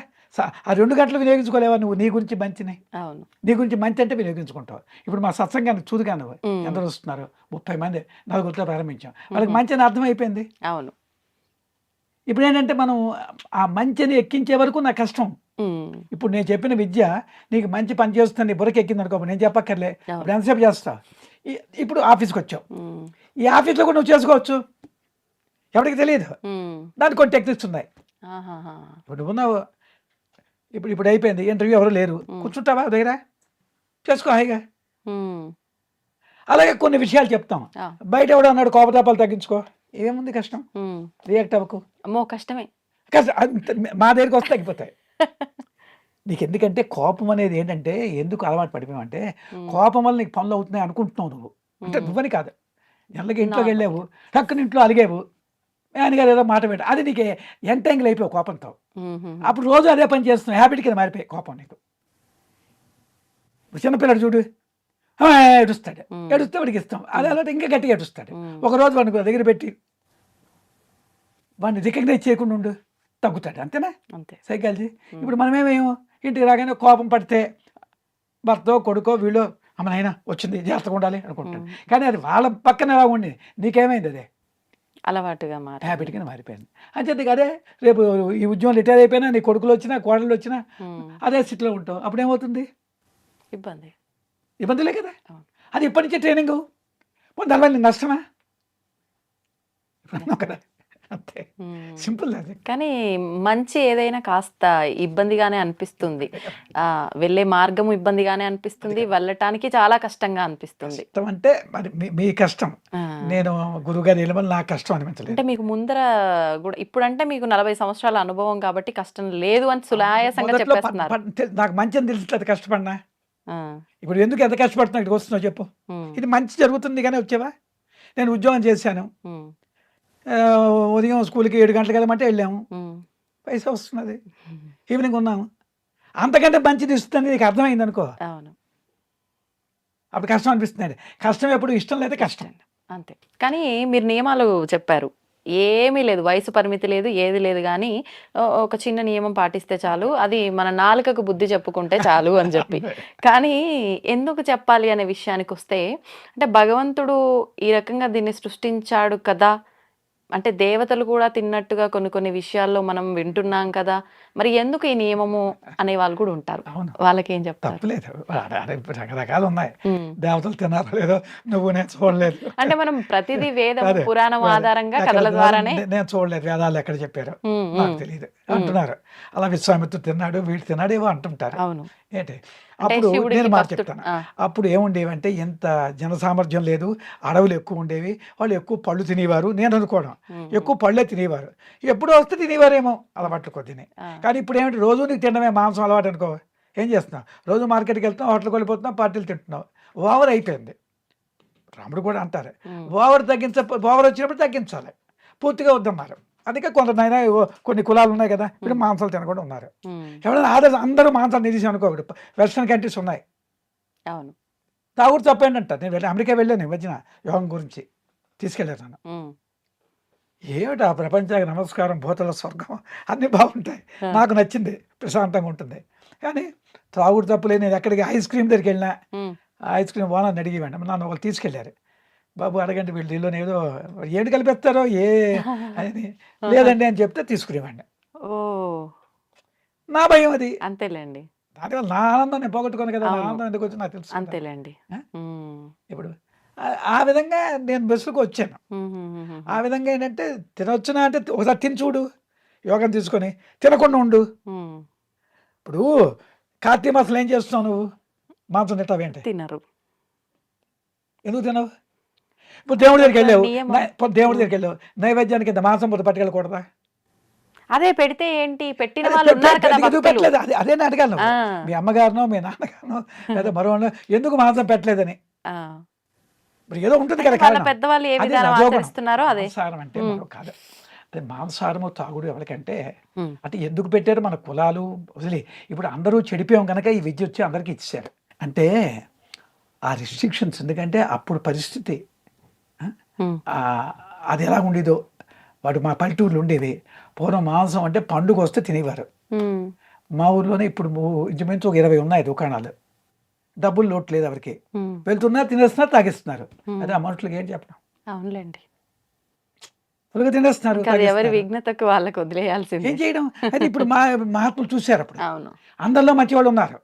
C: ఆ 2 గంటలు వినియోగించుకోలేవా నువ్వు నీ గురించి మంచిని?
B: అవును.
C: నీ గురించి మంచి అంటే వినియోగించుకుంటావు. ఇప్పుడు మా సత్సంగానికి చూదుగా నువ్వు ఎందరు వస్తున్నారు? 30 మంది, 4 ప్రారంభించాం. వాళ్ళకి మంచి అని అర్థమైపోయింది.
B: అవును. ఇప్పుడు
C: ఏంటంటే మనం ఆ మంచిని ఎక్కించే వరకు నా కష్టం. ఇప్పుడు నేను చెప్పిన విద్య నీకు మంచి పని చేస్తుంది, నీ బుర్రకి ఎక్కింది అనుకో, నేను చెప్పక్కర్లే. ఇప్పుడు ఎంతసేపు చేస్తావు? ఇప్పుడు ఆఫీస్కి వచ్చావు. ఈ ఆఫీస్లో కూడా నువ్వు చేసుకోవచ్చు, ఎవరికి తెలియదు. దానికి కొన్ని టెక్నిక్స్ ఉన్నాయి. ఇప్పుడు నువ్వున్నావు, ఇప్పుడు అయిపోయింది ఇంటర్వ్యూ, ఎవరు లేరు, కూర్చుంటావా దగ్గర, చేసుకో హాయిగా. అలాగే కొన్ని విషయాలు చెప్తాం. బయట ఎవడో అన్నాడు కోపతాపాలు తగ్గించుకో, ఏముంది కష్టం? రియాక్ట్ అవ్వకు.
B: అమ్మో కష్టమే.
C: మా దగ్గరికి వస్తే తగ్గిపోతాయి. నీకు ఎందుకంటే కోపం అనేది ఏంటంటే ఎందుకు అలవాటు పడిపోయామంటే, కోపం వల్ల నీకు పనులు అవుతున్నాయి అనుకుంటున్నావు నువ్వు. అంటే నువ్వని కాదు, ఎల్లకి ఇంట్లోకి వెళ్ళావు, టక్కున ఇంట్లో అలిగేవు, ఆయనగారు ఏదో మాట పెట్ట, అది నీకు ఎంటెంగిల్ అయిపోయావు కోపంతో. అప్పుడు రోజు అదే పని చేస్తున్నావు, హ్యాబిట్ కింద మారిపోయి కోపం నీకు. చిన్నపిల్లడు చూడు, ఏడుస్తాడు, ఏడుస్తే వాడికి ఇస్తాం, అదే అలా ఇంకా గట్టిగా ఏడుస్తాడు. ఒకరోజు వాడిని దగ్గర పెట్టి వాడిని రికగ్నైజ్ చేయకుండా ఉండు, తగ్గుతాడు. అంతేనా? అంతే సైకాలజీ. ఇప్పుడు మనమేమేమో ఇంటికి రాగానే కోపం పడితే భర్తో కొడుకో వీళ్ళు అమ్మ నాయన వచ్చింది జాగ్రత్తగా ఉండాలి అనుకుంటాడు. కానీ అది వాళ్ళ పక్కన ఎలా ఉండి నీకేమైంది? అదే
B: అలవాటుగా
C: హ్యాబిట్ కింద మారిపోయింది. అంతే అదే రేపు ఈ ఉద్యోగం రిటైర్ అయిపోయినా నీ కొడుకులు వచ్చినా కోడళ్ళు వచ్చినా అదే స్థితిలో ఉంటావు. అప్పుడు ఏమవుతుంది? ఇబ్బందులే కదా. అది ఇప్పటి నుంచే ట్రైనింగ్. దానివల్ల నష్టమా? కదా. అంతే సింపుల్. అది
B: కానీ మంచి ఏదైనా కాస్త ఇబ్బందిగానే అనిపిస్తుంది. వెళ్ళే మార్గం ఇబ్బందిగానే అనిపిస్తుంది, వెళ్ళటానికి చాలా కష్టంగా అనిపిస్తుంది.
C: అంటే మరి మీ కష్టం, నేను గురువుగారు నిలబడి నా కష్టం అనిపించలేదు.
B: అంటే మీకు ముందర కూడా ఇప్పుడంటే మీకు 40 సంవత్సరాల అనుభవం కాబట్టి కష్టం లేదు అని సులాయాసంగా చెప్పేస్తున్నారు.
C: నాకు మంచి అని తెలిసి కష్టపడినా. ఇప్పుడు ఎందుకు ఎంత కష్టపడుతున్నా ఇక్కడికి వస్తున్నావు చెప్పు. ఇది మంచి జరుగుతుంది కానీ వచ్చేవా? నేను ఉద్యోగం చేశాను, ఉదయం స్కూల్కి 7 గంటలకు వెళ్ళమంటే వెళ్ళాము, పైసా వస్తున్నది, ఈవినింగ్ ఉన్నాము. అంతకంటే మంచిది ఇస్తుంది నీకు అర్థమైంది అనుకో, అప్పుడు కష్టం అనిపిస్తుంది. కష్టం ఎప్పుడు ఇష్టం లేదా కష్టం
B: అంతే. కానీ మీరు నియమాలు చెప్పారు, ఏమీ లేదు, వయసు పరిమితి లేదు, ఏది లేదు, కానీ ఒక చిన్న నియమం పాటిస్తే చాలు, అది మన నాలుకకు బుద్ధి చెప్పుకుంటే చాలు అని చెప్పి. కానీ ఎందుకు చెప్పాలి అనే విషయానికి వస్తే, అంటే భగవంతుడు ఈ రకంగా దీన్ని సృష్టించాడు కదా, అంటే దేవతలు కూడా తిన్నట్టుగా కొన్ని విషయాల్లో మనం వింటున్నాం కదా, మరి ఎందుకు ఈ నియమము అనే వాళ్ళు కూడా ఉంటారు. వాళ్ళకి ఏం చెప్తారు?
C: తప్పలేదు, రకరకాలు ఉన్నాయి. దేవతలు తిన్నారో లేదో నువ్వు నేను చూడలేదు.
B: అంటే మనం ప్రతిదీ వేదం పురాణం ఆధారంగా కథల ద్వారానే.
C: నేను చూడలేదు, వేదాలు ఎక్కడ చెప్పారు నాకు తెలియదు అంటున్నారు. అలా విశ్వామిత్రుడు తిన్నాడు, వీడు తిన్నాడు ఏవో అంటుంటారు.
B: అవును.
C: ఏంటి అప్పుడు నేను మాట చెప్తాను. అప్పుడు ఏముండేవంటే ఎంత జన సామర్థ్యం లేదు, అడవులు ఎక్కువ ఉండేవి, వాళ్ళు ఎక్కువ పళ్ళు తినేవారు. నేను అనుకోవడం ఎక్కువ పళ్ళే తినేవారు, ఎప్పుడో వస్తే తినేవారేమో అలవాట్లు కొద్దిని. కానీ ఇప్పుడు ఏమిటి, రోజు నీకు తినడమే మాంసం అలవాటు అనుకో, ఏం చేస్తున్నావు? రోజు మార్కెట్కి వెళ్తున్నావు, హోటల్కి వెళ్ళిపోతున్నావు, పార్టీలు తింటున్నావు, ఓవర్ అయిపోయింది. రాముడు కూడా అంటారు ఓవర్ ఓవర్ వచ్చినప్పుడు తగ్గించాలి, పూర్తిగా వద్దన్నారు. అందుకే కొందరైనా కొన్ని కులాలు ఉన్నాయి కదా, ఇప్పుడు మాంసాలు తినకుండా ఉన్నారు. ఎవరైనా అందరూ మాంసాలు నిలిచి అనుకో, వెస్ట్రన్ కంట్రీస్ ఉన్నాయి.
B: అవును,
C: తాగుడు తప్పేంటి అంట. నేను అమెరికా వెళ్ళాను ఈ మధ్యన, యోగం గురించి తీసుకెళ్ళాను. ఏమిటి ఆ ప్రపంచానికి నమస్కారం, భూతల స్వర్గం అన్నీ బాగుంటాయి, నాకు నచ్చింది, ప్రశాంతంగా ఉంటుంది. కానీ తాగుడు తప్పులే. నేను ఎక్కడికి ఐస్ క్రీమ్ దగ్గరికి వెళ్ళినా ఐస్ క్రీమ్ ఓనర్ని అడిగివ్వండి, నన్ను వాళ్ళు తీసుకెళ్ళారు. బాబు అడగండి వీళ్ళు దీనిలో ఏదో ఏంటి కలిపేస్తారో అని, లేదండి అని చెప్తే తీసుకునేవాడిని. నా భయం అది.
B: అంతేలేండి.
C: దానివల్ల నా ఆనందం నేను పోగొట్టుకోను కదా, నా ఆనందం ఎందుకు వచ్చి నాకు తెలుసు.
B: అంతేలేండి.
C: ఇప్పుడు ఆ విధంగా నేను బస్సుకు వచ్చాను. ఆ విధంగా ఏంటంటే తినొచ్చునా అంటే ఒకసారి తిని చూడు, యోగం తీసుకొని తినకుండా ఉండు. ఇప్పుడు కార్తీక మాసం ఏం చేస్తున్నావు నువ్వు? మాంసం తింటావేంటి?
B: తినరు.
C: ఎందుకు తినవు? ఇప్పుడు దేవుడి దగ్గరికి వెళ్ళావు,
B: నియమం.
C: ఇప్పుడు దేవుడి దగ్గరికి వెళ్ళావు, నైవేద్యానికి ఇంత మాంసం ముద్ద పట్టుకెళ్ళకూడదా?
B: అదే పెడితే ఏంటి, పెట్టిన
C: అదే
B: వాళ్ళు ఉన్నారు కదా
C: ఎందుకు
B: భక్తులు.
C: పెట్టలేదు? అదే నేను అడగాను.
B: ఆ,
C: మీ అమ్మగారినో మీ నాన్నగారినో లేదా మరో ఎందుకు మాంసం పెట్టలేదని.
B: ఆ.
C: ఇప్పుడు ఏదో ఉంటుంది కదా
B: వాళ్ళ
C: కారణం.
B: పెద్దవాళ్ళు ఏ
C: అదే
B: విధానం
C: రజోగుణం.
B: ఆచరిస్తున్నారో అదే.
C: మాంసాహారం అంటే మనం కాదు, అదే మాంసాహారము తాగుడు ఎవరికంటే
B: ఉమ్,
C: అంటే ఎందుకు పెట్టారు? మన కులాలు వదిలి ఇప్పుడు అందరూ చెడిపోయాం కనుక ఈ విద్య వచ్చి అందరికీ ఇచ్చారు. అంటే ఆ రిస్ట్రిక్షన్స్ ఎందుకంటే అప్పుడు పరిస్థితి
B: ఉమ్,
C: ఆ, అది ఎలా ఉండేదో. వాడు మా పల్లెటూర్లు ఉండేవి పూర్వం మాంసం అంటే పండుగ వస్తే తినేవారు.
B: ఉమ్,
C: మా ఊర్లోనే ఇప్పుడు ఇంచుమించు ఒక 20 ఉన్నాయి దుకాణాలు. డబ్బులు లోటు లేదు ఎవరికి,
B: ఉమ్.
C: వెళ్తున్నారు తినేస్తున్నారు తాగిస్తున్నారు. అదే ఆ మనుషులకి ఏం చెప్పడం,
B: అవునులేండి.
C: త్వరగా తినేస్తున్నారు
B: ఇంకా అది ఎవరి
C: తాగేస్తున్నారు.
B: విఘ్నతకు వాళ్ళకి వదిలేయాల్సిందే.
C: ఏం చేయడం? అయితే ఇప్పుడు మహాత్ములు చూశారు, అప్పుడు
B: అవును.
C: అందరిలో మంచి వాళ్ళు ఉన్నారు.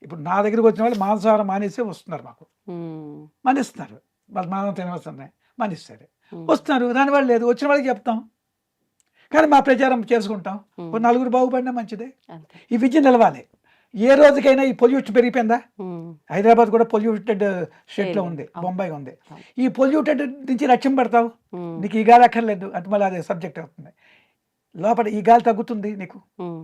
C: ఇప్పుడు నా దగ్గరికి వచ్చిన వాళ్ళు మాంసాహారం మానేసి వస్తున్నారు, మాకు
B: ఉమ్,
C: మానేస్తున్నారు. వాళ్ళు మాంసం తినవస్తున్నాయి మానేస్తారు,
B: ఉమ్,
C: వస్తున్నారు. రాని వాళ్ళు లేదు, వచ్చిన వాళ్ళకి చెప్తాం. కానీ మా ప్రచారం చేసుకుంటాం. ఒక నలుగురు బాగుపడినా మంచిదే.
B: అంతే.
C: ఈ విద్య నిలవాలి. ఏ రోజుకైనా ఈ పొల్యూషన్ పెరిగిపోయిందా?
B: ఉమ్,
C: హైదరాబాద్ కూడా పొల్యూటెడ్ స్టేట్లో ఉంది,
B: అవును.
C: బొంబాయి ఉంది.
B: అవును.
C: ఈ పొల్యూటెడ్ నుంచి రక్షణ పడతావు,
B: ఉమ్,
C: నీకు ఈ గాలి అక్కర్లేదు అంటే మళ్ళీ అదే సబ్జెక్ట్ అవుతుంది. లోపల ఈ గాలి తగ్గుతుంది, నీకు
B: ఉమ్,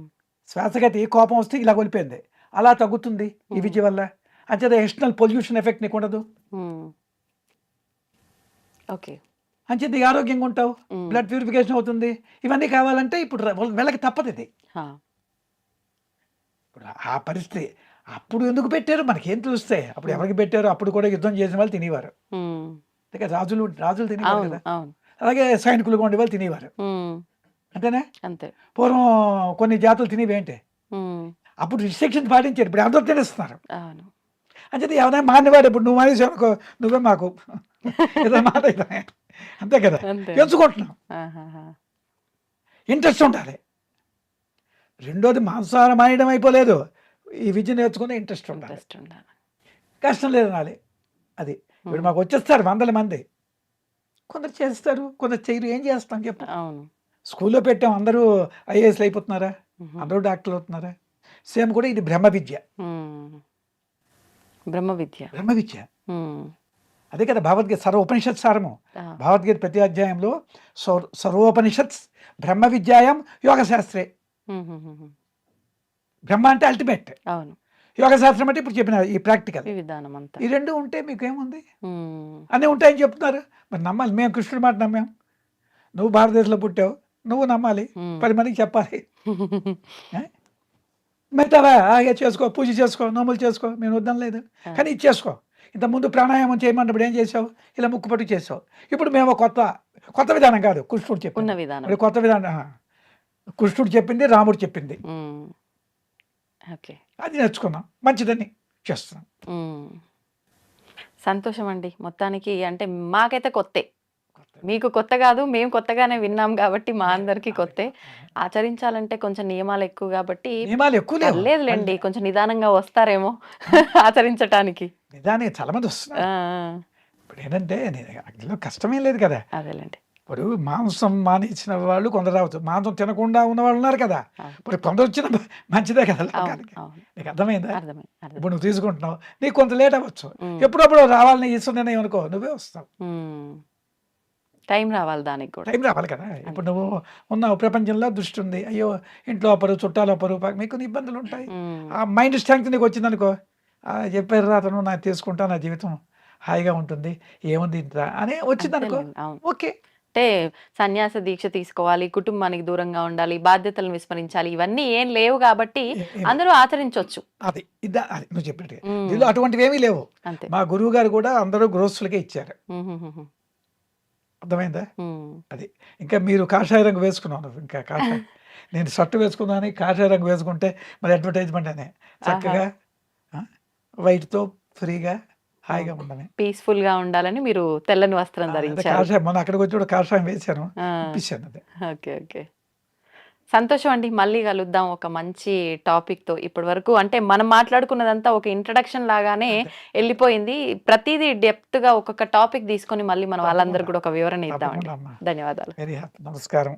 C: శ్వాసగతి కోపం వస్తే ఇలా కొలిపోయింది, అలా తగ్గుతుంది ఈ విద్య వల్ల. అంతే ఎక్స్టర్నల్ పొల్యూషన్ ఎఫెక్ట్ నీకు ఉండదు.
B: ఉమ్. ఓకే.
C: అంచేది నీకు ఆరోగ్యంగా ఉంటావు,
B: ఉమ్,
C: బ్లడ్ ప్యూరిఫికేషన్ అవుతుంది. ఇవన్నీ కావాలంటే ఇప్పుడు వెళ్ళకి తప్పదు ఇది.
B: హా,
C: ఇప్పుడు ఆ పరిస్థితి అప్పుడు ఎందుకు పెట్టారు మనకేం తెలుస్తాయి? అప్పుడు ఎవరికి పెట్టారు? అప్పుడు కూడా యుద్ధం చేసిన వాళ్ళు తినేవారు.
B: ఉమ్,
C: అందుకే రాజులు తినేవారు
B: అవును,
C: కదా.
B: అవును.
C: అలాగే సైనికులుగా ఉండే వాళ్ళు తినేవారు,
B: ఉమ్,
C: అంతేనా?
B: అంతే.
C: పూర్వం కొన్ని జాతులు తినేవి ఏంటి?
B: ఉమ్,
C: అప్పుడు రిస్ట్రిక్షన్ పాటించారు, ఇప్పుడు అందరూ తినేస్తున్నారు.
B: అవును.
C: అంచేది ఎవరైనా మానేవాడు, ఇప్పుడు నువ్వు మానేసావు అనుకో, నువ్వే మాకు ఏదో మాట అవుతాయి. అంతే కదా,
B: అంతే.
C: ఎంచుకుంటున్నాం.
B: ఆహాహా.
C: ఇంట్రెస్ట్ ఉండాలి. రెండోది మాంసాహారం మానేయడం అయిపోలేదు, ఈ విద్య నేర్చుకునే ఇంట్రెస్ట్ ఉండాలి.
B: ఇంట్రెస్ట్ ఉండాలి.
C: కష్టం లేదు నాలి. అది ఇప్పుడు మాకు వచ్చేస్తారు వందల మంది, కొందరు చేస్తారు కొందరు చేయరు. ఏం చేస్తాం చెప్పు?
B: అవును.
C: స్కూల్లో పెట్టాం, అందరూ ఐఏఎస్లు అయిపోతున్నారా?
B: ఉహు.
C: అందరూ డాక్టర్లు అవుతున్నారా? సేమ్ కూడా ఇది బ్రహ్మ విద్య.
B: ఉమ్. బ్రహ్మ విద్య.
C: బ్రహ్మ విద్య
B: ఉమ్,
C: అదే కదా భగవద్గీత సర్వోపనిషత్ సారము.
B: ఆ,
C: భగవద్గీత ప్రతి అధ్యాయంలో సర్వోపనిషత్ బ్రహ్మ విద్యాయం యోగ శాస్త్రే.
B: ఉమ్, ఉమ్, ఉమ్.
C: బ్రహ్మ అంటే అల్టిమేట్,
B: అవును.
C: యోగ శాస్త్రం అంటే ఇప్పుడు చెప్పిన ఈ ప్రాక్టికల్.
B: ఈ విధానం అంతా.
C: ఈ రెండు ఉంటే మీకు ఏముంది?
B: ఉమ్,
C: అన్నీ ఉంటాయని చెప్తున్నారు. మరి నమ్మాలి. మేము కృష్ణుడి మాట నమ్మాం, నువ్వు భారతదేశంలో పుట్టావు, నువ్వు నమ్మాలి,
B: ఉమ్.
C: 10 మందికి చెప్పాలి. మిగతావా ఇక చేసుకో, పూజ చేసుకో, నోములు చేసుకో, మేము వద్దాం లేదు.
B: ఆ.
C: కానీ ఇది చేసుకో. ఇంతకుముందు ప్రాణాయామం చేయమన్నప్పుడు ఏం చేసావు? ఇలా ముక్కు పట్టు చేసావు. ఇప్పుడు మేము కొత్త విధానం కాదు, కృష్ణుడు
B: ఉన్న
C: చెప్పింది.
B: విధానం.
C: మరి కొత్త విధానం కృష్ణుడు చెప్పింది, రాముడు చెప్పింది,
B: ఉమ్, ఓకే.
C: అది నేర్చుకున్నాం, మంచిదని చేస్తున్నాం.
B: ఉమ్. సంతోషం అండి. మొత్తానికి అంటే మాకైతే కొత్తే, మీకు కొత్త కాదు, మేము కొత్తగానే విన్నాం కాబట్టి మా అందరికీ కొత్తే. ఆచరించాలంటే కొంచెం నియమాలు ఎక్కువ కాబట్టి
C: నియమాలు ఎక్కువ లేవు,
B: పర్లేదులేండి, కొంచెం నిదానంగా వస్తారేమో ఆచరించటానికి.
C: నిదానే చాలా మంది వస్తున్నారు.
B: ఆ,
C: ఇప్పుడు ఏంటంటే అందులో కష్టమేం లేదు కదా.
B: అదేలేండి.
C: ఇప్పుడు మాంసం మానేసిన వాళ్ళు కొందరు రావచ్చు, మాంసం తినకుండా ఉన్న వాళ్ళు ఉన్నారు కదా.
B: అవును.
C: ఇప్పుడు కొందరు వచ్చిన మంచిదే కదా
B: అవును,
C: లోకానికి.
B: అవును.
C: నీకు అర్థమైందా?
B: అర్థమైంది, అర్థమైంది.
C: ఇప్పుడు నువ్వు తీసుకుంటున్నావు, నీకు కొంత లేట్ అవ్వచ్చు.
B: ఉమ్,
C: ఎప్పుడప్పుడు రావాలని ఇస్తున్నాను అనుకో, నువ్వే వస్తావు.
B: ఉమ్. టైం రావాలి దానికి కూడా.
C: టైం రావాలి కదా. ఇప్పుడు నువ్వు ఉన్నావు, ప్రపంచంలో దృష్టి ఉంది, అయ్యో ఇంట్లో ఒకరు చుట్టాలు ఒకరు, మీకు కొన్ని ఇబ్బందులు ఉంటాయి.
B: ఉమ్,
C: ఆ మైండ్ స్ట్రెంగ్త్ నీకు వచ్చిందనుకో, చెప్పారు రా అతను, నాకు తీసుకుంటా, నా జీవితం హాయిగా ఉంటుంది, ఏముంది ఇంత అని వచ్చిందనుకో,
B: అంతేలేండి. అవును.
C: ఓకే.
B: అంటే సన్యాస దీక్ష తీసుకోవాలి, కుటుంబానికి దూరంగా ఉండాలి, బాధ్యతలను విస్మరించాలి, ఇవన్నీ ఏం లేవు కాబట్టి అందరూ ఆచరించవచ్చు.
C: అది అది నువ్వు చెప్పినట్టుగా
B: ఉమ్,
C: దీనిలో అటువంటివి ఏమీ లేవు.
B: అంతే.
C: మా గురువు గారు కూడా అందరూ గృహస్థులకే ఇచ్చారు.
B: ఉమ్, ఉమ్, ఉమ్,
C: అర్థమైందా?
B: ఉమ్.
C: అది ఇంకా మీరు కాషాయ రంగు వేసుకున్నాను, ఇంకా కాషాయ నేను షర్టు వేసుకున్నాను, కాషాయ రంగు వేసుకుంటే మరి అడ్వర్టైజ్మెంట్ అనే చక్కగా వైట్తో ఫ్రీగా హాయిగా ఉండని.
B: పీస్ఫుల్ గా ఉండాలని మీరు తెల్లని వస్త్రం ధరించారు.
C: కాషాయం మొన్న అక్కడికి వచ్చి కూడా కాషాయం వేసాను,
B: ఆ,
C: ఇప్పించాను. అదే
B: ఓకే, ఓకే. సంతోషం అండి. మళ్ళీ కలుద్దాం ఒక మంచి టాపిక్ తో. ఇప్పటి వరకు అంటే మనం మాట్లాడుకున్నదంతా ఒక ఇంట్రడక్షన్ లాగానే వెళ్ళిపోయింది. ప్రతిదీ డెప్త్ గా ఒక్కొక్క టాపిక్ తీసుకొని మళ్ళీ మన వాళ్ళందరూ కూడా ఒక వివరణ ఇద్దామండి.
C: తప్పకుండా అమ్మా.
B: ధన్యవాదాలు.
C: Very happy. నమస్కారం.